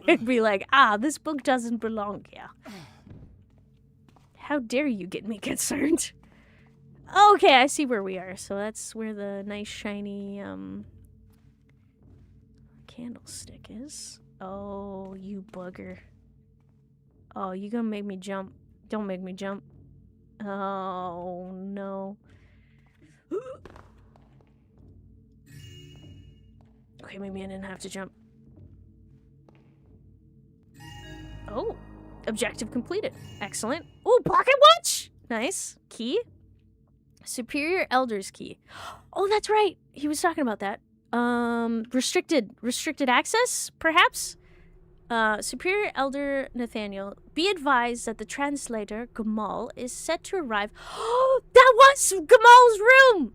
and be like, this book doesn't belong here. How dare you get me concerned? Okay, I see where we are. So that's where the nice shiny candlestick is. Oh, you bugger. Oh, you gonna make me jump. Don't make me jump. Oh, no. Okay, maybe I didn't have to jump. Oh, objective completed. Excellent. Oh, pocket watch! Nice. Key. Superior Elder's Key. Oh, that's right. He was talking about that. Restricted access, perhaps? Superior Elder Nathaniel, be advised that the translator, Gamal, is set to arrive. Oh, that was Gamal's room!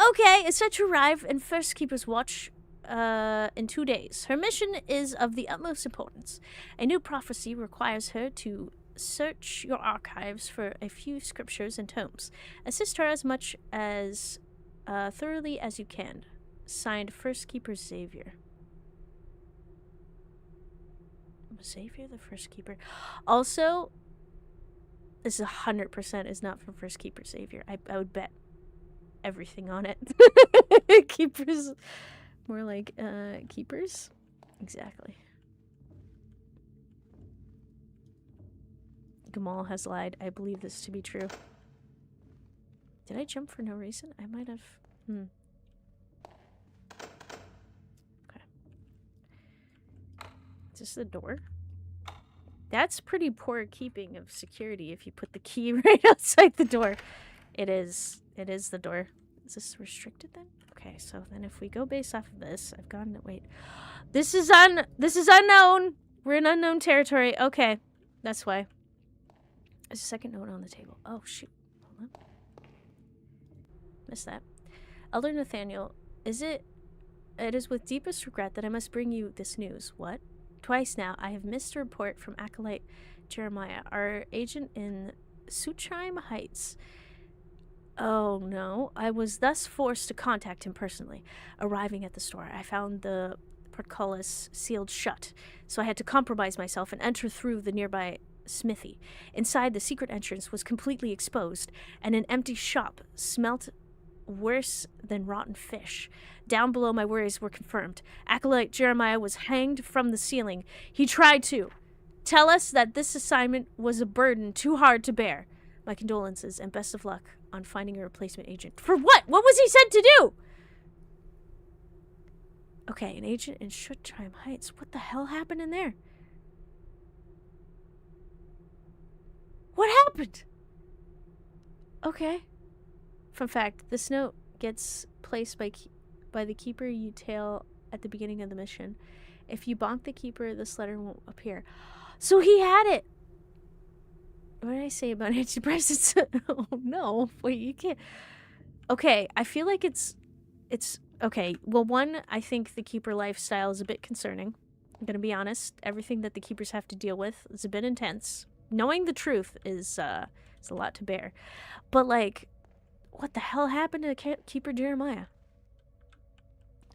Okay, is set to arrive in First Keeper's Watch in 2 days. Her mission is of the utmost importance. A new prophecy requires her to search your archives for a few scriptures and tomes. Assist her as much as thoroughly as you can. Signed, First Keeper Xavier. Xavier, the First Keeper. Also, this is 100% is not from First Keeper Xavier. I would bet everything on it. Keepers. More like, keepers? Exactly. Gamal has lied. I believe this to be true. Did I jump for no reason? I might have. Okay. Is this the door? That's pretty poor keeping of security if you put the key right outside the door. It is. It is the door. Is this restricted then? Okay, so then if we go based off of this, I've gotten it. Wait. This is unknown. We're in unknown territory. Okay. That's why. There's a second note on the table. Oh, shoot. Hold on. Missed that. Elder Nathaniel, it is with deepest regret that I must bring you this news. What? Twice now, I have missed a report from Acolyte Jeremiah, our agent in Suchheim Heights. Oh, no. I was thus forced to contact him personally. Arriving at the store, I found the portcullis sealed shut, so I had to compromise myself and enter through the nearby smithy. Inside, the secret entrance was completely exposed, and an empty shop smelt worse than rotten fish. Down below, my worries were confirmed. Acolyte Jeremiah was hanged from the ceiling. He tried to tell us that this assignment was a burden too hard to bear. My condolences and best of luck on finding a replacement agent. For what? What was he sent to do? Okay, an agent in Schutzheim Heights. What the hell happened in there? What happened? Okay. Fun fact, this note gets placed by the keeper you tail at the beginning of the mission. If you bonk the keeper, this letter won't appear. So he had it. What did I say about antidepressants? Oh no. Wait, you can't. Okay, I feel like it's okay. Well, one, I think the keeper lifestyle is a bit concerning. I'm gonna be honest. Everything that the keepers have to deal with is a bit intense. Knowing the truth is a lot to bear. But like, what the hell happened to Keeper Jeremiah?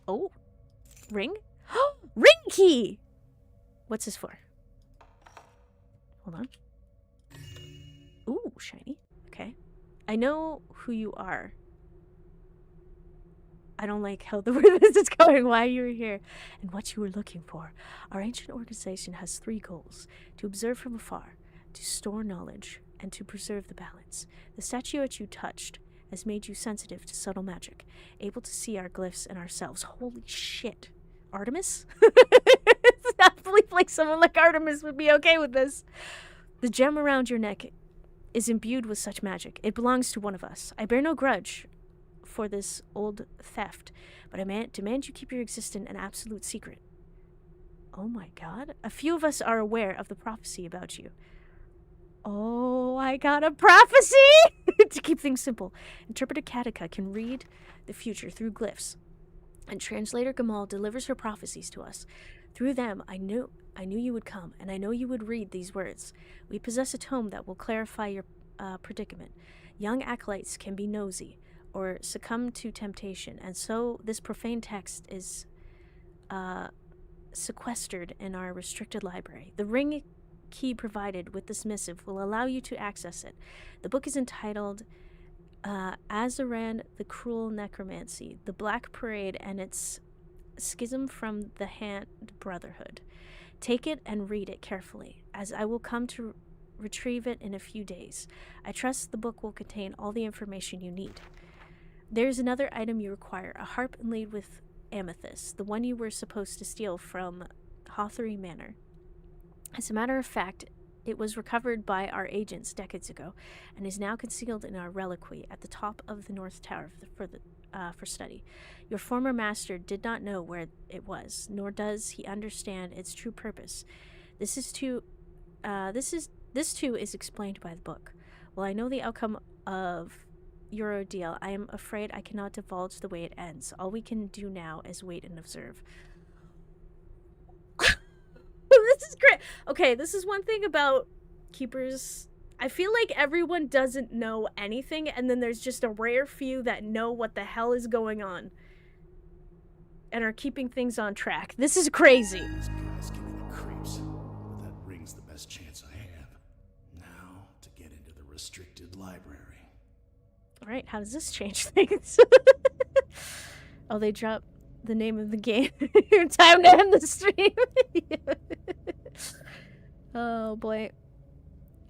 Oh, ring? Ring key! What's this for? Hold on. Ooh, shiny. Okay. I know who you are. I don't like how the way this is going, why you were here, and what you were looking for. Our ancient organization has 3 goals: to observe from afar, to store knowledge, and to preserve the balance. The statuette you touched has made you sensitive to subtle magic, able to see our glyphs and ourselves. Holy shit. Artemis? I believe like someone like Artemis would be okay with this. The gem around your neck is imbued with such magic. It belongs to one of us. I bear no grudge for this old theft, but I demand you keep your existence an absolute secret. Oh my god. A few of us are aware of the prophecy about you. Oh, I got a prophecy! To keep things simple, Interpreter Katika can read the future through glyphs, and Translator Gamal delivers her prophecies to us. Through them, I knew you would come, and I know you would read these words. We possess a tome that will clarify your predicament. Young acolytes can be nosy, or succumb to temptation, and so this profane text is sequestered in our restricted library. The ring key provided with this missive will allow you to access it. The book is entitled Azaran, the Cruel Necromancy, the Black Parade, and its Schism from the Hand Brotherhood. Take it and read it carefully, as I will come to retrieve it in a few days. I trust the book will contain all the information you need. There's another item you require, a harp inlaid with amethyst, the one you were supposed to steal from Hawthorne Manor. As a matter of fact, it was recovered by our agents decades ago, and is now concealed in our reliquary at the top of the North Tower for study. Your former master did not know where it was, nor does he understand its true purpose. This too is explained by the book. While I know the outcome of your ordeal, I am afraid I cannot divulge the way it ends. All we can do now is wait and observe. This is great. Okay, this is one thing about keepers. I feel like everyone doesn't know anything, and then there's just a rare few that know what the hell is going on and are keeping things on track. This is crazy. These guys give me the creeps, but that ring's the best chance I have. Now, to get into the restricted library. All right, how does this change things? Oh, they dropped the name of the game. Time to end the stream. Oh, boy.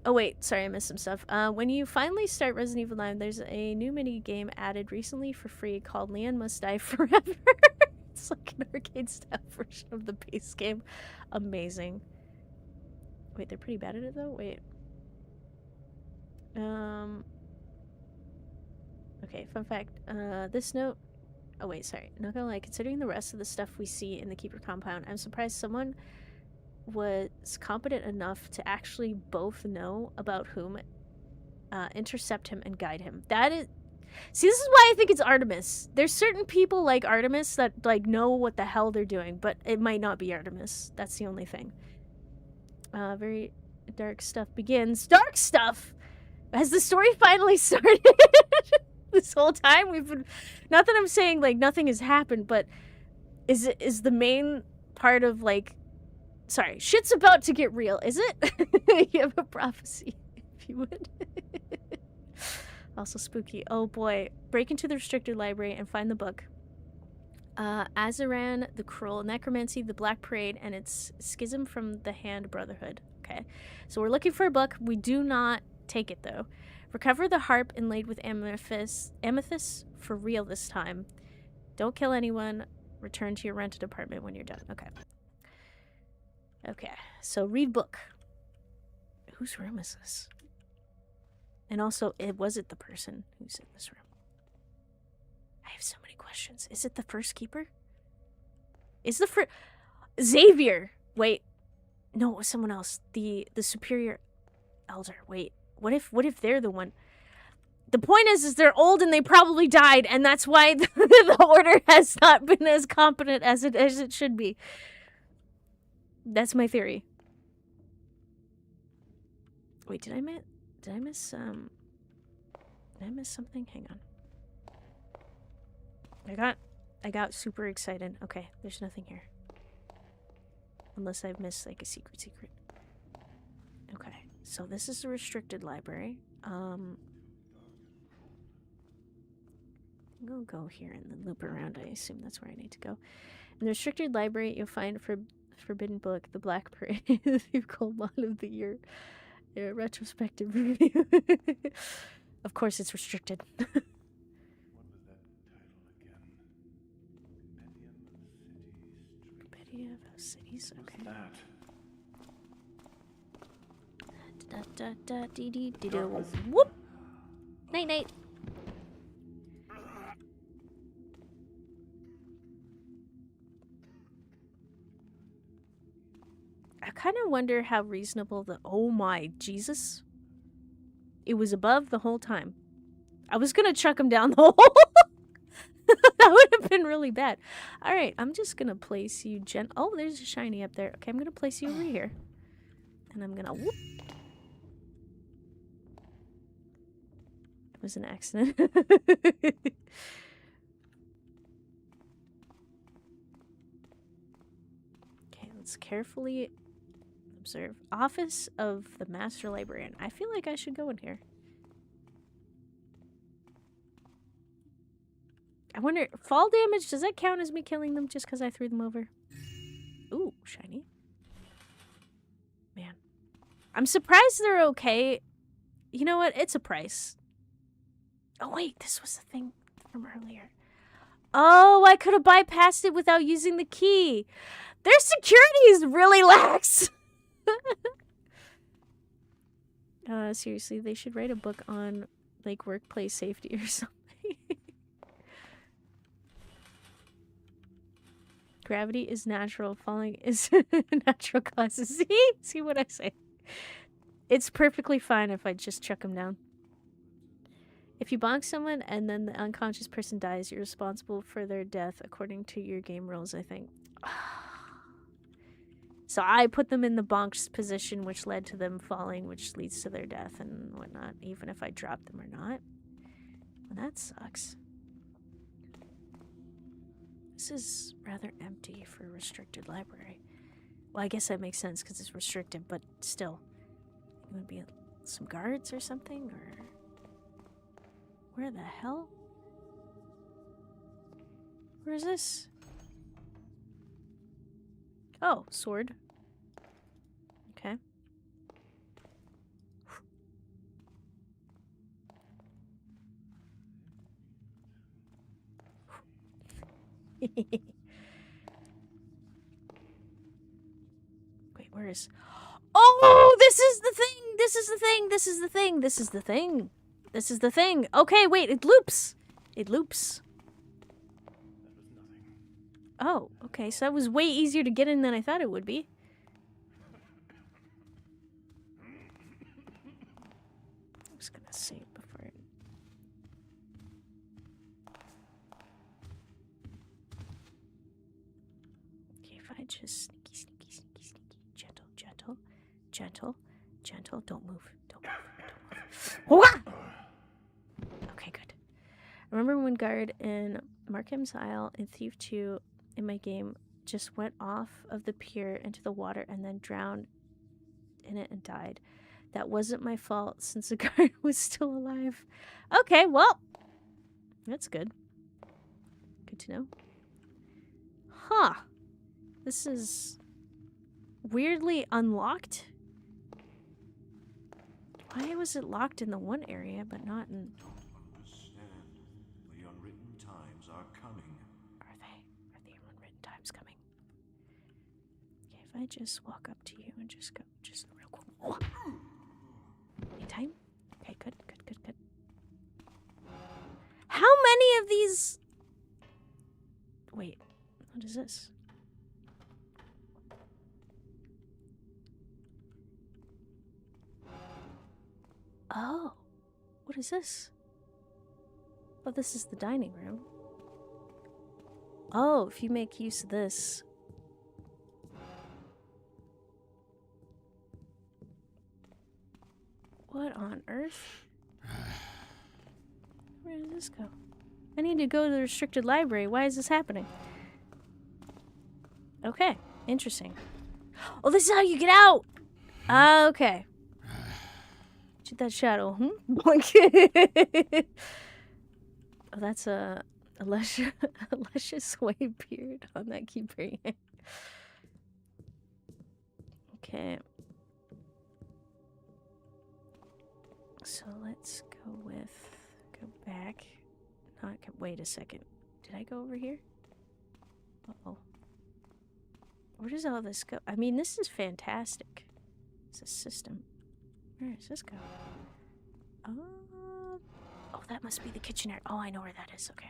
Oh, wait. Sorry, I missed some stuff. When you finally start Resident Evil 9, there's a new mini game added recently for free called Leon Must Die Forever. It's like an arcade-style version of the base game. Amazing. Wait, they're pretty bad at it, though? Wait. Okay, fun fact. This note... Oh, wait, sorry. Not gonna lie. Considering the rest of the stuff we see in the Keeper compound, I'm surprised someone was competent enough to actually both know about whom, intercept him, and guide him. That is... See, this is why I think it's Artemis. There's certain people like Artemis that, like, know what the hell they're doing, but it might not be Artemis. That's the only thing. Very dark stuff begins. Dark stuff! Has the story finally started? This whole time we've been... Not that I'm saying, like, nothing has happened, but is the main part of, like... Sorry, shit's about to get real, is it? You have a prophecy, if you would. Also spooky. Oh boy. Break into the restricted library and find the book. Azaran, the Cruel Necromancy, the Black Parade, and its Schism from the Hand Brotherhood. Okay. So we're looking for a book. We do not take it, though. Recover the harp inlaid with amethyst for real this time. Don't kill anyone. Return to your rented apartment when you're done. Okay. Okay. So read book. Whose room is this? And also, was it the person who's in this room? I have so many questions. Is it the first keeper? Is the first... Xavier! Wait. No, it was someone else. The superior elder. Wait. What if they're the one? The point is they're old and they probably died, and that's why the order has not been as competent as it should be. That's my theory. Wait, did I miss something? Hang on. I got super excited. Okay, there's nothing here. Unless I've missed like a secret. Okay, so this is a restricted library. I'm gonna go here and then loop around. I assume that's where I need to go. In the restricted library, you'll find Forbidden Book, The Black Parade, the Cold Mod of the Year. Retrospective review. Of course it's restricted. What was that title again? Compendium of Cities. Compendium of Cities, okay. What's that? Da da da dee dee dee dee. Whoop! Night night. I kind of wonder how reasonable the... Oh my, Jesus. It was above the whole time. I was gonna chuck him down the hole. That would have been really bad. Alright, I'm just gonna place you Oh, there's a shiny up there. Okay, I'm gonna place you over here. And I'm gonna... Whoop. It was an accident. Okay, let's carefully observe. Office of the Master Librarian. I feel like I should go in here. I wonder, fall damage, does that count as me killing them just because I threw them over? Ooh, shiny. Man. I'm surprised they're okay. You know what? It's a price. Oh, wait, this was the thing from earlier. Oh, I could have bypassed it without using the key. Their security is really lax. Seriously, they should write a book on, like, workplace safety or something. Gravity is natural. Falling is natural causes. See what I say? It's perfectly fine if I just chuck them down. If you bonk someone and then the unconscious person dies, you're responsible for their death according to your game rules, I think. So I put them in the bonked position, which led to them falling, which leads to their death and whatnot, even if I dropped them or not. Well, that sucks. This is rather empty for a restricted library. Well, I guess that makes sense because it's restricted, but still. It would be some guards or something, or... Where the hell? Where is this? Oh, sword. Okay. Wait, where is... Oh, this is the thing! This is the thing! This is the thing! This is the thing! This is the thing! Okay, wait, it loops! It loops. Oh, okay, so that was way easier to get in than I thought it would be. I'm just gonna save before it... Okay, if I just sneaky, gentle, don't move, don't move. Okay, good. Remember when guard in Markham's Isle in Thief 2 in my game just went off of the pier into the water and then drowned in it and died. That wasn't my fault since the guard was still alive. Okay, well, that's good. Good to know. Huh. This is weirdly unlocked. Why was it locked in the one area but not in... Understand. The unwritten times are coming. Are they? Are the unwritten times coming? Okay, if I just walk up to you and just go, just real quick. Oh. Anytime? Okay, good. How many of these... Wait, what is this? Oh, what is this? Oh, this is the dining room. Oh, if you make use of this. What on earth? Where did this go? I need to go to the restricted library. Why is this happening? Okay, interesting. Oh, this is how you get out! Okay. Shoot that shadow. Oh, that's a luscious white beard on that keyprint. Okay. So let's go back. Wait a second. Did I go over here? Uh-oh. Where does all this go? I mean, this is fantastic. It's a system. Where does this go? Oh, that must be the kitchen area. Oh, I know where that is. Okay.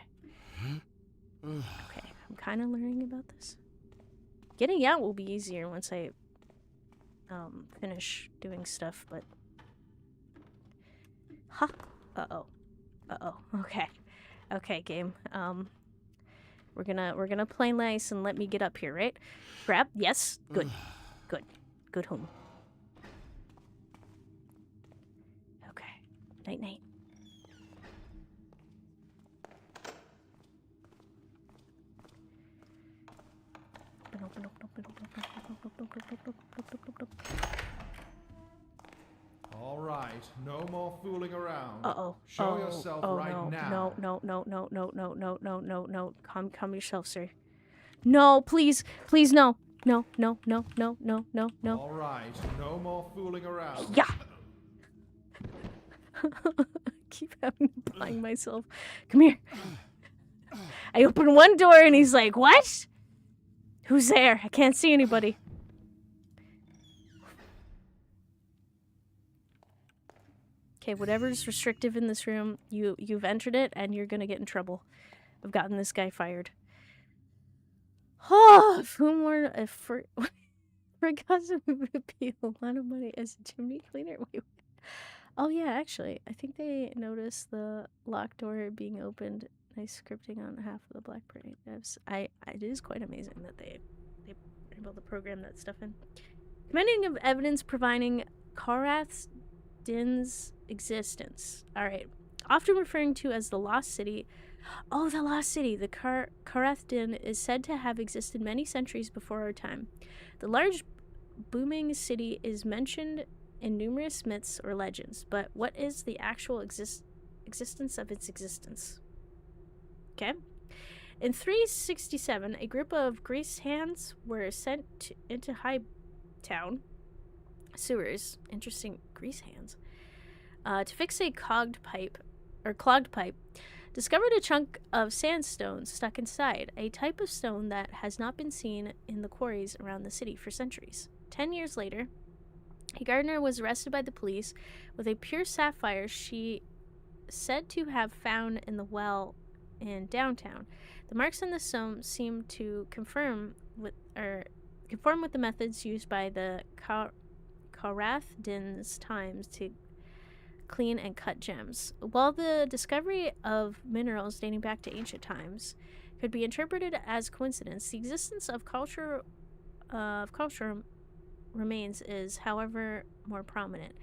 Okay, I'm kind of learning about this. Getting out will be easier once I finish doing stuff, but... Huh. Uh-oh. Okay. Okay, game. We're gonna play nice and let me get up here, right? Grab. Yes. Good. Good home. Okay. Night. no more fooling around. Uh-oh. Show yourself right no. now. No. Calm yourself, sir. No, please, no. No. All right, no more fooling around. Yeah. Keep having to blind myself. Come here. I open one door and he's like, what? Who's there? I can't see anybody. Okay, whatever's restrictive in this room, you've entered it and you're gonna get in trouble. I've gotten this guy fired. Oh, if whom were for Gasm would be a lot of money as a chimney cleaner. Wait. Oh yeah, actually, I think they noticed the locked door being opened. Nice scripting on half of the Black Parade devs. It is quite amazing that they were able to program that stuff in. Commending of evidence providing Karath Din's existence. Alright. Often referring to as the Lost City. Oh, the Lost City. The Karath Din is said to have existed many centuries before our time. The large booming city is mentioned in numerous myths or legends, but what is the actual existence of its existence? Okay. In 367, a group of grease hands were sent into Hightown sewers. Interesting, grease hands. To fix a clogged pipe. Discovered a chunk of sandstone stuck inside, a type of stone that has not been seen in the quarries around the city for centuries. 10 years later, a gardener was arrested by the police with a pure sapphire she said to have found in the well in downtown. The marks on the stone seem to conform with the methods used by the Karath Din's times to clean and cut gems. While the discovery of minerals dating back to ancient times could be interpreted as coincidence, the existence of cultural remains is, however, more prominent.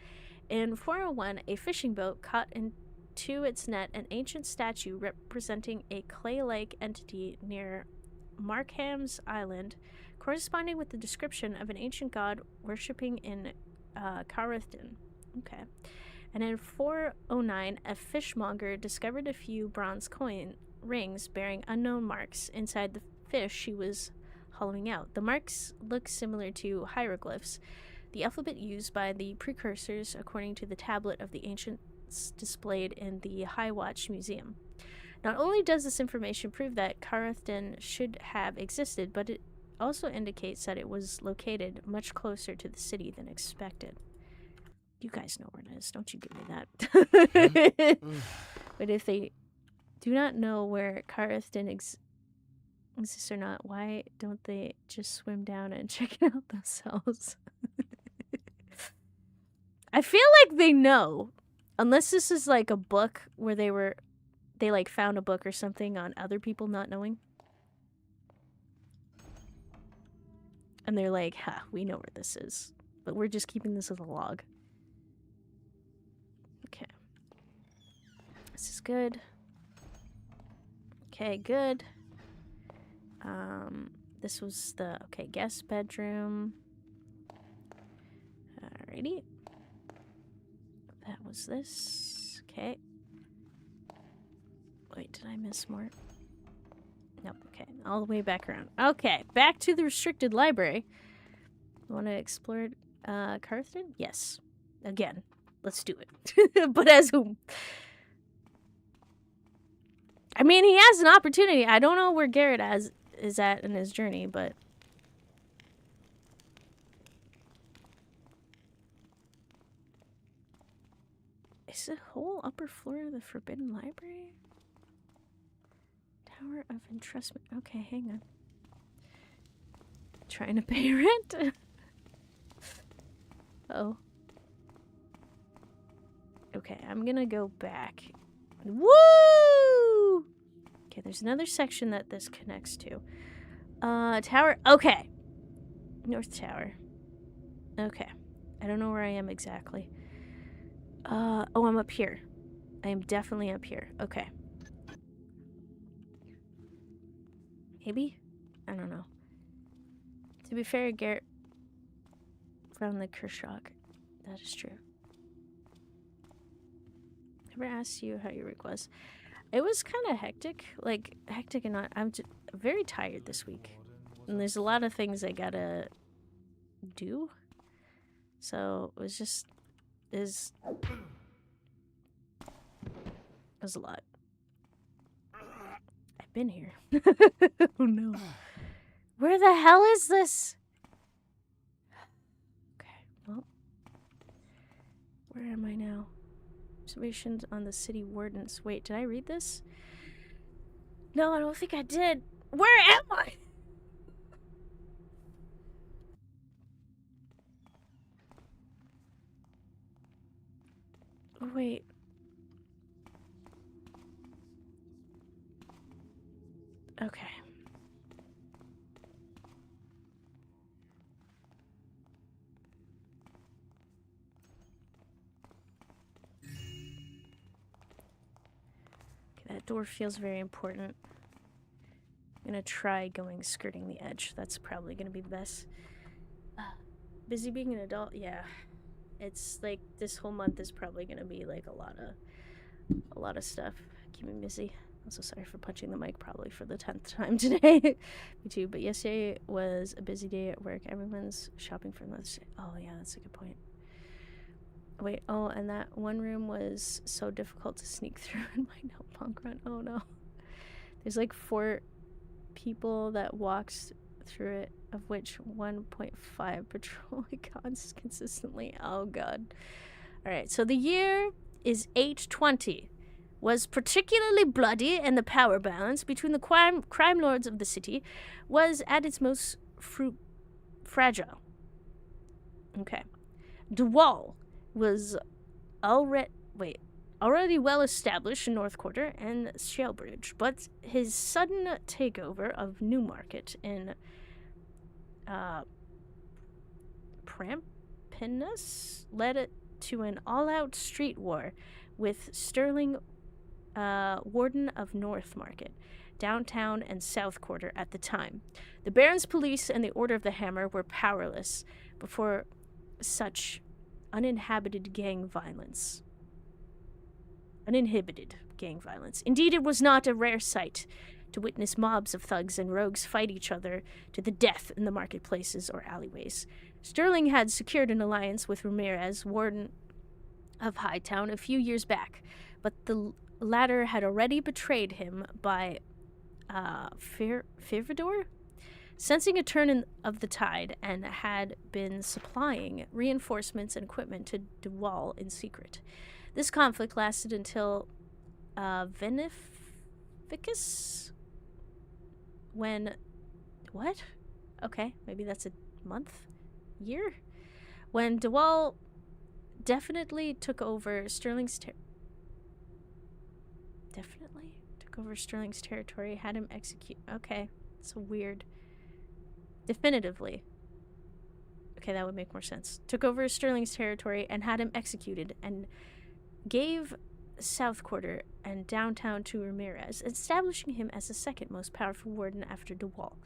In 401, a fishing boat caught into its net an ancient statue representing a clay-like entity near Markham's Island, corresponding with the description of an ancient god worshipping in Karath-Din. Okay. And in 409, a fishmonger discovered a few bronze coin rings bearing unknown marks inside the fish she was hollowing out. The marks look similar to hieroglyphs, the alphabet used by the precursors according to the tablet of the ancients displayed in the High Watch Museum. Not only does this information prove that Karath-Din should have existed, but it also indicates that it was located much closer to the city than expected. You guys know where it is. Don't you give me that. But if they do not know where Karath-Din exists or not, why don't they just swim down and check it out themselves? I feel like they know. Unless this is like a book where they like found a book or something on other people not knowing. And they're like, we know where this is. But we're just keeping this as a log. Okay. This is good. Okay, good. This was the, guest bedroom. Alrighty. That was this. Okay. Wait, did I miss more? Nope, okay. All the way back around. Okay, back to the restricted library. Want to explore Karath-Din? Yes. Again. Let's do it. But as whom? I mean, he has an opportunity. I don't know where Garrett is at in his journey, but... Is the whole upper floor of the Forbidden Library? Tower of Entrustment. Okay, hang on. Trying to pay rent? Oh. Okay, I'm gonna go back. Woo! Okay, there's another section that this connects to. Tower. Okay. North Tower. Okay. I don't know where I am exactly. Oh, I'm up here. I am definitely up here. Okay. Maybe? I don't know. To be fair, Garrett found the Kershog. That is true. Never asked you how your week was. It was kind of hectic. Like, hectic and not... I'm very tired this week. And there's a lot of things I gotta do. So, it was just... It was a lot. I've been here. Oh no. Where the hell is this? Okay, well. Where am I now? Observations on the city wardens. Wait, did I read this? No, I don't think I did. Where am I? Oh, wait. Okay. That door feels very important. I'm gonna try skirting the edge. That's probably gonna be the best. Busy being an adult? Yeah. It's like this whole month is probably gonna be like a lot of stuff. Keep me busy. Also sorry for punching the mic probably for the 10th time today. Me too, but yesterday was a busy day at work. Everyone's shopping for Mother's Day. Oh yeah, that's a good point. Wait, oh, and that one room was so difficult to sneak through in my no punk run. Oh no. There's like 4 people that walked through it, of which 1.5 patrol icons consistently. Oh god. Alright, so the year is 820. Was particularly bloody, and the power balance between the crime lords of the city was at its most fragile. Okay. DeWall was already well established in North Quarter and Shalebridge, but his sudden takeover of Newmarket in Prampinus led it to an all-out street war with Sterling, warden of North Market, downtown and South Quarter at the time. The Baron's police and the Order of the Hammer were powerless before such uninhibited gang violence. Indeed, it was not a rare sight to witness mobs of thugs and rogues fight each other to the death in the marketplaces or alleyways. Sterling had secured an alliance with Ramirez, warden of Hightown, a few years back, but the latter had already betrayed him by Fivador, sensing a turn of the tide, and had been supplying reinforcements and equipment to DeWall in secret. This conflict lasted until Veneficus, when... What? Okay, maybe that's a month? Year? When DeWall definitely took over Sterling's territory, had him execute... Okay, it's weird. Definitively. Okay, that would make more sense. Took over Sterling's territory and had him executed, and gave South Quarter and downtown to Ramirez, establishing him as the second most powerful warden after DeWall.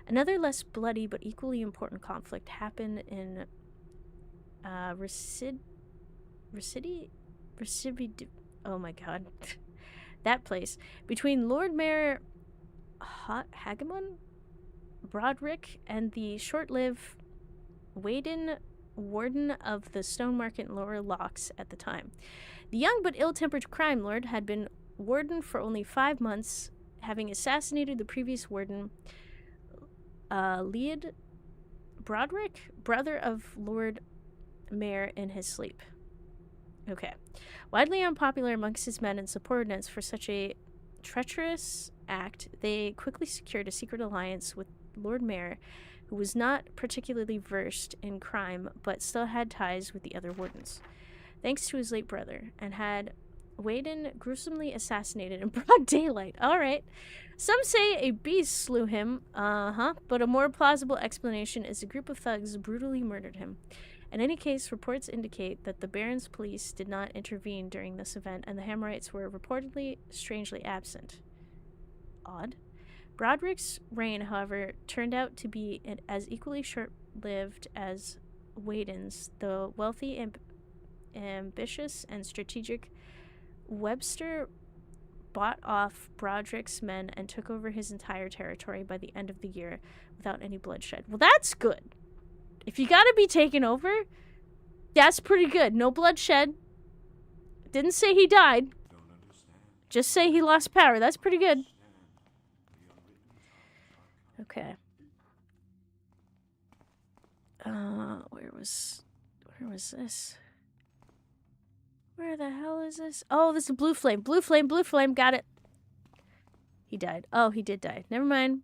Another less bloody but equally important conflict happened in oh my god. That place. Between Lord Mayor Hagemon Broderick and the short-lived Waden, warden of the Stone Market and Lower Locks at the time. The young but ill-tempered crime lord had been warden for only 5 months, having assassinated the previous warden, Leod Broderick, brother of Lord Mayor, in his sleep. Okay. Widely unpopular amongst his men and subordinates for such a treacherous act, they quickly secured a secret alliance with Lord Mayor, who was not particularly versed in crime, but still had ties with the other wardens, thanks to his late brother, and had Waden gruesomely assassinated in broad daylight. Alright. Some say a beast slew him, but a more plausible explanation is a group of thugs brutally murdered him. In any case, reports indicate that the Baron's police did not intervene during this event, and the Hammerites were reportedly strangely absent. Odd. Broderick's reign, however, turned out to be as equally short-lived as Waden's. The wealthy, ambitious, and strategic Webster bought off Broderick's men and took over his entire territory by the end of the year without any bloodshed. Well, that's good. If you gotta be taken over, that's pretty good. No bloodshed. Didn't say he died. Just say he lost power. That's pretty good. Okay. Where was this? Where the hell is this? Oh, this is Blue Flame. Blue Flame, Blue Flame. Got it. He died. Oh, he did die. Never mind.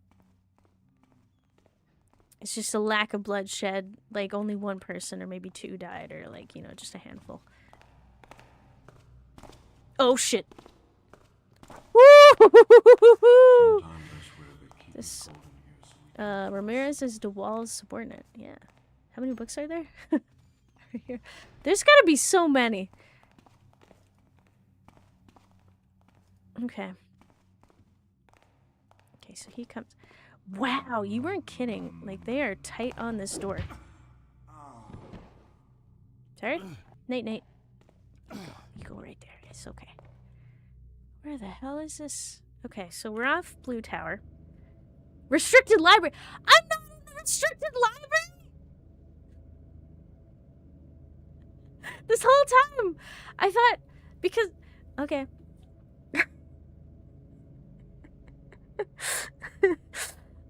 It's just a lack of bloodshed. Like, only one person or maybe two died, or, like, you know, just a handful. Oh, shit. Woo! This, Ramirez is DeWall's subordinate. Yeah. How many books are there? Right here. There's gotta be so many. Okay. Okay, so he comes. Wow, you weren't kidding. Like, they are tight on this door. Sorry? Nate. You go right there. It's okay. Where the hell is this? Okay, so we're off Blue Tower. Restricted library. I'm not in the restricted library! This whole time! I thought, because... Okay.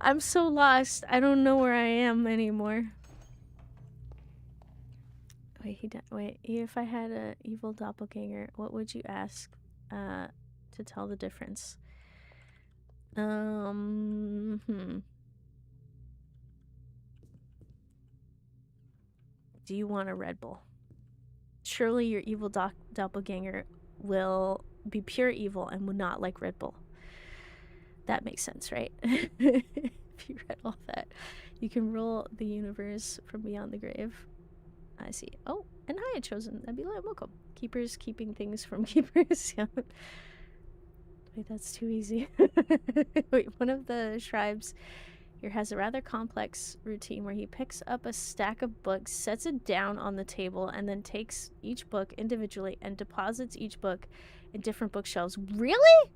I'm so lost. I don't know where I am anymore. Wait, if I had a evil doppelganger, what would you ask to tell the difference? Do you want a Red Bull? Surely your evil doppelganger will be pure evil and would not like Red Bull. That makes sense, right? If you read all that. You can rule the universe from beyond the grave. I see. Oh, and hi, chosen. Nabila, welcome. Keepers keeping things from keepers. Yeah. Wait, that's too easy. Wait, one of the scribes here has a rather complex routine where he picks up a stack of books, sets it down on the table, and then takes each book individually and deposits each book in different bookshelves. Really?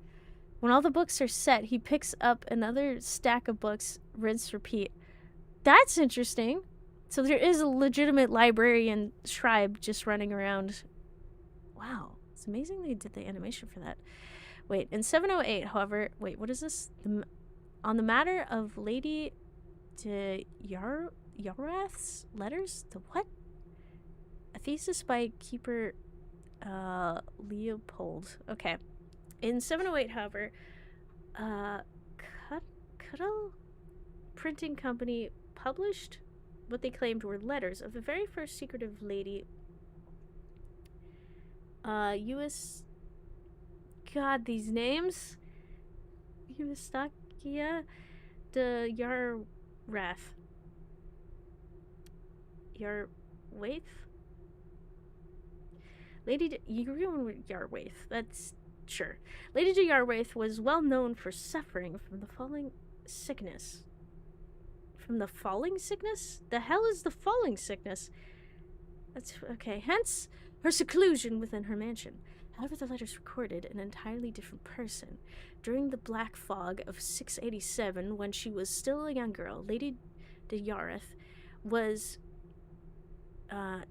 When all the books are set, he picks up another stack of books, rinse, repeat. That's interesting. So there is a legitimate librarian scribe just running around. Wow. It's amazing they did the animation for that. Wait, in 708, however... Wait, what is this? On the matter of Lady de Yarath's letters? The what? A thesis by Keeper Leopold. Okay. In 708, however, Cuddle Printing Company published what they claimed were letters of the very first secretive lady, U.S. God, these names? Eustakia de Yarwath. Yarwaith? You're going with Yarwaith. That's... Sure. Lady de Yarwaith was well known for suffering from the falling sickness. From the falling sickness? The hell is the falling sickness? That's okay. Hence, her seclusion within her mansion. However, the letters recorded an entirely different person. During the Black Fog of 687, when she was still a young girl, Lady de Yarwaith was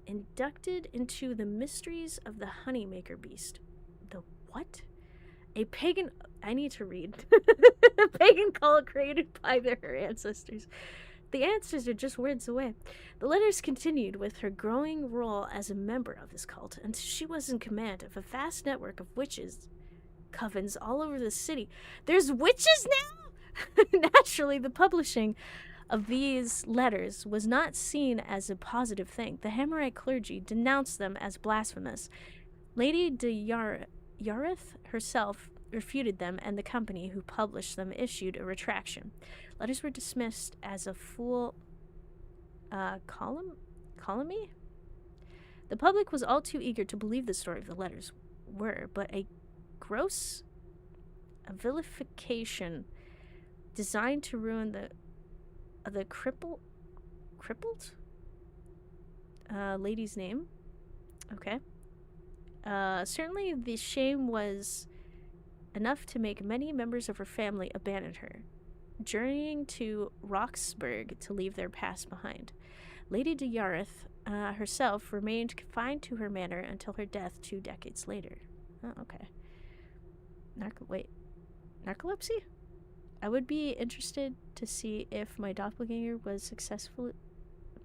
inducted into the mysteries of the Honeymaker Beast. The what? A pagan... I need to read. A pagan cult created by her ancestors. The answers are just words away. The letters continued with her growing role as a member of this cult until she was in command of a vast network of witches covens all over the city. There's witches now? Naturally, the publishing of these letters was not seen as a positive thing. The Hammerite clergy denounced them as blasphemous. Lady de Yareth herself refuted them, and the company who published them issued a retraction. Letters were dismissed as a fool calumny? The public was all too eager to believe the story of the letters were, but a gross vilification designed to ruin the crippled lady's name. Okay. Certainly the shame was enough to make many members of her family abandon her, journeying to Roxburgh to leave their past behind. Lady de Yareth herself remained confined to her manor until her death 2 decades later. Oh, okay. Narcolepsy? I would be interested to see if my doppelganger was successful at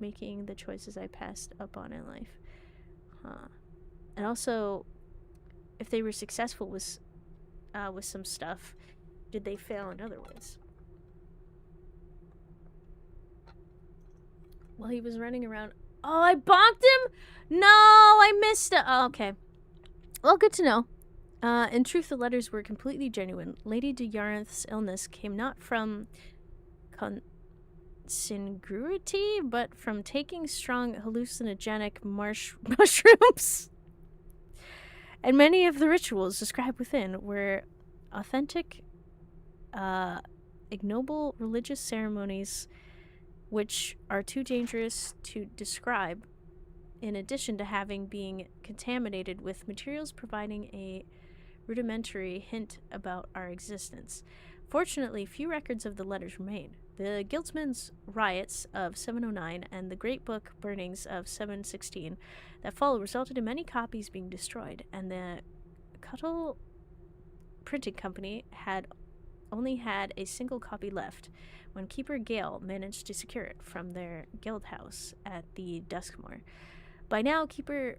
making the choices I passed up on in life. Huh. And also, if they were successful with some stuff, did they fail in other ways? While he was running around... Oh, I bonked him? No, I missed it. Oh, okay. Well, good to know. In truth, the letters were completely genuine. Lady de Yareth's illness came not from consanguinity, but from taking strong hallucinogenic mushrooms. And many of the rituals described within were authentic, ignoble religious ceremonies which are too dangerous to describe, in addition to having been contaminated with materials providing a rudimentary hint about our existence. Fortunately, few records of the letters remain. The Guildsmen's riots of 709 and the Great Book burnings of 716 that followed resulted in many copies being destroyed, and the Cuttle Printing Company had only had a single copy left when Keeper Gale managed to secure it from their guild house at the Duskmoor. By now, Keeper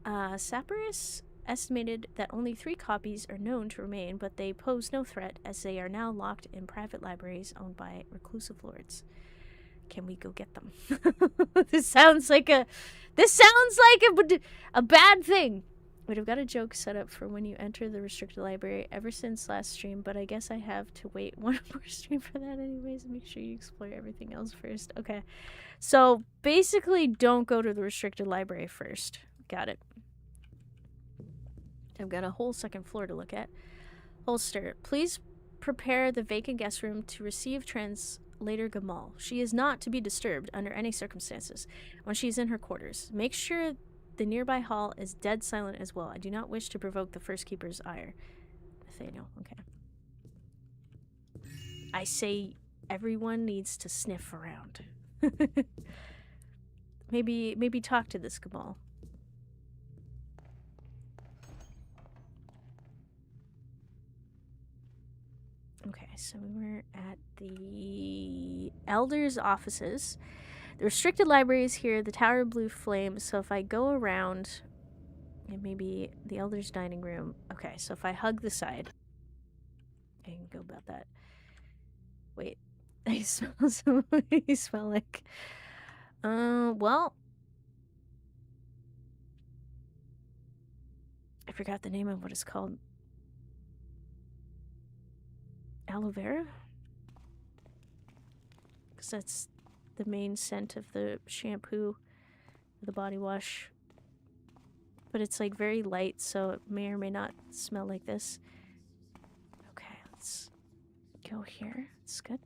Sapirus estimated that only 3 copies are known to remain, but they pose no threat as they are now locked in private libraries owned by reclusive lords. Can we go get them? This sounds like a bad thing. Wait, I've got a joke set up for when you enter the restricted library ever since last stream, but I guess I have to wait one more stream for that anyways. Make sure you explore everything else first. Okay. So basically, don't go to the restricted library first. Got it. I've got a whole second floor to look at. Holster, please prepare the vacant guest room to receive translator Gamal. She is not to be disturbed under any circumstances when she is in her quarters. Make sure the nearby hall is dead silent as well. I do not wish to provoke the first keeper's ire. Nathaniel, okay. I say everyone needs to sniff around. maybe talk to this Gamal. Okay, so we were at the Elders' offices. The restricted library is here, the Tower of Blue Flame. So if I go around, and maybe the Elders' dining room. Okay, so if I hug the side, I can go about that. Wait, I smell something. You smell like... well... I forgot the name of what it's called. Aloe vera? Because that's the main scent of the shampoo, the body wash. But it's like very light, so it may or may not smell like this. Okay, let's go here. It's good.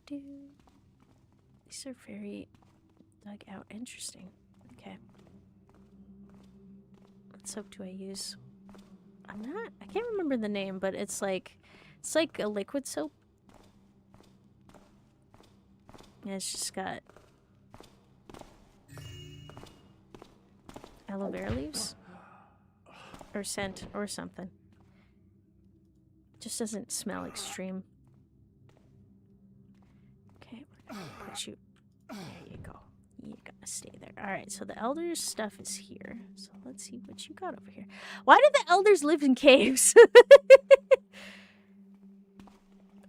These are very dug out. Interesting. Okay. What soap do I use? I can't remember the name, but it's like a liquid soap. Yeah, it's just got aloe vera leaves or scent or something. Just doesn't smell extreme. Okay, we're gonna put you. There you go. You gotta stay there. Alright, so the elders' stuff is here. So let's see what you got over here. Why did the elders live in caves?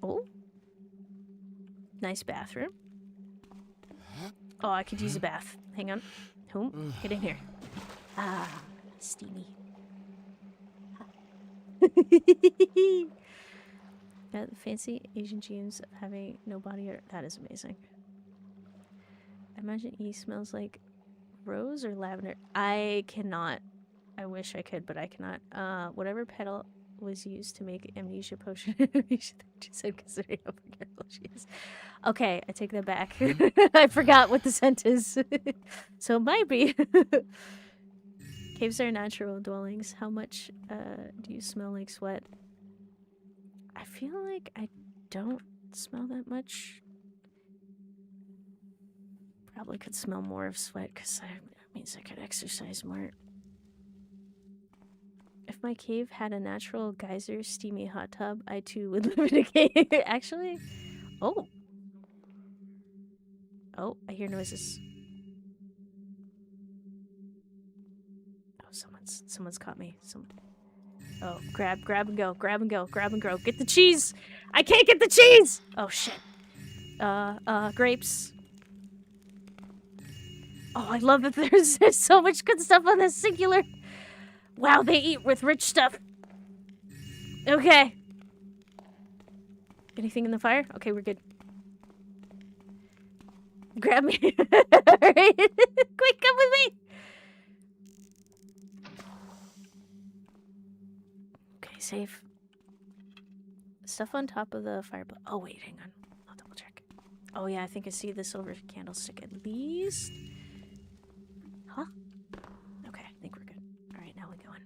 Oh. Nice bathroom. Oh, I could use a bath. Hang on. Whom? Get in here. Ah, steamy. Got the fancy Asian genes of having no body odor. That is amazing. I imagine E smells like rose or lavender. I cannot. I wish I could, but I cannot. Whatever petal was used to make amnesia potion. Amnesia said considering how forgetful she is. Okay, I take that back. I forgot what the scent is. So it might be. Caves are natural dwellings. How much do you smell like sweat? I feel like I don't smell that much. Probably could smell more of sweat because that means I could exercise more. If my cave had a natural geyser steamy hot tub, I too would live in a cave. Actually, oh, I hear noises. Oh, someone's caught me. Oh, grab and go, grab and go. Get the cheese! I can't get the cheese! Oh shit. Grapes. Oh, I love that there's so much good stuff on this singular. Wow, they eat with rich stuff. Okay. Anything in the fire? Okay, we're good. Grab me. Alright. Quick, come with me. Okay, safe. Stuff on top of the fire. Oh, wait, hang on. I'll double check. Oh, yeah, I think I see the silver candlestick at least. Huh? Okay, I think we're good. Alright, now we go in.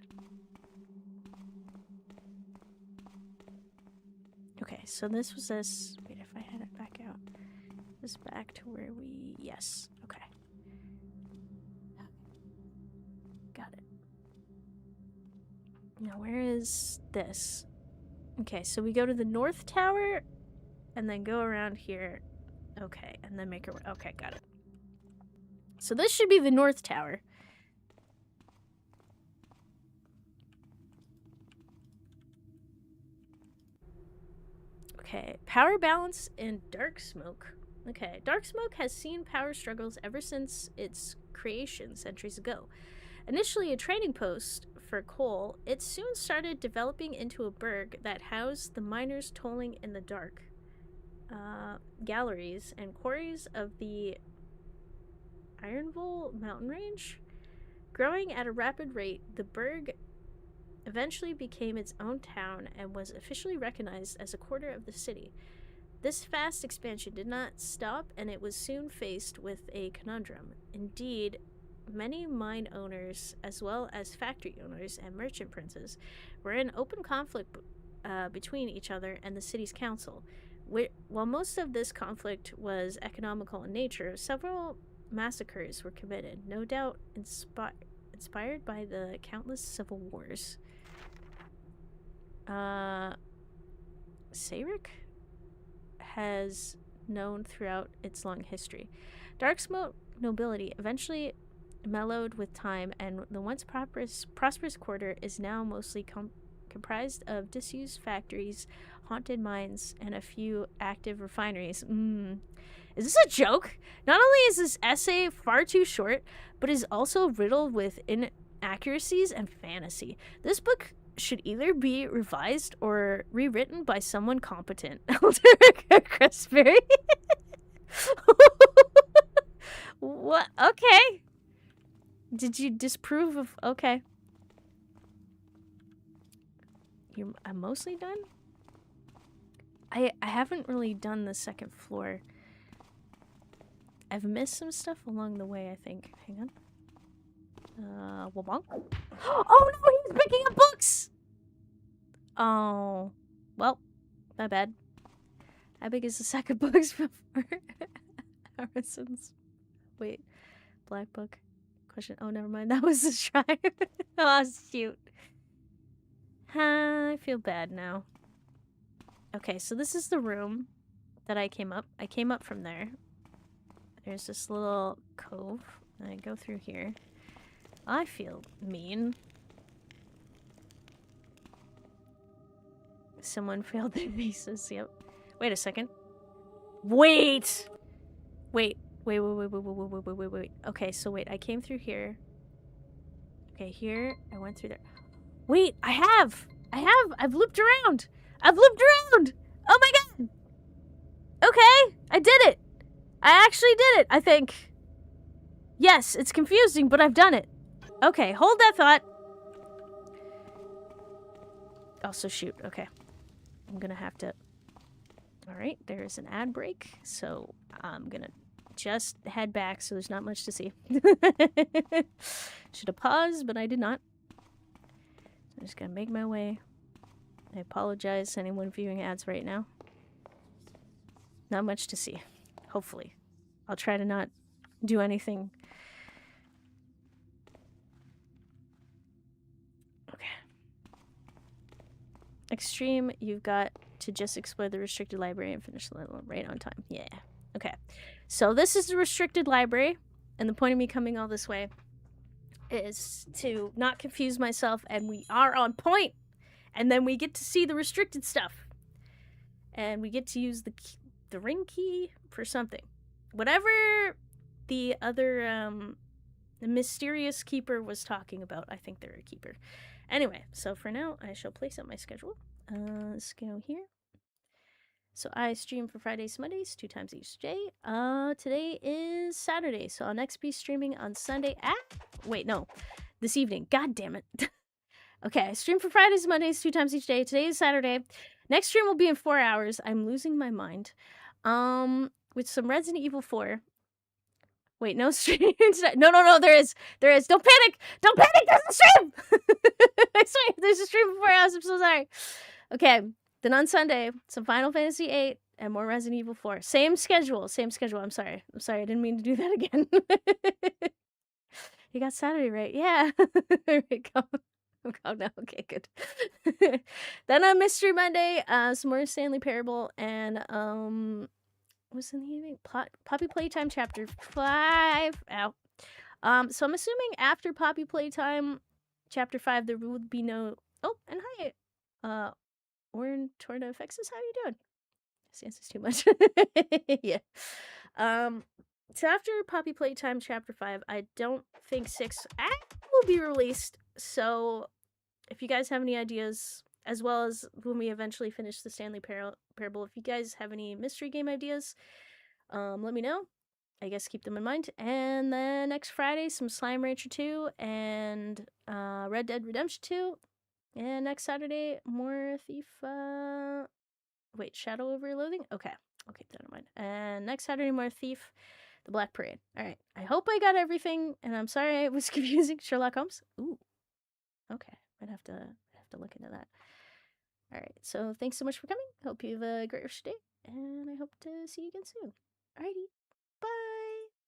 Okay, so this was this. Wait, if I had it back out. This back to where we. Yes. Okay. Got it. Now, where is this? Okay, so we go to the North Tower and then go around here. Okay, and then make a. Okay, got it. So this should be the North Tower. Okay, power balance in Dark Smoke. Okay, Dark Smoke has seen power struggles ever since its creation centuries ago. Initially a trading post for coal, it soon started developing into a burg that housed the miners tolling in the dark. Galleries and quarries of the Ironville mountain range. Growing at a rapid rate, the burg eventually became its own town and was officially recognized as a quarter of the city. This fast expansion did not stop, and it was soon faced with a conundrum. Indeed, many mine owners, as well as factory owners and merchant princes, were in open conflict between each other and the city's council. While most of this conflict was economical in nature, several massacres were committed, no doubt inspired by the countless civil wars. Sayric has known throughout its long history. Darksmoke nobility eventually mellowed with time, and the once prosperous quarter is now mostly comprised of disused factories, haunted mines, and a few active refineries. Is this a joke? Not only is this essay far too short, but is also riddled with inaccuracies and fantasy. This book should either be revised or rewritten by someone competent. Elder Crestberry. What? Okay. Did you disprove of... Okay. I'm mostly done? I haven't really done the second floor. I've missed some stuff along the way, I think. Hang on. Wabonk. Oh no, he's picking up books! Oh. Well, my bad. How big is the sack of books before Harrison's? Wait. Black book. Question. Oh, never mind. That was the shrine. Oh, that's cute. I feel bad now. Okay, so this is the room that I came up. I came up from there. There's this little cove. And I go through here. I feel mean. Someone failed their thesis. Yep. Wait a second. Wait! Wait. Okay, so wait. I came through here. Okay, here. I went through there. Wait, I've looped around. Oh my god. Okay, I did it. I actually did it, I think. Yes, it's confusing, but I've done it. Okay, hold that thought. Also, shoot. Okay. I'm gonna have to... Alright, there's an ad break, so I'm gonna just head back so there's not much to see. Should have paused, but I did not. So I'm just gonna make my way. I apologize to anyone viewing ads right now. Not much to see. Hopefully. I'll try to not do anything. Okay. Extreme, you've got to just explore the restricted library and finish the level right on time. Yeah. Okay. So this is the restricted library, and the point of me coming all this way is to not confuse myself, and we are on point. And then we get to see the restricted stuff. And we get to use the ring key for something. Whatever the other the mysterious keeper was talking about. I think they're a keeper. Anyway, so for now, I shall place out my schedule. Let's go here. So I stream for Fridays, Mondays, 2 times each day. Today is Saturday, so I'll next be streaming on Sunday at... Wait, no. This evening. God damn it. Okay, I stream for Fridays, Mondays, 2 times each day. Today is Saturday. Next stream will be in 4 hours. I'm losing my mind. With some Resident Evil 4. Wait, no stream. No, there is. There is. Don't panic! Don't panic! There's a stream! I swear, there's a stream for 4 hours. I'm so sorry. Okay, then on Sunday, some Final Fantasy VIII and more Resident Evil 4. Same schedule. Same schedule. I'm sorry. I didn't mean to do that again. You got Saturday right. Yeah. There we go. Oh no, okay, good. Then on Mystery Monday, some more Stanley Parable and what's in the evening? Poppy Playtime Chapter 5. Ow. So I'm assuming after Poppy Playtime Chapter 5 there would be no... Oh, and hi. Orin Torna Effects, how you doing? This answers too much. Yeah. So after Poppy Playtime Chapter 5, I don't think 6 will be released. So if you guys have any ideas, as well as when we eventually finish the Stanley Parable, if you guys have any mystery game ideas, let me know. I guess keep them in mind. And then next Friday, some Slime Rancher 2 and Red Dead Redemption 2. And next Saturday, more Thief... Wait, Shadow over Loathing? Okay, I'll keep that in mind. And next Saturday, more Thief, The Black Parade. Alright, I hope I got everything, and I'm sorry it was confusing. Sherlock Holmes? Ooh. Okay, I'd have to look into that. Alright, so thanks so much for coming. Hope you have a great rest of your day, and I hope to see you again soon. Alrighty.